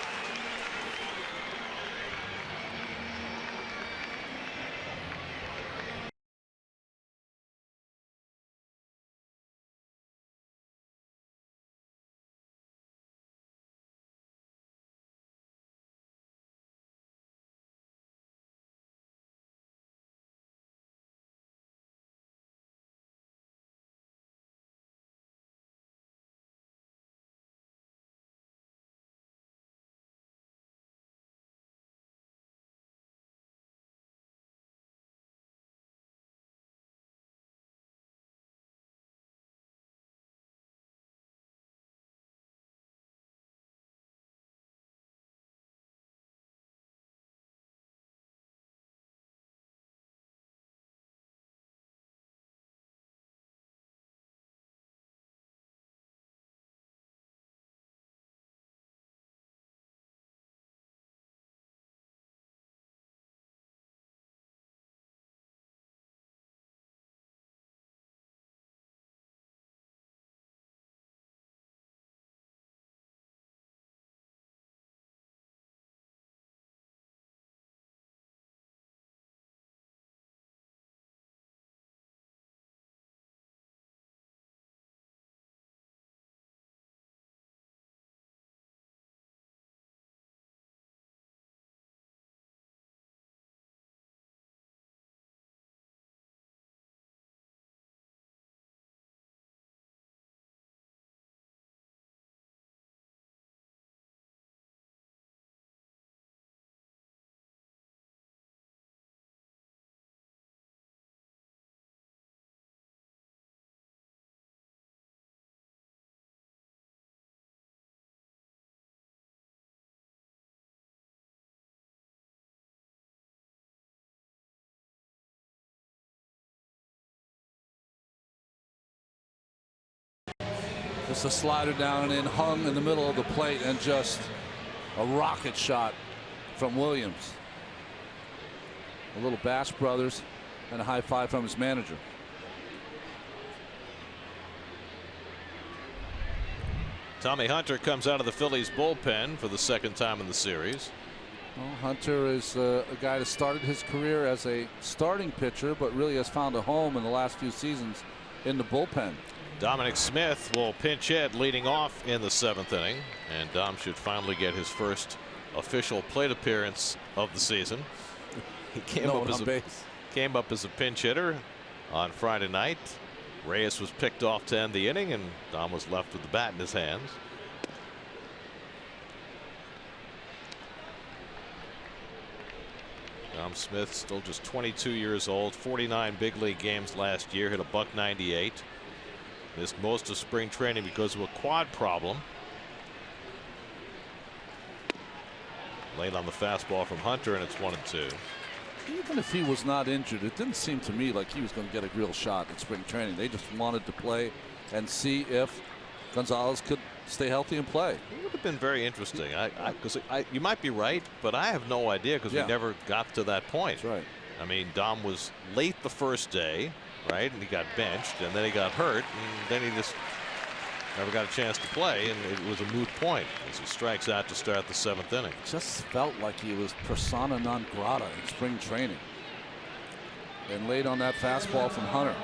Just a slider down and in, hung in the middle of the plate, and just a rocket shot from Williams. A little Bass Brothers and a high five from his manager. Tommy Hunter comes out of the Phillies bullpen for the second time in the series. Well, Hunter is a guy that started his career as a starting pitcher, but really has found a home in the last few seasons in the bullpen. Dominic Smith will pinch hit leading off in the 7th inning, and Dom should finally get his first official plate appearance of the season. He came up as a pinch hitter on Friday night. Reyes was picked off to end the inning, and Dom was left with the bat in his hands. Dom Smith, still just 22 years old, 49 big league games last year, hit a .198. Missed most of spring training because of a quad problem. Late on the fastball from Hunter, and it's 1-2. Even if he was not injured, it didn't seem to me like he was going to get a real shot at spring training. They just wanted to play and see if Gonzalez could stay healthy and play. It would have been very interesting. You might be right, but I have no idea because we never got to that point. That's right. I mean, Dom was late the first day, right, and he got benched, and then he got hurt, and then he just never got a chance to play, and it was a moot point as he strikes out to start the 7th inning. Just felt like he was persona non grata in spring training. And late on that fastball from Hunter.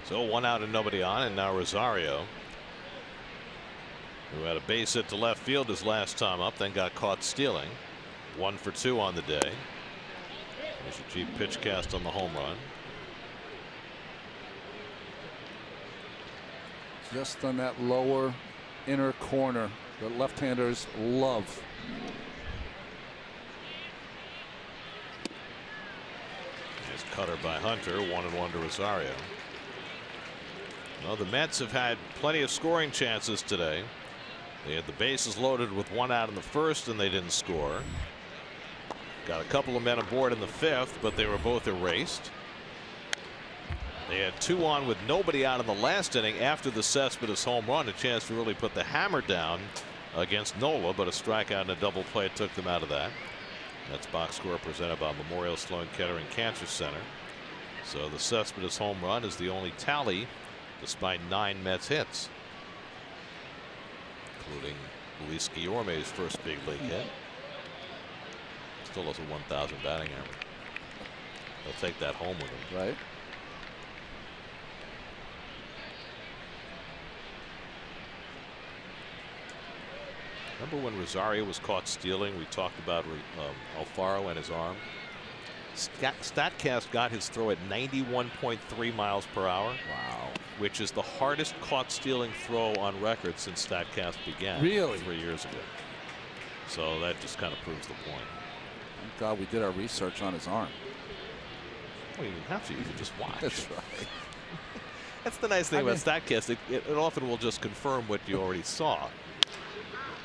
So 1 out and nobody on, and now Rosario. who had a base hit to left field his last time up, then got caught stealing. 1 for 2 on the day. There's a cheap pitch cast on the home run. Just on that lower inner corner that left-handers love. Nice cutter by Hunter. 1-1 to Rosario. Well, the Mets have had plenty of scoring chances today. They had the bases loaded with 1 out in the first, and they didn't score. Got a couple of men aboard in the 5th, but they were both erased. They had 2 on with nobody out in the last inning after the Cespedes home run, a chance to really put the hammer down against Nola, but a strikeout and a double play took them out of that. That's box score presented by Memorial Sloan Kettering Cancer Center. So the Cespedes home run is the only tally despite 9 Mets hits, including Luis Guillorme's first big league hit. Still has a 1,000 batting average. They'll take that home with him. Right. Remember when Rosario was caught stealing? We talked about Alfaro and his arm. Statcast got his throw at 91.3 miles per hour. Wow. Which is the hardest caught stealing throw on record since Statcast began. Really? 3 years ago. So that just kind of proves the point. Thank God we did our research on his arm. Well, you didn't have to. You could just watch. That's right. That's the nice thing about Statcast. It often will just confirm what you already saw.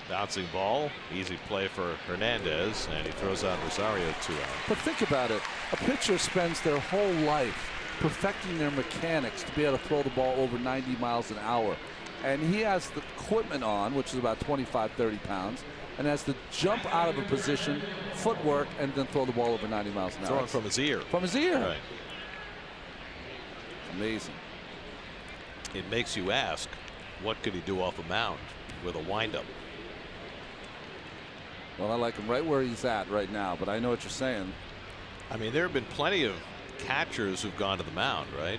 Bouncing ball, easy play for Hernandez, and he throws out Rosario 2 out. But think about it. A pitcher spends their whole life perfecting their mechanics to be able to throw the ball over 90 miles an hour. And he has the equipment on, which is about 25, 30 pounds, and has to jump out of a position, footwork, and then throw the ball over 90 miles an hour. Throwing from his ear. From his ear. Right. Amazing. It makes you ask, what could he do off a mound with a windup? Well, I like him right where he's at right now, but I know what you're saying. I mean, there have been plenty of catchers who've gone to the mound, right?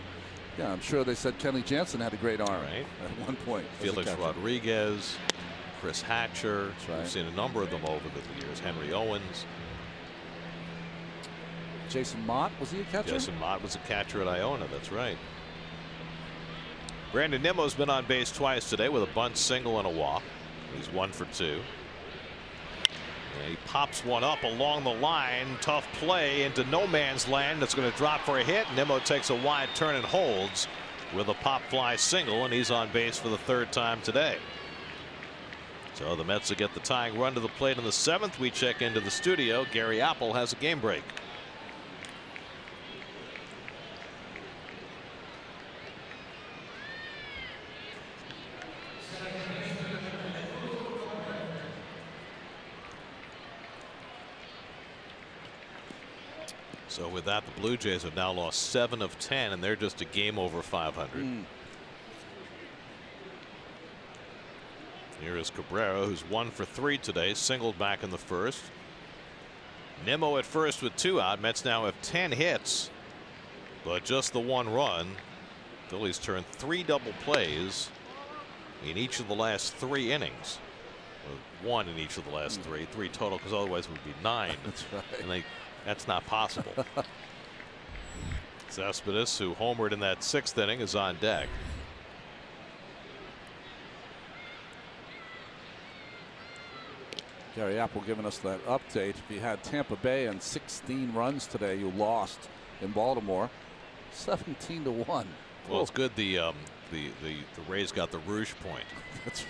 Yeah, I'm sure they said Kenley Jansen had a great arm right at one point. Felix Rodriguez, Chris Hatcher. That's right. We've seen a number of them over the years. Henry Owens. Jason Mott, was he a catcher? Jason Mott was a catcher at Iona. That's right. Brandon Nimmo's been on base twice today with a bunt single and a walk. He's 1 for 2. And he pops one up along the line. Tough play into no man's land. That's going to drop for a hit. Nimmo takes a wide turn and holds with a pop fly single, and he's on base for the 3rd time today. So the Mets will get the tying run to the plate in the 7th. We check into the studio. Gary Apple has a game break. So with that, the Blue Jays have now lost 7 of 10, and they're just a game over 500. Here is Cabrera, who's 1 for 3 today, singled back in the 1st. Nimmo at first with 2 out. Mets now have 10 hits, but just the 1 run. Phillies turned 3 double plays in each of the last 3 innings. Or 1 in each of the last 3 total, because otherwise it would be 9. That's right. And that's not possible. Cespedes, who homered in that 6th inning, is on deck. Gary Apple giving us that update. If you had Tampa Bay and 16 runs today, you lost in Baltimore 17-1. Well, it's good the Rays got the Rouge point. That's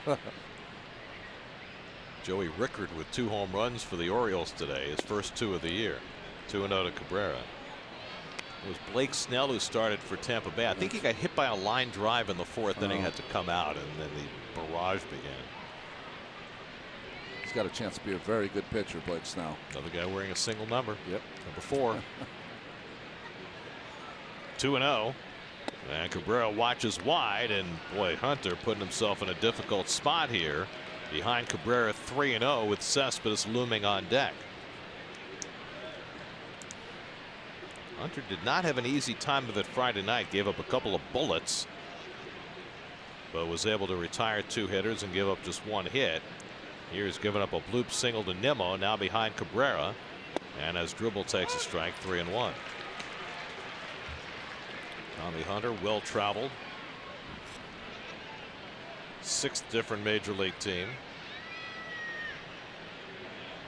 right. Joey Rickard with 2 home runs for the Orioles today, his first 2 of the year. 2-0 to Cabrera. It was Blake Snell who started for Tampa Bay. I think he got hit by a line drive in the 4th inning, had to come out, and then the barrage began. He's got a chance to be a very good pitcher, Blake Snell. Another guy wearing a single number. Yep. Number 4. 2-0. And Cabrera watches wide, and boy, Hunter putting himself in a difficult spot here. Behind Cabrera 3-0 with Cespedes looming on deck. Hunter did not have an easy time of it Friday night. Gave up a couple of bullets. but was able to retire 2 hitters and give up just 1 hit. Here's giving up a bloop single to Nimmo, now behind Cabrera, and as Dribble takes a strike, 3-1. Tommy Hunter, well traveled, 6th different major league team.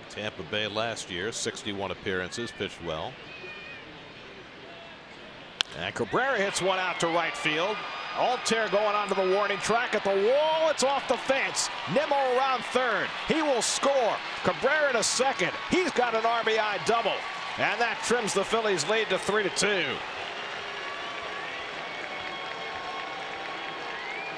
Tampa Bay last year, 61 appearances, pitched well. And Cabrera hits one out to right field. Altair going onto the warning track at the wall. It's off the fence. Nimmo around third. He will score. Cabrera to second. He's got an RBI double. And that trims the Phillies lead to 3-2.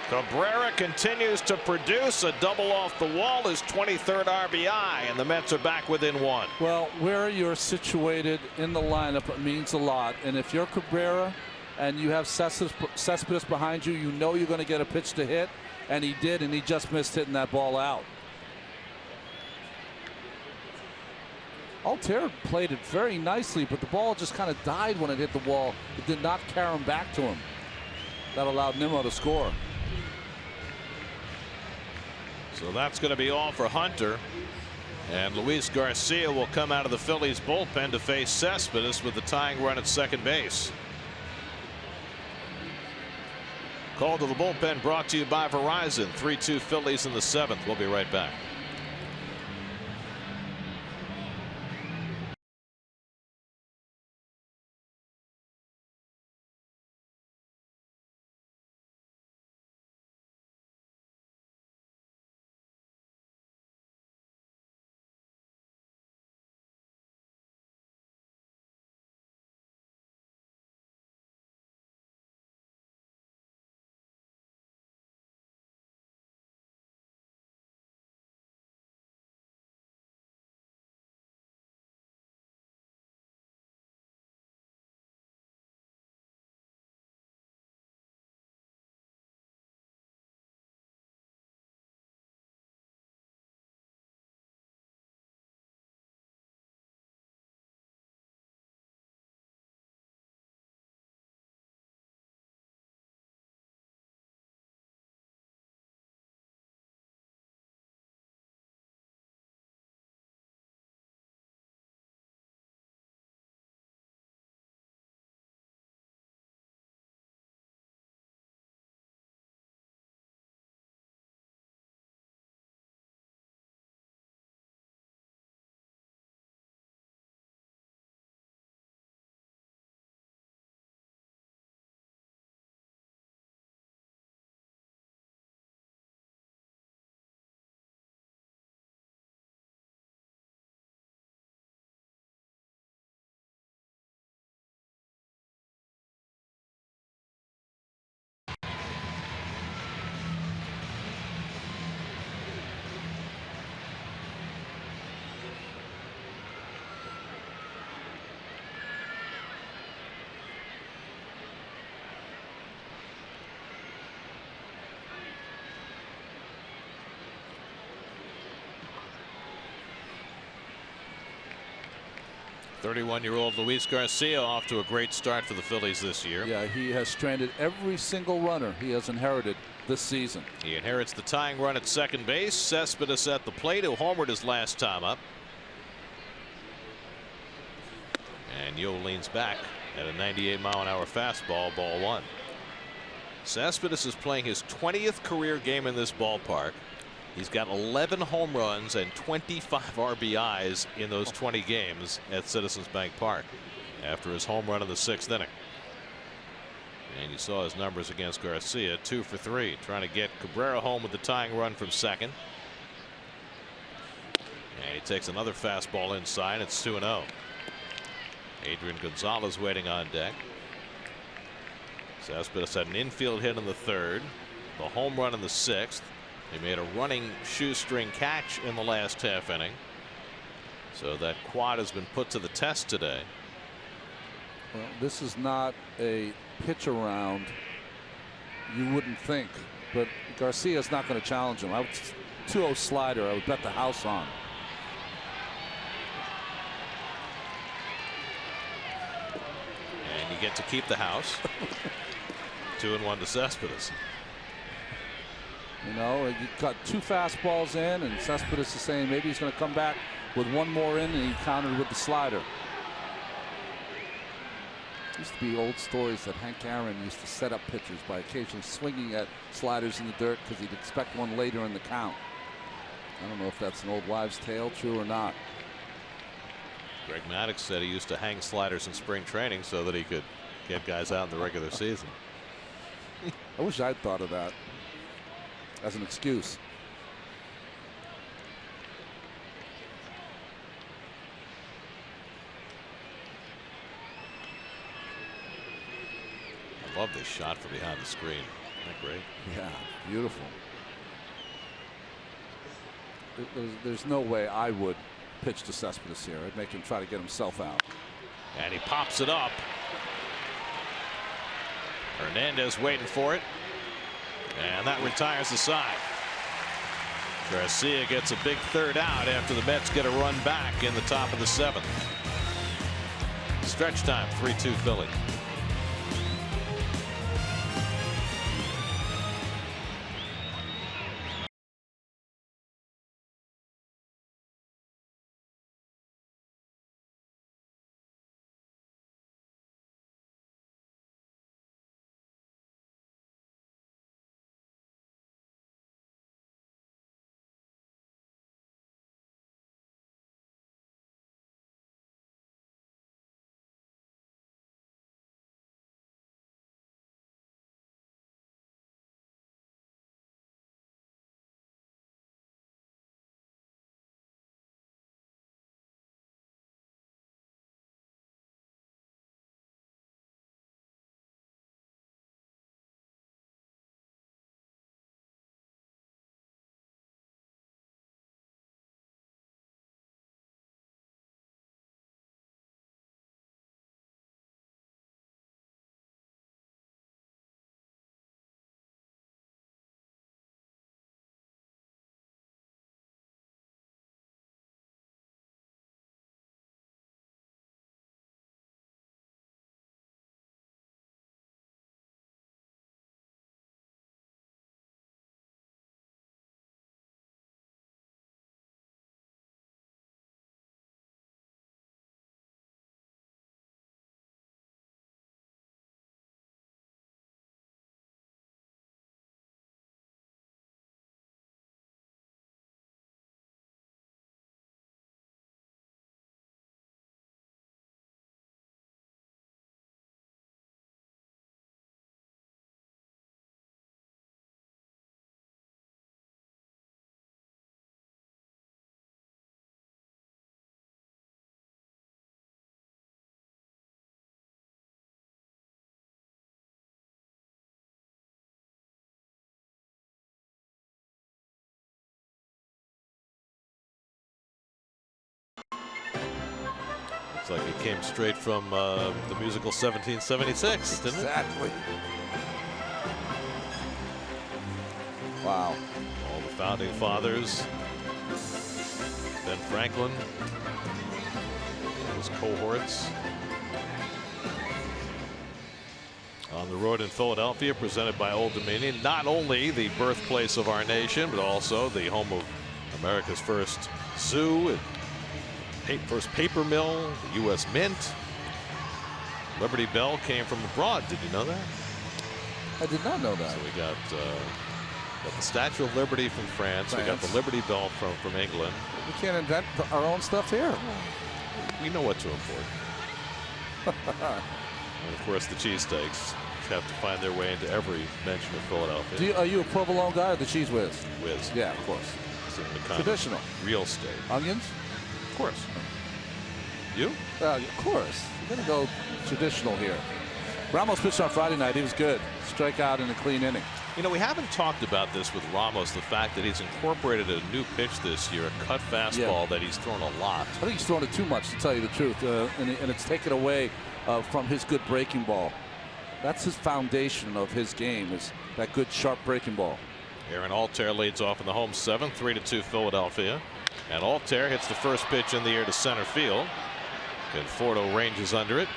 Cabrera continues to produce. A double off the wall, his 23rd RBI, and the Mets are back within 1. Well, where you're situated in the lineup means a lot. And if you're Cabrera and you have Cespedes behind you, you know you're going to get a pitch to hit. And he did, and he just missed hitting that ball out. Altair played it very nicely, but the ball just kind of died when it hit the wall. It did not carry him back to him. That allowed Nimmo to score. So that's going to be all for Hunter. And Luis Garcia will come out of the Phillies bullpen to face Cespedes with the tying run at second base. Call to the bullpen brought to you by Verizon. 3-2 Phillies in the 7th. We'll be right back. .31-year-old Luis Garcia off to a great start for the Phillies this year. Yeah, he has stranded every single runner he has inherited this season. He inherits the tying run at second base. Cespedes at the plate, who homered his last time up. And Yo leans back at a 98-mile-an-hour fastball, ball 1. Cespedes is playing his 20th career game in this ballpark. He's got 11 home runs and 25 RBIs in those 20 games at Citizens Bank Park after his home run in the 6th inning. And you saw his numbers against Garcia, 2 for 3, trying to get Cabrera home with the tying run from second. And he takes another fastball inside. It's 2-0. Adrian Gonzalez waiting on deck. Cespedes had an infield hit in the 3rd, the home run in the 6th. He made a running shoestring catch in the last half inning. So that quad has been put to the test today. Well, this is not a pitch around, you wouldn't think, but Garcia's not going to challenge him. 2-0 slider, I would bet the house on. And you get to keep the house. 2-1 to Cespedes. You know, you got 2 fastballs in, and Cespedes is saying maybe he's going to come back with 1 more in, and he countered with the slider. Used to be old stories that Hank Aaron used to set up pitchers by occasionally swinging at sliders in the dirt because he'd expect one later in the count. I don't know if that's an old wives' tale, true or not. Greg Maddux said he used to hang sliders in spring training so that he could get guys out in the regular season. I wish I'd thought of that as an excuse. I love this shot from behind the screen. Isn't that great? Yeah, beautiful. There's no way I would pitch to Cespedes here. I'd make him try to get himself out. And he pops it up. Hernandez waiting for it. And that retires the side. Garcia gets a big 3rd out after the Mets get a run back in the top of the 7th. Stretch time, 3-2 Philly. Like it came straight from the musical 1776, didn't it? Exactly. Wow. All the founding fathers. Ben Franklin. Those cohorts. On the road in Philadelphia, presented by Old Dominion. Not only the birthplace of our nation, but also the home of America's first zoo. First paper mill, the U.S. Mint. Liberty Bell came from abroad. Did you know that? I did not know that. So we got the Statue of Liberty from France. We got the Liberty Bell from England. We can't invent our own stuff here. We know what to import. And of course, the cheesesteaks have to find their way into every mention of Philadelphia. Are you a provolone guy or the cheese whiz? Whiz. Yeah, of course. Traditional. Real steak. Onions? Of course. You? Of course. You're going to go traditional here. Ramos pitched on Friday night. He was good. Strikeout in a clean inning. You know, we haven't talked about this with Ramos, the fact that he's incorporated a new pitch this year, a cut fastball that he's thrown a lot. I think he's thrown it too much, to tell you the truth, and it's taken away from his good breaking ball. That's his foundation of his game, is that good, sharp breaking ball. Aaron Altair leads off in the home 7th, 3-2 Philadelphia. And Altair hits the first pitch in the air to center field. Conforto ranges under it.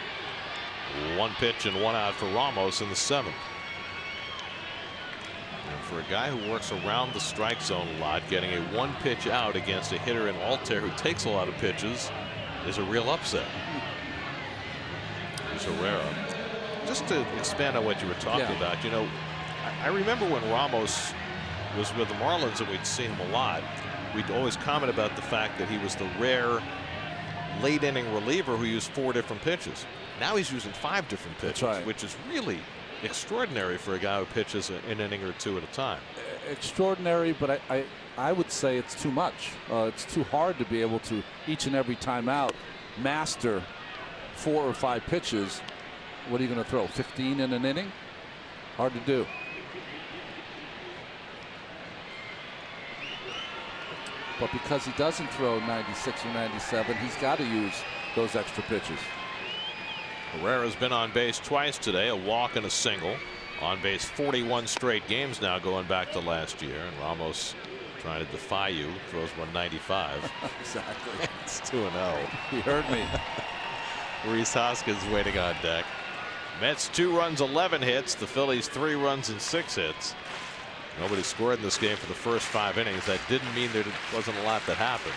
1 pitch and 1 out for Ramos in the 7th. And for a guy who works around the strike zone a lot, getting a one pitch out against a hitter in Altair who takes a lot of pitches is a real upset. Here's Herrera. Just to expand on what you were talking about, you know, I remember when Ramos was with the Marlins and we'd seen him a lot, we'd always comment about the fact that he was the rare late inning reliever who used 4 different pitches. Now he's using 5 different pitches, which is really extraordinary for a guy who pitches an inning or 2 at a time. Extraordinary, but I would say it's too much. It's too hard to be able to each and every time out master 4 or 5 pitches. What are you going to throw? 15 in an inning? Hard to do. But because he doesn't throw 96 or 97, he's got to use those extra pitches. Herrera's been on base twice today, a walk and a single. On base 41 straight games now going back to last year. And Ramos trying to defy you, throws 195. Exactly. It's 2-0. He heard me. Rhys Hoskins waiting on deck. Mets 2 runs, 11 hits. The Phillies 3 runs and 6 hits. Nobody scored in this game for the first 5 innings. That didn't mean there wasn't a lot that happened.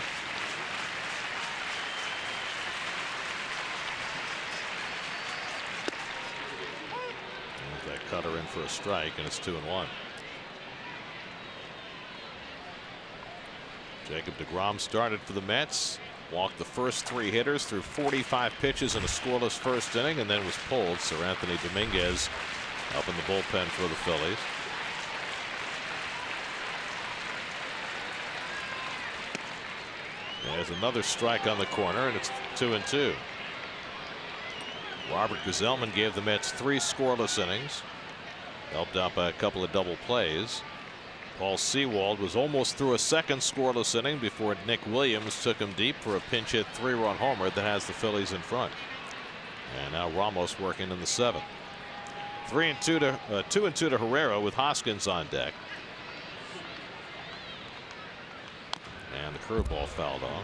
There's that cutter in for a strike, and it's 2-1. Jacob deGrom started for the Mets. Walked the first 3 hitters through 45 pitches in a scoreless first inning, and then was pulled. Sir Anthony Dominguez up in the bullpen for the Phillies. There's another strike on the corner, and it's 2-2. Robert Gazelman gave the Mets 3 scoreless innings, helped out by a couple of double plays. Paul Sewald was almost through a second scoreless inning before Nick Williams took him deep for a pinch hit 3-run homer that has the Phillies in front. And now Ramos working in the 7th. 2-2 to Herrera with Hoskins on deck. And the curveball fouled off.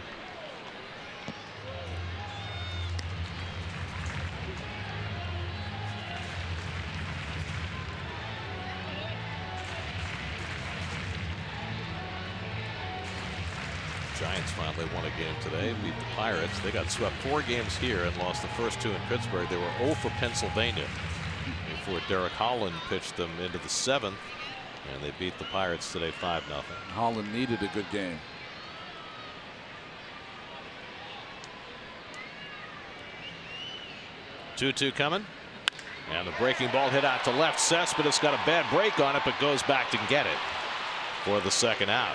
Giants finally won a game today, beat the Pirates. They got swept 4 games here and lost the first 2 in Pittsburgh. They were 0 for Pennsylvania before Derek Holland pitched them into the 7th, and they beat the Pirates today 5-0. Holland needed a good game. Two coming, and the breaking ball hit out to left. Cespedes got a bad break on it, but goes back to get it for the second out.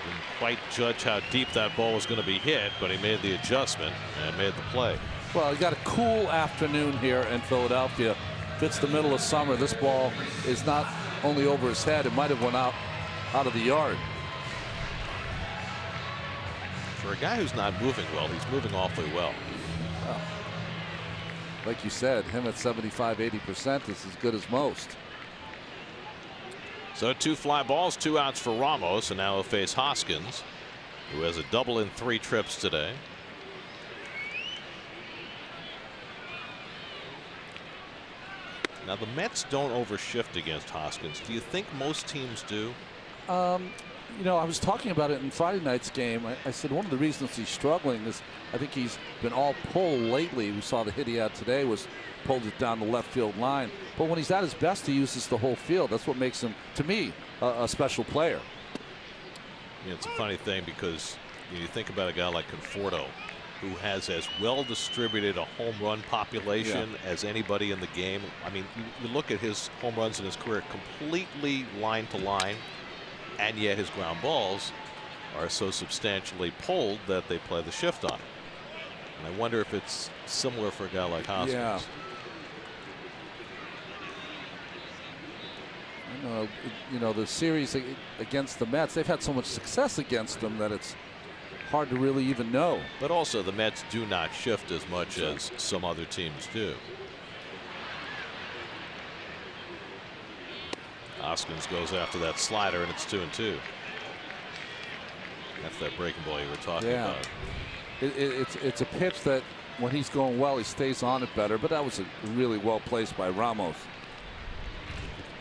Didn't quite judge how deep that ball was going to be hit, but he made the adjustment and made the play. Well, he got a cool afternoon here in Philadelphia. If it's the middle of summer, this ball is not only over his head, it might have went out of the yard. For a guy who's not moving well, he's moving awfully well. Like you said, him at 75–80% is as good as most. So 2 fly balls, 2 outs for Ramos, and now he'll face Hoskins, who has a double in 3 trips today. Now the Mets don't overshift against Hoskins. Do you think most teams do? You know, I was talking about it in Friday night's game. I said one of the reasons he's struggling is I think he's been all pull lately. We saw the hit he had today was pulled it down the left field line. But when he's at his best, he uses the whole field. That's what makes him, to me, a special player. Yeah, it's a funny thing because you think about a guy like Conforto, who has as well distributed a home run population as anybody in the game. I mean, you look at his home runs in his career, completely line to line, and yet his ground balls are so substantially pulled that they play the shift on it. And I wonder if it's similar for a guy like Hoskins. Yeah. You know, the series against the Mets, they've had so much success against them that it's hard to really even know. But also the Mets do not shift as much as some other teams do. Hoskins goes after that slider, and it's 2-2. That's that breaking ball you were talking about. It's a pitch that when he's going well, he stays on it better. But that was really well placed by Ramos.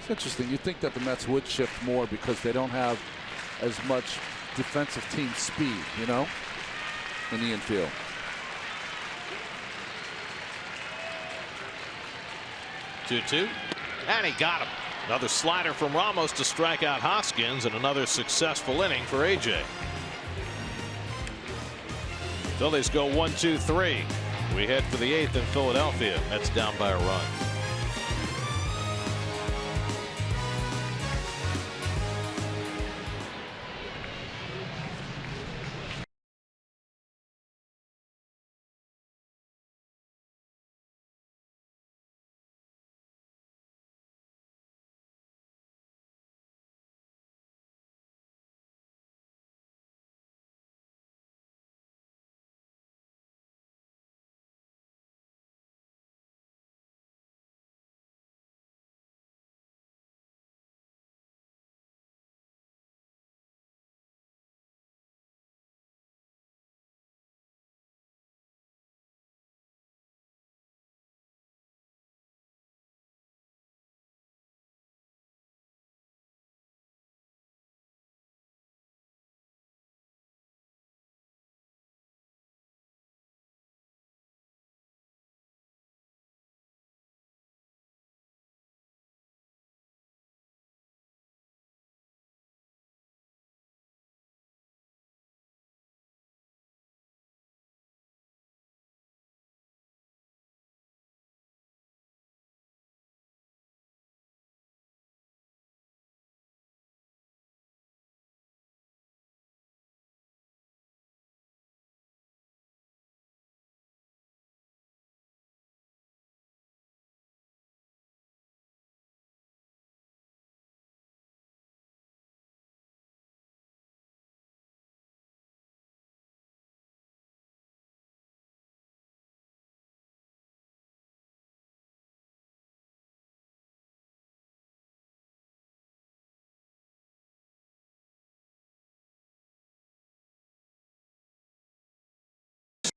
It's interesting. You think that the Mets would shift more because they don't have as much defensive team speed, you know, in the infield. Two, and he got him. Another slider from Ramos to strike out Hoskins, and another successful inning for AJ. Phillies go 1-2-3. We head for the 8th in Philadelphia. Mets down by a run.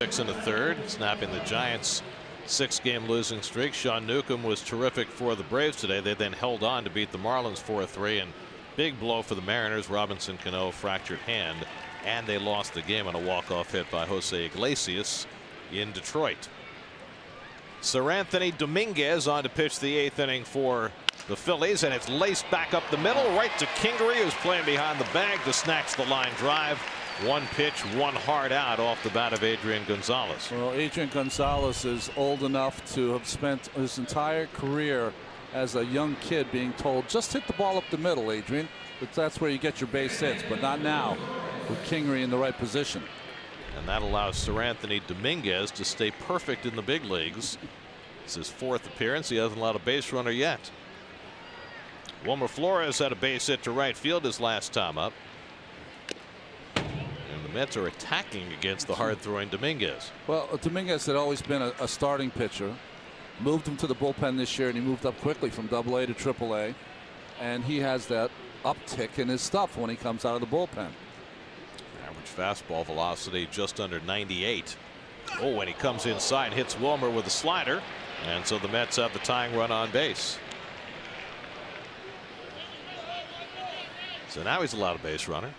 Six in the third, snapping the Giants' 6-game losing streak. Sean Newcomb was terrific for the Braves today. They then held on to beat the Marlins 4-3, and big blow for the Mariners. Robinson Cano fractured hand, and they lost the game on a walk-off hit by Jose Iglesias in Detroit. Seranthony Dominguez on to pitch the 8th inning for the Phillies, and it's laced back up the middle right to Kingery, who's playing behind the bag to snatch the line drive. One pitch, one hard out off the bat of Adrian Gonzalez. Well, Adrian Gonzalez is old enough to have spent his entire career as a young kid being told, just hit the ball up the middle, Adrian. But that's where you get your base hits, but not now with Kingery in the right position. And that allows Seranthony Dominguez to stay perfect in the big leagues. It's his 4th appearance. He hasn't allowed a base runner yet. Wilmer Flores had a base hit to right field his last time up. Mets are attacking against the hard-throwing Dominguez. Well, Dominguez had always been a starting pitcher. Moved him to the bullpen this year, and he moved up quickly from AA to AAA. And he has that uptick in his stuff when he comes out of the bullpen. Average fastball velocity just under 98. Oh, when he comes inside, hits Wilmer with a slider, and so the Mets have the tying run on base. So now he's allowed a base runner.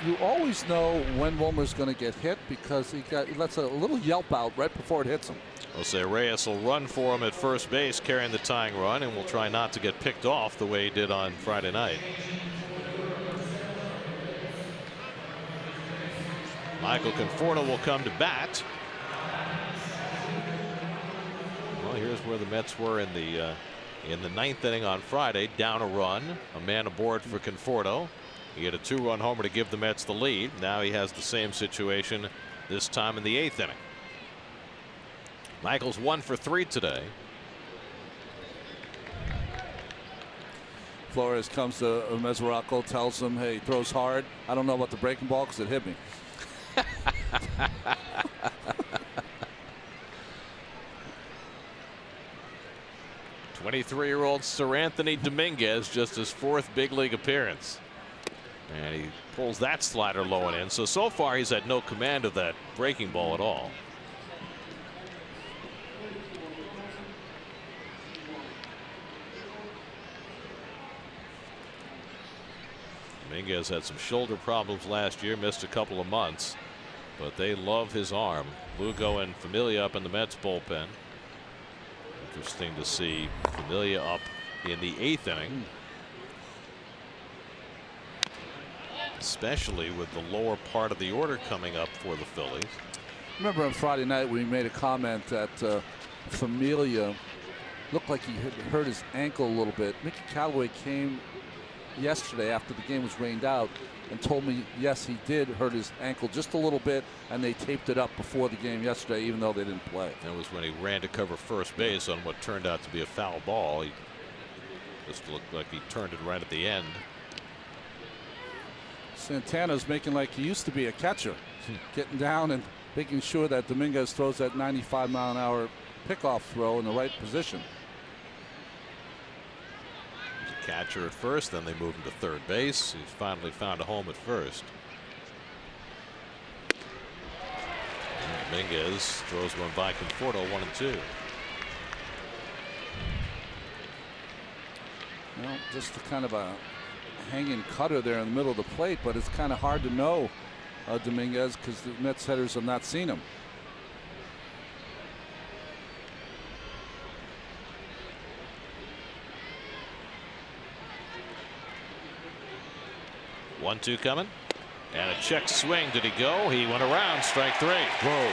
You always know when Wilmer's going to get hit because he lets a little yelp out right before it hits him. Jose Reyes will run for him at first base, carrying the tying run, and will try not to get picked off the way he did on Friday night. Michael Conforto will come to bat. Well, here's where the Mets were in the 9th inning on Friday, down a run, a man aboard for Conforto. He had a 2-run homer to give the Mets the lead. Now he has the same situation this time in the 8th inning. Michael's 1 for 3 today. Flores comes to Mesoraco, tells him, hey, he throws hard. I don't know about the breaking ball because it hit me. 23-year-old Seranthony Dominguez, just his 4th big league appearance. And he pulls that slider low and in. So far he's had no command of that breaking ball at all. Dominguez had some shoulder problems last year, missed a couple of months, but they love his arm. Lugo and Familia up in the Mets bullpen. Interesting to see Familia up in the 8th inning. Especially with the lower part of the order coming up for the Phillies. Remember on Friday night we made a comment that Familia looked like he hurt his ankle a little bit. Mickey Callaway came yesterday after the game was rained out and told me yes, he did hurt his ankle just a little bit, and they taped it up before the game yesterday even though they didn't play. That was when he ran to cover first base on what turned out to be a foul ball. He just looked like he turned it right at the end. Santana's making like he used to be a catcher, getting down and making sure that Dominguez throws that 95-mile-an-hour pickoff throw in the right position. He's a catcher at first, then they moved him to third base. He's finally found a home at first. Dominguez throws one by Conforto, 1-2. Well, just a kind of a hanging cutter there in the middle of the plate, but it's kind of hard to know Dominguez because the Mets hitters have not seen him. One-two coming, and a check swing. Did he go? He went around. Strike 3. Whoa.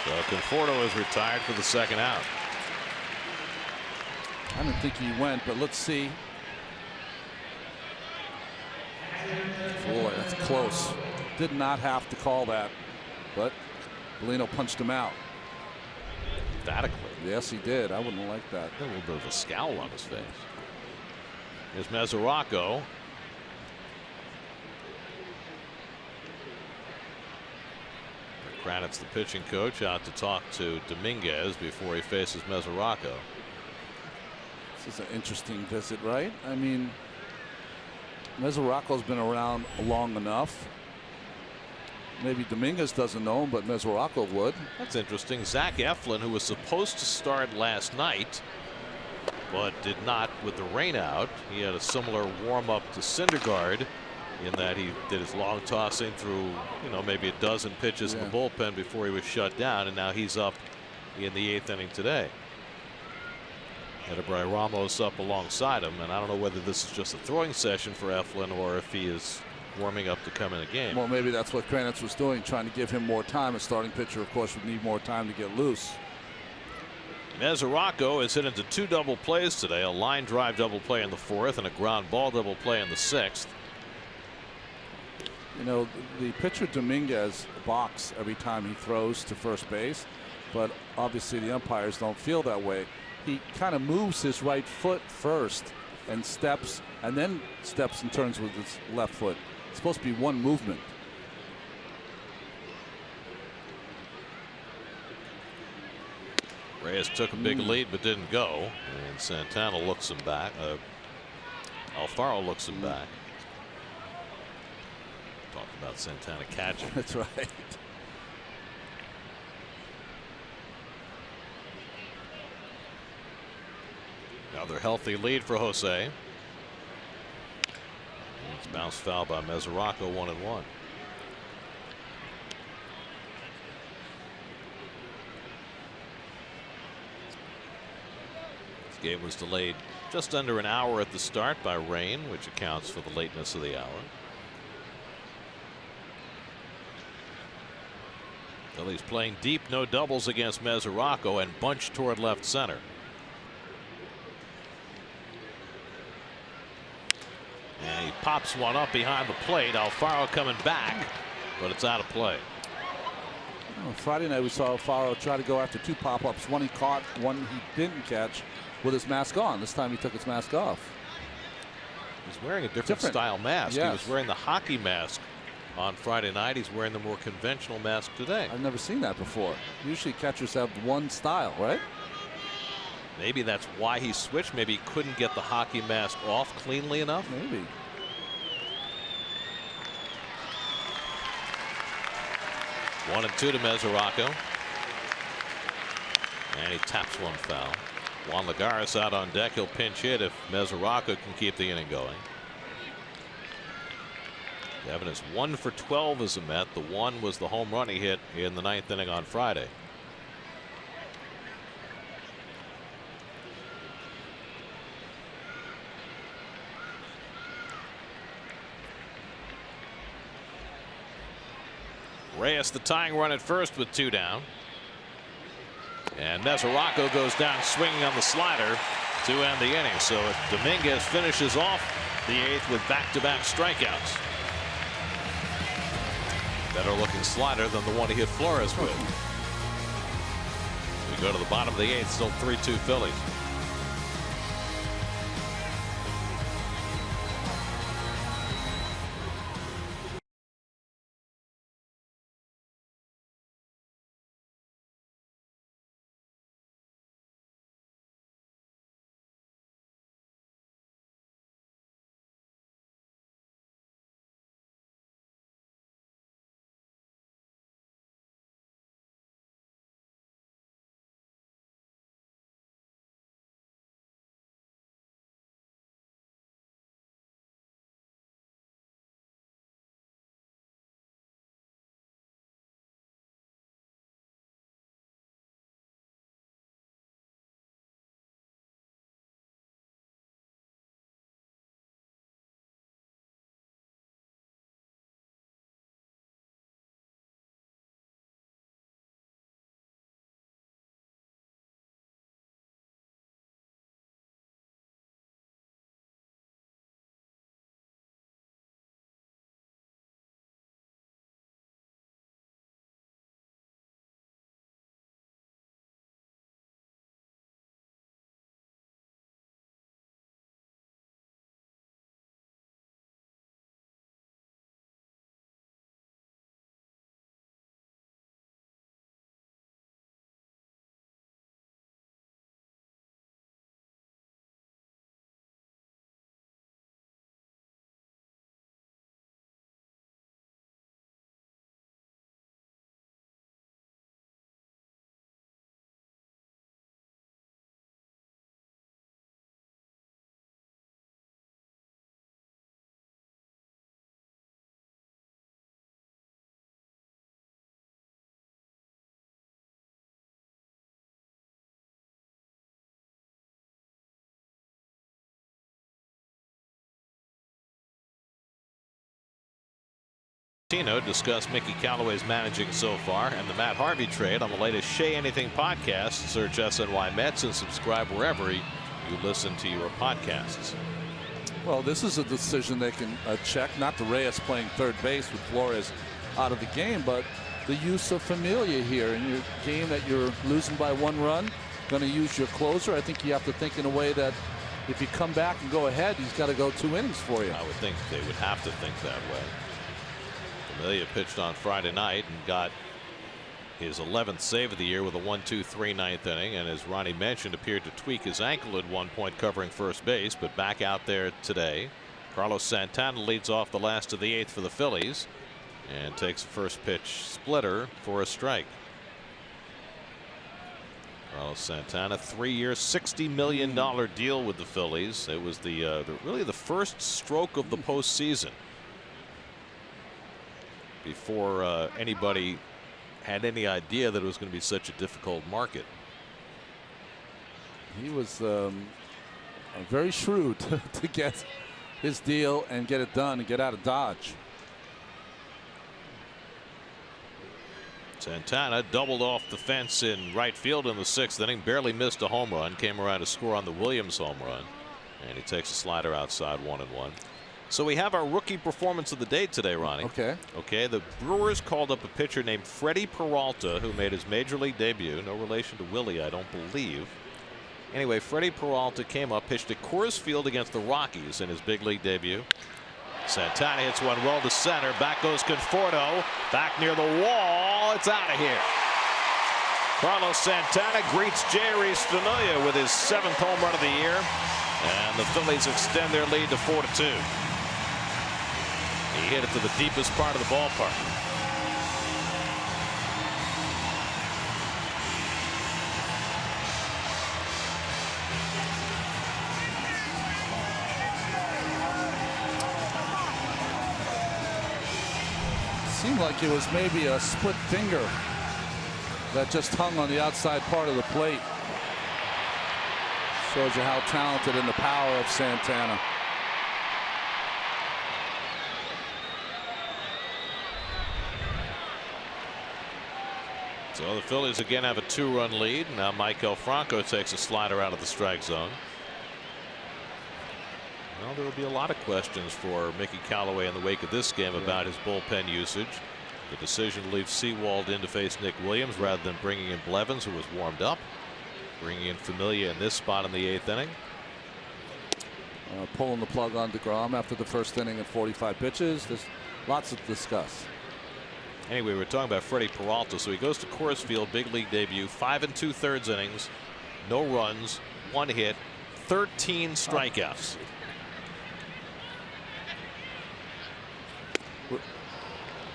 So Conforto is retired for the second out. I didn't think he went, but let's see. Boy, that's close. Did not have to call that, but Bellino punched him out. Emphatically. Yes, he did. I wouldn't like that. A little bit of a scowl on his face. Here's Mesoraco. Kranitz, the pitching coach, out to talk to Dominguez before he faces Mesoraco. This is an interesting visit, right? I mean, Mesoraco's been around long enough. Maybe Dominguez doesn't know him, but Mesoraco would. That's interesting. Zach Eflin, who was supposed to start last night, but did not with the rain out. He had a similar warm-up to Syndergaard in that he did his long tossing through, maybe a dozen pitches in the bullpen before he was shut down, and now he's up in the 8th inning today. Edebray Ramos up alongside him, and I don't know whether this is just a throwing session for Eflin or if he is warming up to come in a game. Well, maybe that's what Kranitz was doing, trying to give him more time. A starting pitcher, of course, would need more time to get loose. Mesoraco is hit into 2 double plays today, a line drive double play in the 4th and a ground ball double play in the 6th. The pitcher Dominguez balks every time he throws to first base, but obviously the umpires don't feel that way. He kind of moves his right foot first and steps, and then steps and turns with his left foot. It's supposed to be one movement. Reyes took a big lead but didn't go, and Santana looks him back. Alfaro looks him back. Talk about Santana catching. That's right. Another healthy lead for Jose. It's bounced foul by Mesoraco, 1-1. This game was delayed just under an hour at the start by rain, which accounts for the lateness of the hour. Phillies playing deep, no doubles against Mesoraco and bunched toward left center. And he pops one up behind the plate. Alfaro coming back, but it's out of play. Friday night we saw Alfaro try to go after 2 pop-ups. One he caught, one he didn't catch with his mask on. This time he took his mask off. He's wearing a different style mask. Yes. He was wearing the hockey mask on Friday night. He's wearing the more conventional mask today. I've never seen that before. Usually catchers have one style, right? Maybe that's why he switched. Maybe he couldn't get the hockey mask off cleanly enough. Maybe. One and two to Mesoraco. And he taps one foul. Juan Lagares out on deck. He'll pinch hit if Mesoraco can keep the inning going. Devin is 1 for 12 as a Met. The one was the home run he hit in the 9th inning on Friday. Reyes the tying run at first with 2 down. And Mesoraco goes down swinging on the slider to end the inning. So Dominguez finishes off the 8th with back-to-back strikeouts. Better looking slider than the one he hit Flores with. We go to the bottom of the 8th, still 3-2 Phillies. Discuss Mickey Callaway's managing so far and the Matt Harvey trade on the latest Shea Anything podcast. Search SNY Mets and subscribe wherever you listen to your podcasts. Well, this is a decision they can check. Not the Reyes playing third base with Flores out of the game, but the use of Familia here in your game that you're losing by 1 run. Going to use your closer. I think you have to think in a way that if you come back and go ahead, he's got to go 2 innings for you. I would think they would have to think that way. Familia pitched on Friday night and got his 11th save of the year with a 1-2-3 9th inning, and as Ronnie mentioned, appeared to tweak his ankle at one point covering first base, but back out there today. Carlos Santana leads off the last of the 8th for the Phillies and takes a first pitch splitter for a strike. Carlos Santana, 3-year $60 million deal with the Phillies. It was really the first stroke of the postseason before anybody had any idea that it was going to be such a difficult market. He was very shrewd to get his deal and get it done and get out of Dodge. Santana doubled off the fence in right field in the 6th inning, barely missed a home run, came around to score on the Williams home run, and he takes a slider outside 1-1. So we have our rookie performance of the day today, Ronnie. Okay. The Brewers called up a pitcher named Freddie Peralta, who made his major league debut. No relation to Willie, I don't believe. Anyway, Freddie Peralta came up, pitched at Coors Field against the Rockies in his big league debut. Santana hits one well to center. Back goes Conforto. Back near the wall. It's out of here. Carlos Santana greets Jerry Familia with his 7th home run of the year. And the Phillies extend their lead to 4-2. He hit it to the deepest part of the ballpark. seemed like it was maybe a split finger that just hung on the outside part of the plate. Shows you how talented and the power of Santana. So the Phillies again have a 2-run lead. Now Michael Franco takes a slider out of the strike zone. Well, there will be a lot of questions for Mickey Callaway in the wake of this game about his bullpen usage. The decision to leave Sewald in to face Nick Williams rather than bringing in Blevins, who was warmed up. Bringing in Familia in this spot in the 8th inning. Pulling the plug on deGrom after the first inning and 45 pitches. There's lots to discuss. Anyway, we're talking about Freddie Peralta. So he goes to Coors Field, big league debut, 5 2/3 innings, no runs, 1 hit, 13 strikeouts.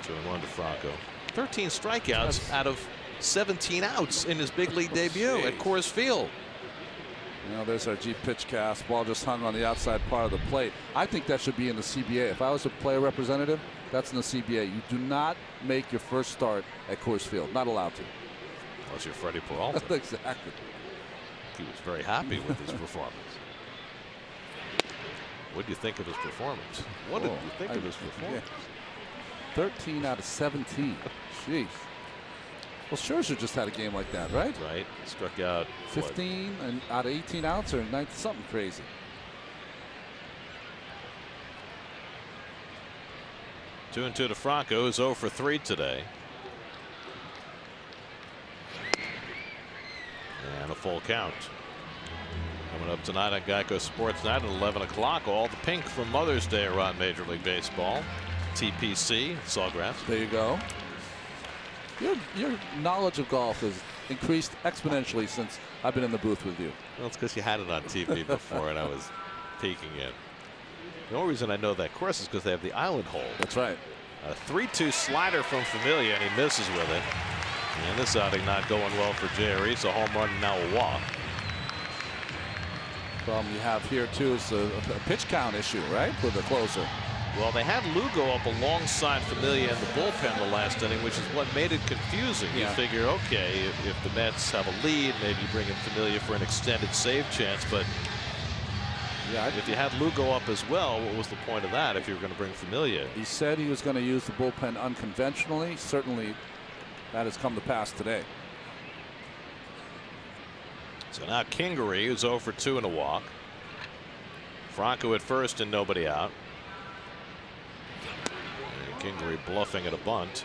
Showing 1 to Franco. 13 strikeouts out of 17 outs in his big league debut at Coors Field. You know, there's our G pitch cast. Ball just hung on the outside part of the plate. I think that should be in the CBA. If I was a player representative, that's in the CBA. You do not make your first start at Coors Field. Not allowed to. Unless you're Freddie Peralta. Exactly. He was very happy with his performance. What do you think of his performance? What did you think of his performance? Yeah. 13 out of 17. Jeez. Well, Scherzer just had a game like that, right? Right. Struck out 15 and out of 18 outs or 19, something crazy. 2-2 to Franco, who's 0 for 3 today. And a full count. Coming up tonight on Geico Sports Night at 11 o'clock. All the pink from Mother's Day around Major League Baseball. TPC, Sawgrass. There you go. Your knowledge of golf has increased exponentially since I've been in the booth with you. Well, it's because you had it on TV before and I was peeking in. The only reason I know that course is because they have the island hole. That's right. A 3-2 slider from Familia, and he misses with it. And this outing not going well for Jerry. It's a home run and now a walk. Problem you have here too is a pitch count issue, right, with the closer. Well, they had Lugo up alongside Familia in the bullpen the last inning, which is what made it confusing. Yeah. You figure, okay, if the Mets have a lead, maybe you bring in Familia for an extended save chance. But yeah, if you had Lugo up as well, what was the point of that if you were going to bring Familia? He said he was going to use the bullpen unconventionally. Certainly that has come to pass today. So now Kingery, who's 0 for 2 in a walk. Franco at first and nobody out. Kingery bluffing at a bunt.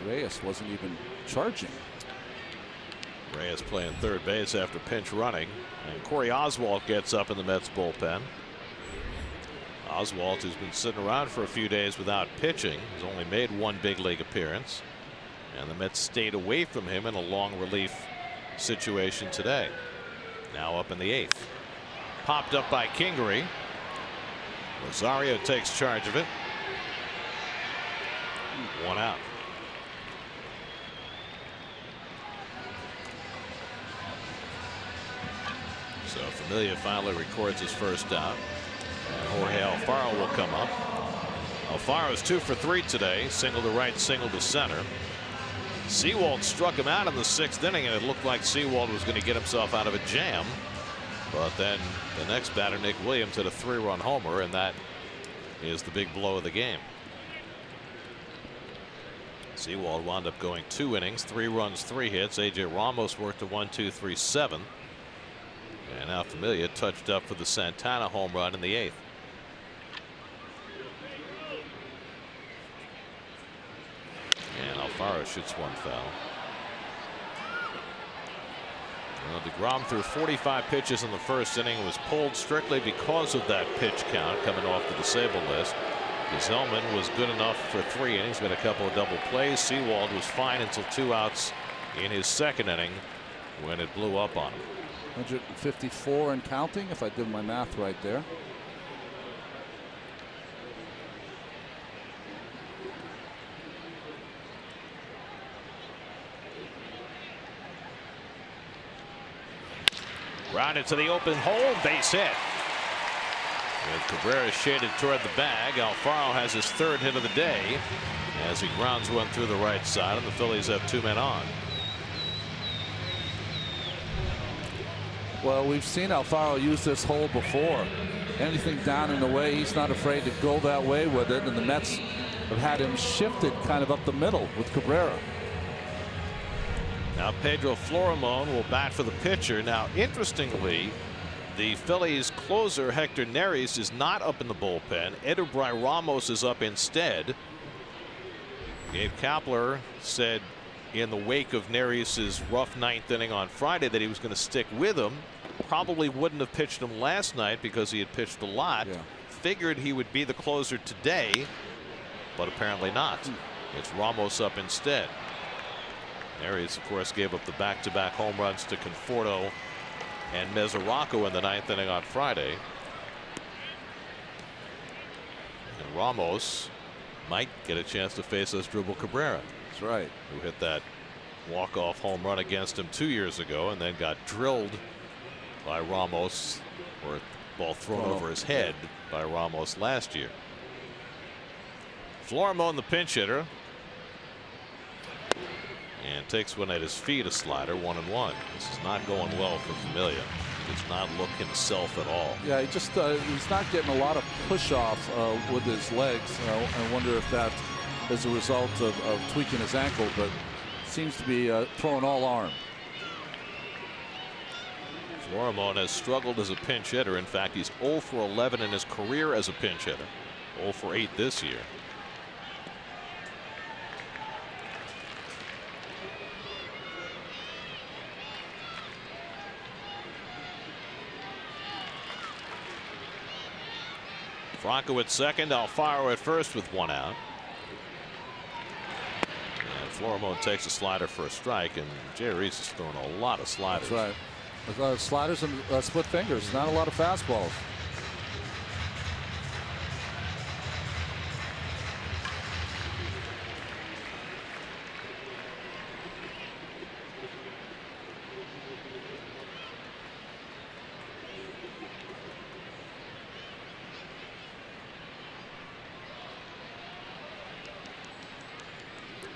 Reyes wasn't even charging. Reyes playing third base after pinch running, and Corey Oswalt gets up in the Mets bullpen. Oswalt, who's been sitting around for a few days without pitching, has only made 1 big league appearance, and the Mets stayed away from him in a long relief situation today. Now up in the 8th. Popped up by Kingery. Rosario takes charge of it. 1 out. So Familia finally records his first out. And Jorge Alfaro will come up. Alfaro's 2 for 3 today. Single to right, single to center. Sewald struck him out in the 6th inning, and it looked like Sewald was going to get himself out of a jam. But then the next batter, Nick Williams, hit a 3-run homer, and that is the big blow of the game. Sewald wound up going 2 innings, 3 runs, 3 hits. A.J. Ramos worked a 1-2-3-7. And now Familia touched up for the Santana home run in the 8th. And Alfaro shoots 1 foul. Well, deGrom threw 45 pitches in the first inning and was pulled strictly because of that pitch count coming off the disabled list. Zellman was good enough for 3 innings, made a couple of double plays. Sewald was fine until 2 outs in his 2nd inning when it blew up on him. 154 and counting, if I did my math right there. Grounded to the open hole, base hit. With Cabrera shaded toward the bag, Alfaro has his third hit of the day as he grounds one through the right side, and the Phillies have 2 men on. Well, we've seen Alfaro use this hole before. Anything down in the way, he's not afraid to go that way with it, and the Mets have had him shifted kind of up the middle with Cabrera. Now Pedro Florimon will bat for the pitcher. Now, interestingly, the Phillies closer Hector Neris is not up in the bullpen. Edubray Ramos is up instead. Gabe Kapler said in the wake of Neris' rough 9th inning on Friday that he was going to stick with him. Probably wouldn't have pitched him last night because he had pitched a lot. Yeah. Figured he would be the closer today, but apparently not. It's Ramos up instead. Neris, of course, gave up the back-to-back home runs to Conforto and Mesoraco in the 9th inning on Friday. And Ramos might get a chance to face Asdrubal Cabrera. That's right. Who hit that walk-off home run against him 2 years ago and then got drilled by Ramos, or ball thrown over his head by Ramos last year. Florimon, the pinch hitter, and takes one at his feet, a slider, 1-1. This is not going well for Familia. He does not look himself at all. Yeah, he just he's not getting a lot of push-off with his legs. I wonder if that is a result of tweaking his ankle, but seems to be throwing all arm. Florimon has struggled as a pinch hitter. In fact, he's 0 for 11 in his career as a pinch hitter. 0 for 8 this year. Franco at second, Alfaro at first with 1 out. And Florimon takes a slider for a strike, and Jay Reese has thrown a lot of sliders. That's right. Sliders and split fingers, not a lot of fastballs.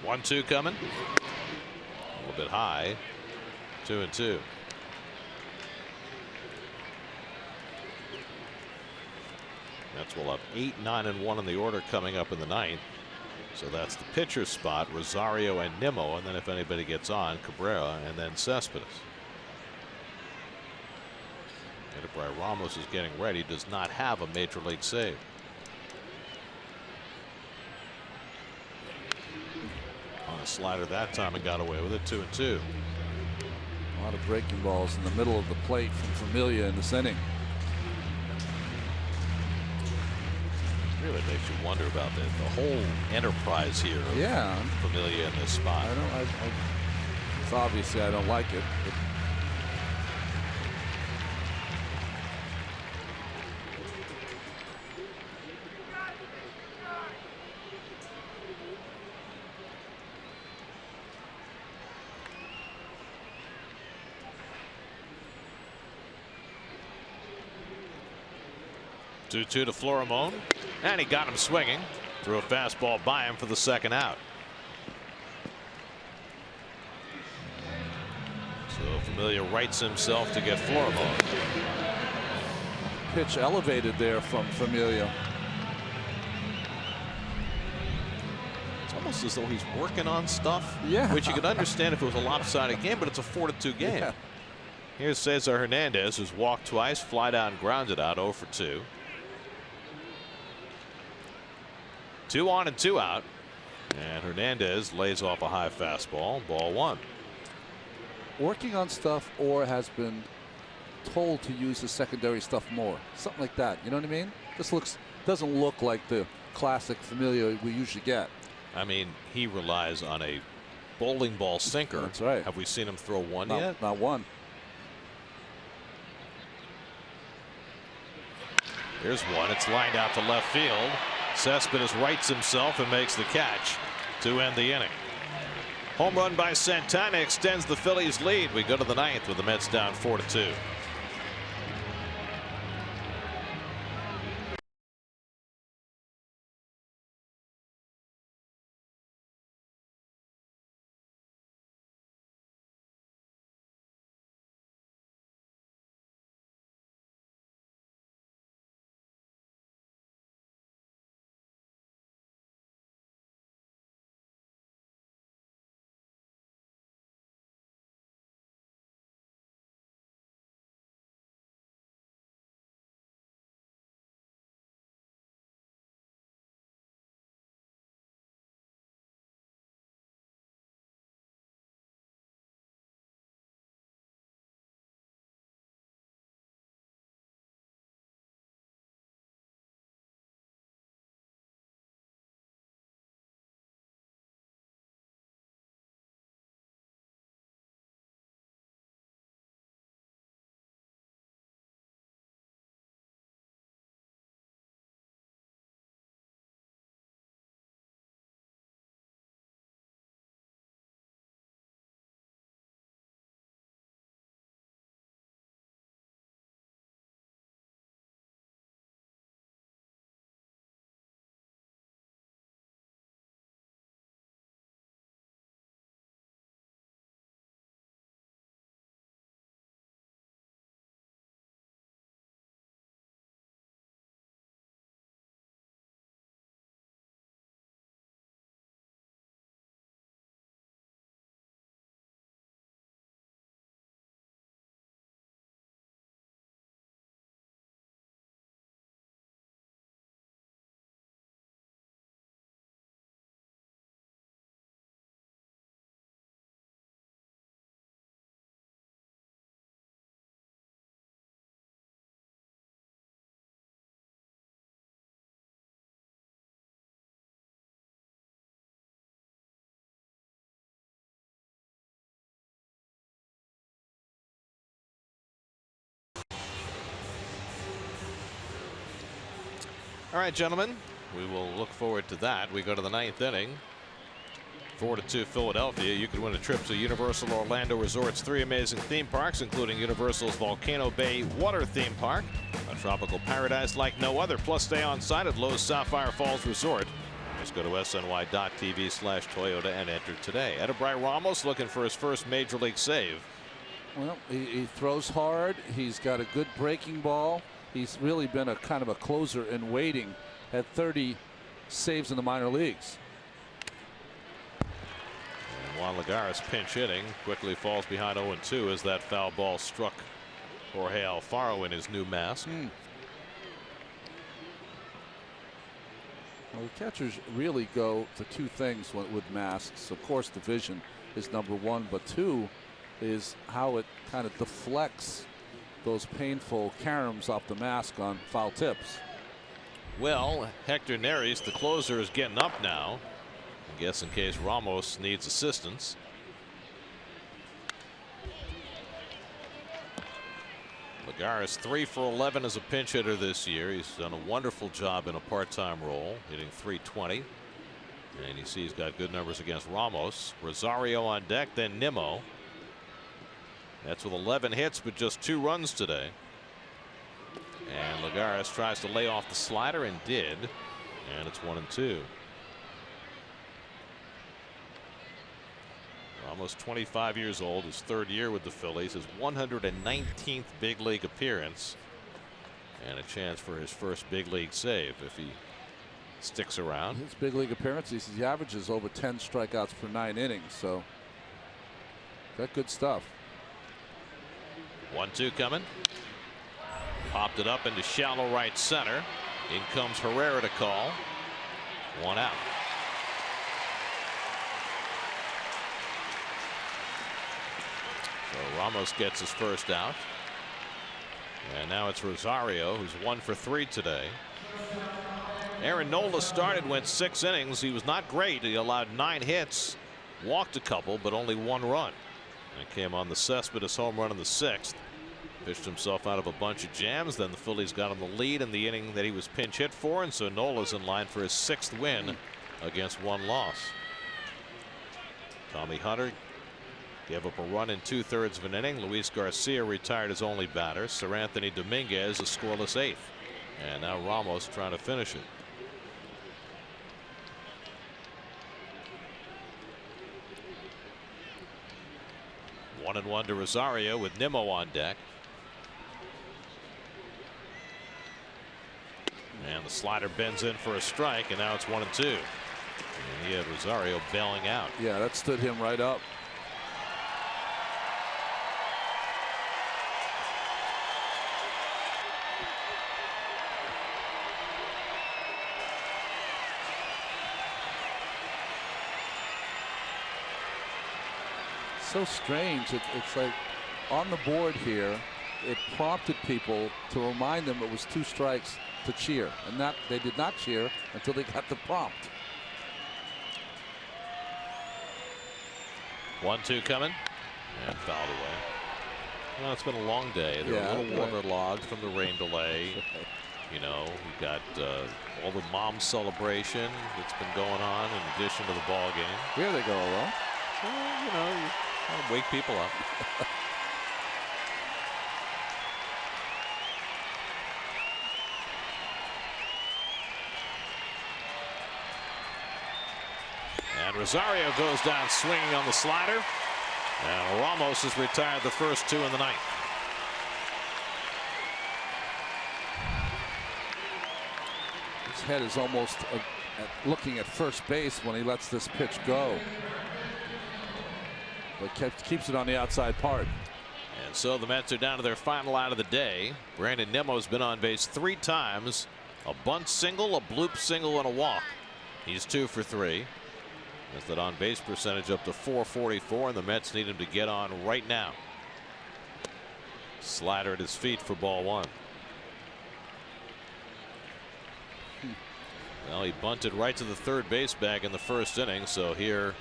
One-two coming. A little bit high. 2-2. Mets will have 8, 9, and 1 in the order coming up in the 9th. So that's the pitcher's spot, Rosario and Nimmo, and then if anybody gets on, Cabrera and then Cespedes. Edubray Ramos is getting ready, does not have a major league save. On a slider that time and got away with it. 2-2. A lot of breaking balls in the middle of the plate from Familia in this inning. Really makes you wonder about the whole enterprise here of Familia in this spot. It's obviously I don't like it. But 2-2 to Florimon, and he got him swinging. Threw a fastball by him for the second out. So Familia rights himself to get Florimon. Pitch elevated there from Familia. It's almost as though he's working on stuff. Yeah. Which you could understand if it was a lopsided game, but it's a 4-2 game. Yeah. Here's Cesar Hernandez, who's walked twice, fly down, grounded out, 0 for 2. 2 on and 2 out. And Hernandez lays off a high fastball. Ball 1. Working on stuff or has been told to use the secondary stuff more. Something like that. You know what I mean? This doesn't look like the classic Familia we usually get. I mean, he relies on a bowling ball sinker. That's right. Have we seen him throw one yet? Not one. Here's one. It's lined out to left field. Cespedes rights himself and makes the catch to end the inning. Home run by Santana extends the Phillies lead. We go to the 9th with the Mets down 4-2. All right, gentlemen, we will look forward to that. We go to the 9th inning. 4-2 Philadelphia. You could win a trip to Universal Orlando Resort's 3 amazing theme parks, including Universal's Volcano Bay Water Theme Park, a tropical paradise like no other. Plus, stay on site at Lowe's Sapphire Falls Resort. Just go to sny.tv/Toyota and enter today. Edebry Ramos looking for his first major league save. Well, he throws hard. He's got a good breaking ball. He's really been a kind of a closer in waiting. Had 30 saves in the minor leagues. Juan Lagares pinch hitting quickly falls behind 0-2 as that foul ball struck Jorge Alfaro in his new mask. Well, the catchers really go to 2 things with masks. Of course, the vision is number 1, but 2 is how it kind of deflects those painful caroms off the mask on foul tips. Well, Hector Neris, the closer, is getting up now. I guess in case Ramos needs assistance. Lagares 3 for 11 as a pinch hitter this year. He's done a wonderful job in a part-time role, hitting .320. And you see he's got good numbers against Ramos. Rosario on deck, then Nimmo. That's with 11 hits, but just 2 runs today. And Lagares tries to lay off the slider and did. And it's 1-2. Almost 25 years old, his 3rd year with the Phillies, his 119th big league appearance, and a chance for his first big league save if he sticks around. His big league appearances, he averages over 10 strikeouts per 9 innings, so got good stuff. 1-2 coming. Popped it up into shallow right center. In comes Herrera to call. 1 out. So Ramos gets his first out. And now it's Rosario, who's 1 for 3 today. Aaron Nola started, went 6 innings. He was not great. He allowed 9 hits, walked a couple, but only 1 run. And came on the Cespedes home run in the 6th. Pitched himself out of a bunch of jams. Then the Phillies got him the lead in the inning that he was pinch hit for, and so Nola's in line for his 6th win against 1 loss. Tommy Hunter gave up a run in 2/3 of an inning. Luis Garcia retired as only batter. Sir Anthony Dominguez a scoreless 8th. And now Ramos trying to finish it. One and 1 to Rosario with Nimmo on deck. And the slider bends in for a strike, and now it's 1-2. And he had Rosario bailing out. Yeah, that stood him right up. So strange. It's like on the board here, it prompted people to remind them it was 2 strikes to cheer, and that they did not cheer until they got the prompt. 1-2 coming and fouled away. Well, it's been a long day. They're a little waterlogged from the rain delay. You know, we've got all the mom celebration that's been going on in addition to the ball game. Here they go, along. Well, you know, you kind of wake people up. And Rosario goes down swinging on the slider. And Ramos has retired the first 2 in the 9th. His head is almost looking at first base when he lets this pitch go. But keeps it on the outside part. And so the Mets are down to their final out of the day. Brandon Nimmo's been on base 3 times. A bunt single, a bloop single, and a walk. He's 2 for 3. That's that on base percentage up to .444, and the Mets need him to get on right now. Slider at his feet for ball 1. Well, he bunted right to the third base bag in the first inning, so here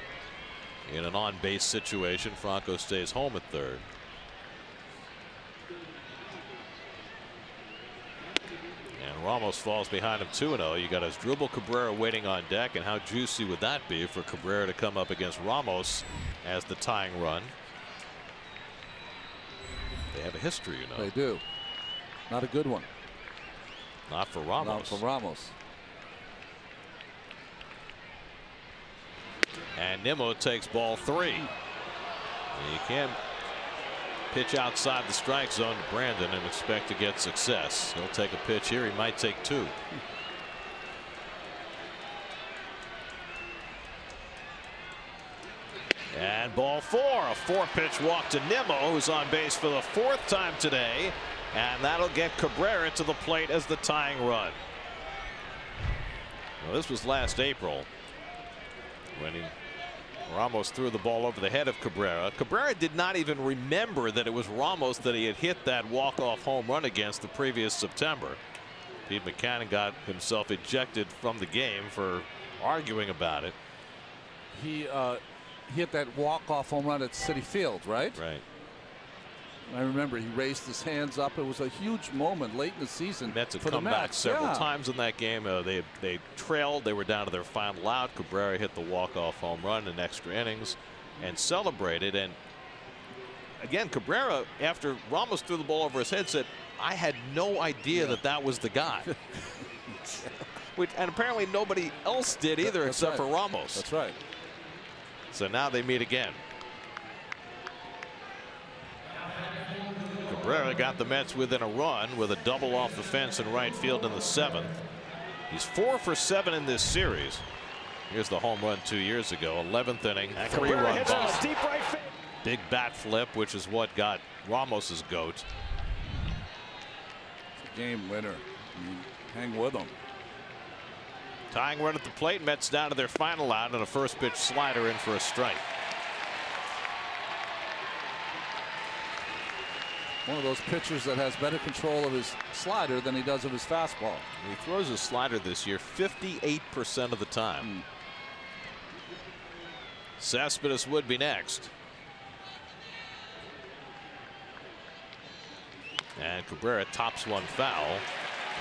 in an on base situation, Franco stays home at third. And Ramos falls behind him 2-0. You got Asdrubal Cabrera waiting on deck, and how juicy would that be for Cabrera to come up against Ramos as the tying run? They have a history, you know. They do. Not a good one. Not for Ramos. Not for Ramos. And Nimmo takes ball 3. You can't pitch outside the strike zone to Brandon and expect to get success. He'll take a pitch here. He might take 2. And ball 4. A 4-pitch walk to Nimmo, who's on base for the 4th time today. And that'll get Cabrera to the plate as the tying run. Well, this was last April when Ramos threw the ball over the head of Cabrera. Cabrera did not even remember that it was Ramos that he had hit that walk-off home run against the previous September. Pete Mackanin got himself ejected from the game for arguing about it. He hit that walk-off home run at Citi Field, right? Right. I remember he raised his hands up. It was a huge moment late in the season. Mets had for come the back Mets. several times in that game. They trailed. They were down to their final out. Cabrera hit the walk-off home run in extra innings and celebrated. And again, Cabrera, after Ramos threw the ball over his head, said, "I had no idea that that was the guy." And apparently nobody else did either, except for Ramos. That's right. So now they meet again. Cabrera got the Mets within a run with a double off the fence in right field in the 7th. He's 4 for 7 in this series. Here's the home run 2 years ago. 11th inning, 3-run ball. Deep right field. Big bat flip, which is what got Ramos's goat. Game winner. Hang with him. Tying run at the plate. Mets down to their final out, and a first pitch slider in for a strike. One of those pitchers that has better control of his slider than he does of his fastball. He throws his slider this year 58% of the time. Cespedes would be next. And Cabrera tops one foul,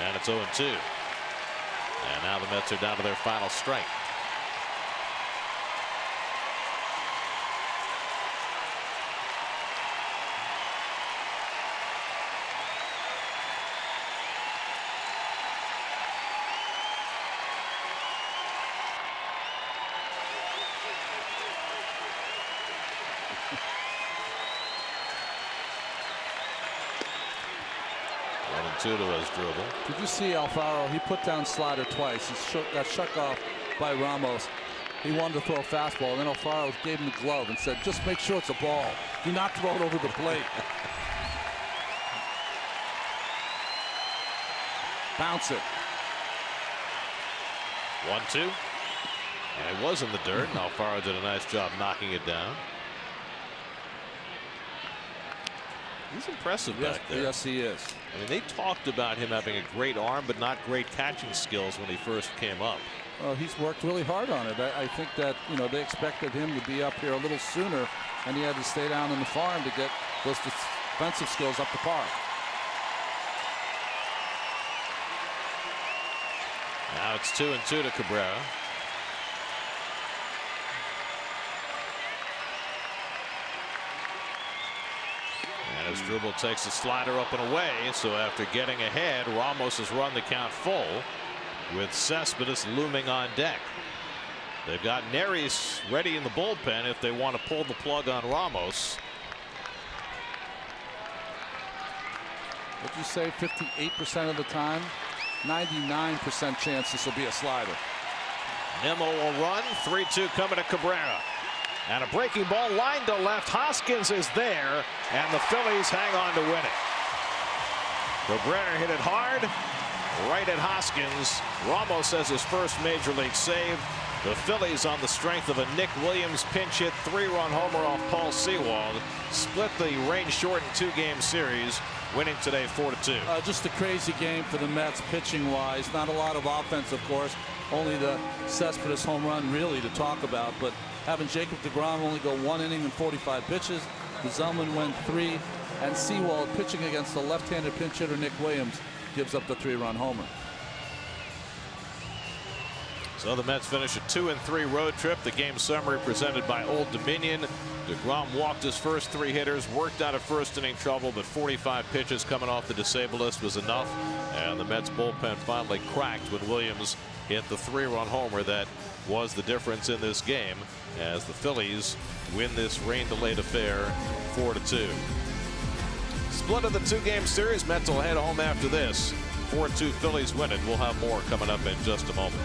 and it's 0-2. And now the Mets are down to their final strike. To his dribble. Did you see Alfaro? He put down slider twice. He got shook off by Ramos. He wanted to throw a fastball, and then Alfaro gave him the glove and said, "Just make sure it's a ball. Do not throw it over the plate." Bounce it. 1-2. And it was in the dirt, and Alfaro did a nice job knocking it down. He's impressive back there. Yes, he is. I mean, they talked about him having a great arm, but not great catching skills when he first came up. Well, he's worked really hard on it. I think that, you know, they expected him to be up here a little sooner, and he had to stay down in the farm to get those defensive skills up to par. Now it's 2-2 to Cabrera. And Asdrubal takes the slider up and away. So after getting ahead, Ramos has run the count full with Cespedes looming on deck. They've got Neris ready in the bullpen if they want to pull the plug on Ramos. What'd you say, 58% of the time? 99% chance this will be a slider. Nimmo will run. 3-2 coming to Cabrera. And a breaking ball lined to left. Hoskins is there, and the Phillies hang on to win it. Cabrera hit it hard, right at Hoskins. Ramos has his first major league save. The Phillies, on the strength of a Nick Williams pinch hit 3-run homer off Paul Sewald, split the rain-shortened 2-game series, winning today 4-2. Just a crazy game for the Mets pitching-wise. Not a lot of offense, of course. Only the Cespedes home run really to talk about, but having Jacob deGrom only go 1 inning and 45 pitches, the Zellman went 3, and Sewald pitching against the left-handed pinch hitter Nick Williams gives up the 3-run homer. So the Mets finish a 2-3 road trip. The game summary presented by Old Dominion. deGrom walked his first 3 hitters, worked out of first inning trouble, but 45 pitches coming off the disabled list was enough. And the Mets bullpen finally cracked when Williams hit the 3-run homer that was the difference in this game as the Phillies win this rain-delayed affair 4-2. Split of the 2-game series. Mets will head home after this. 4-2 Phillies win it. We'll have more coming up in just a moment.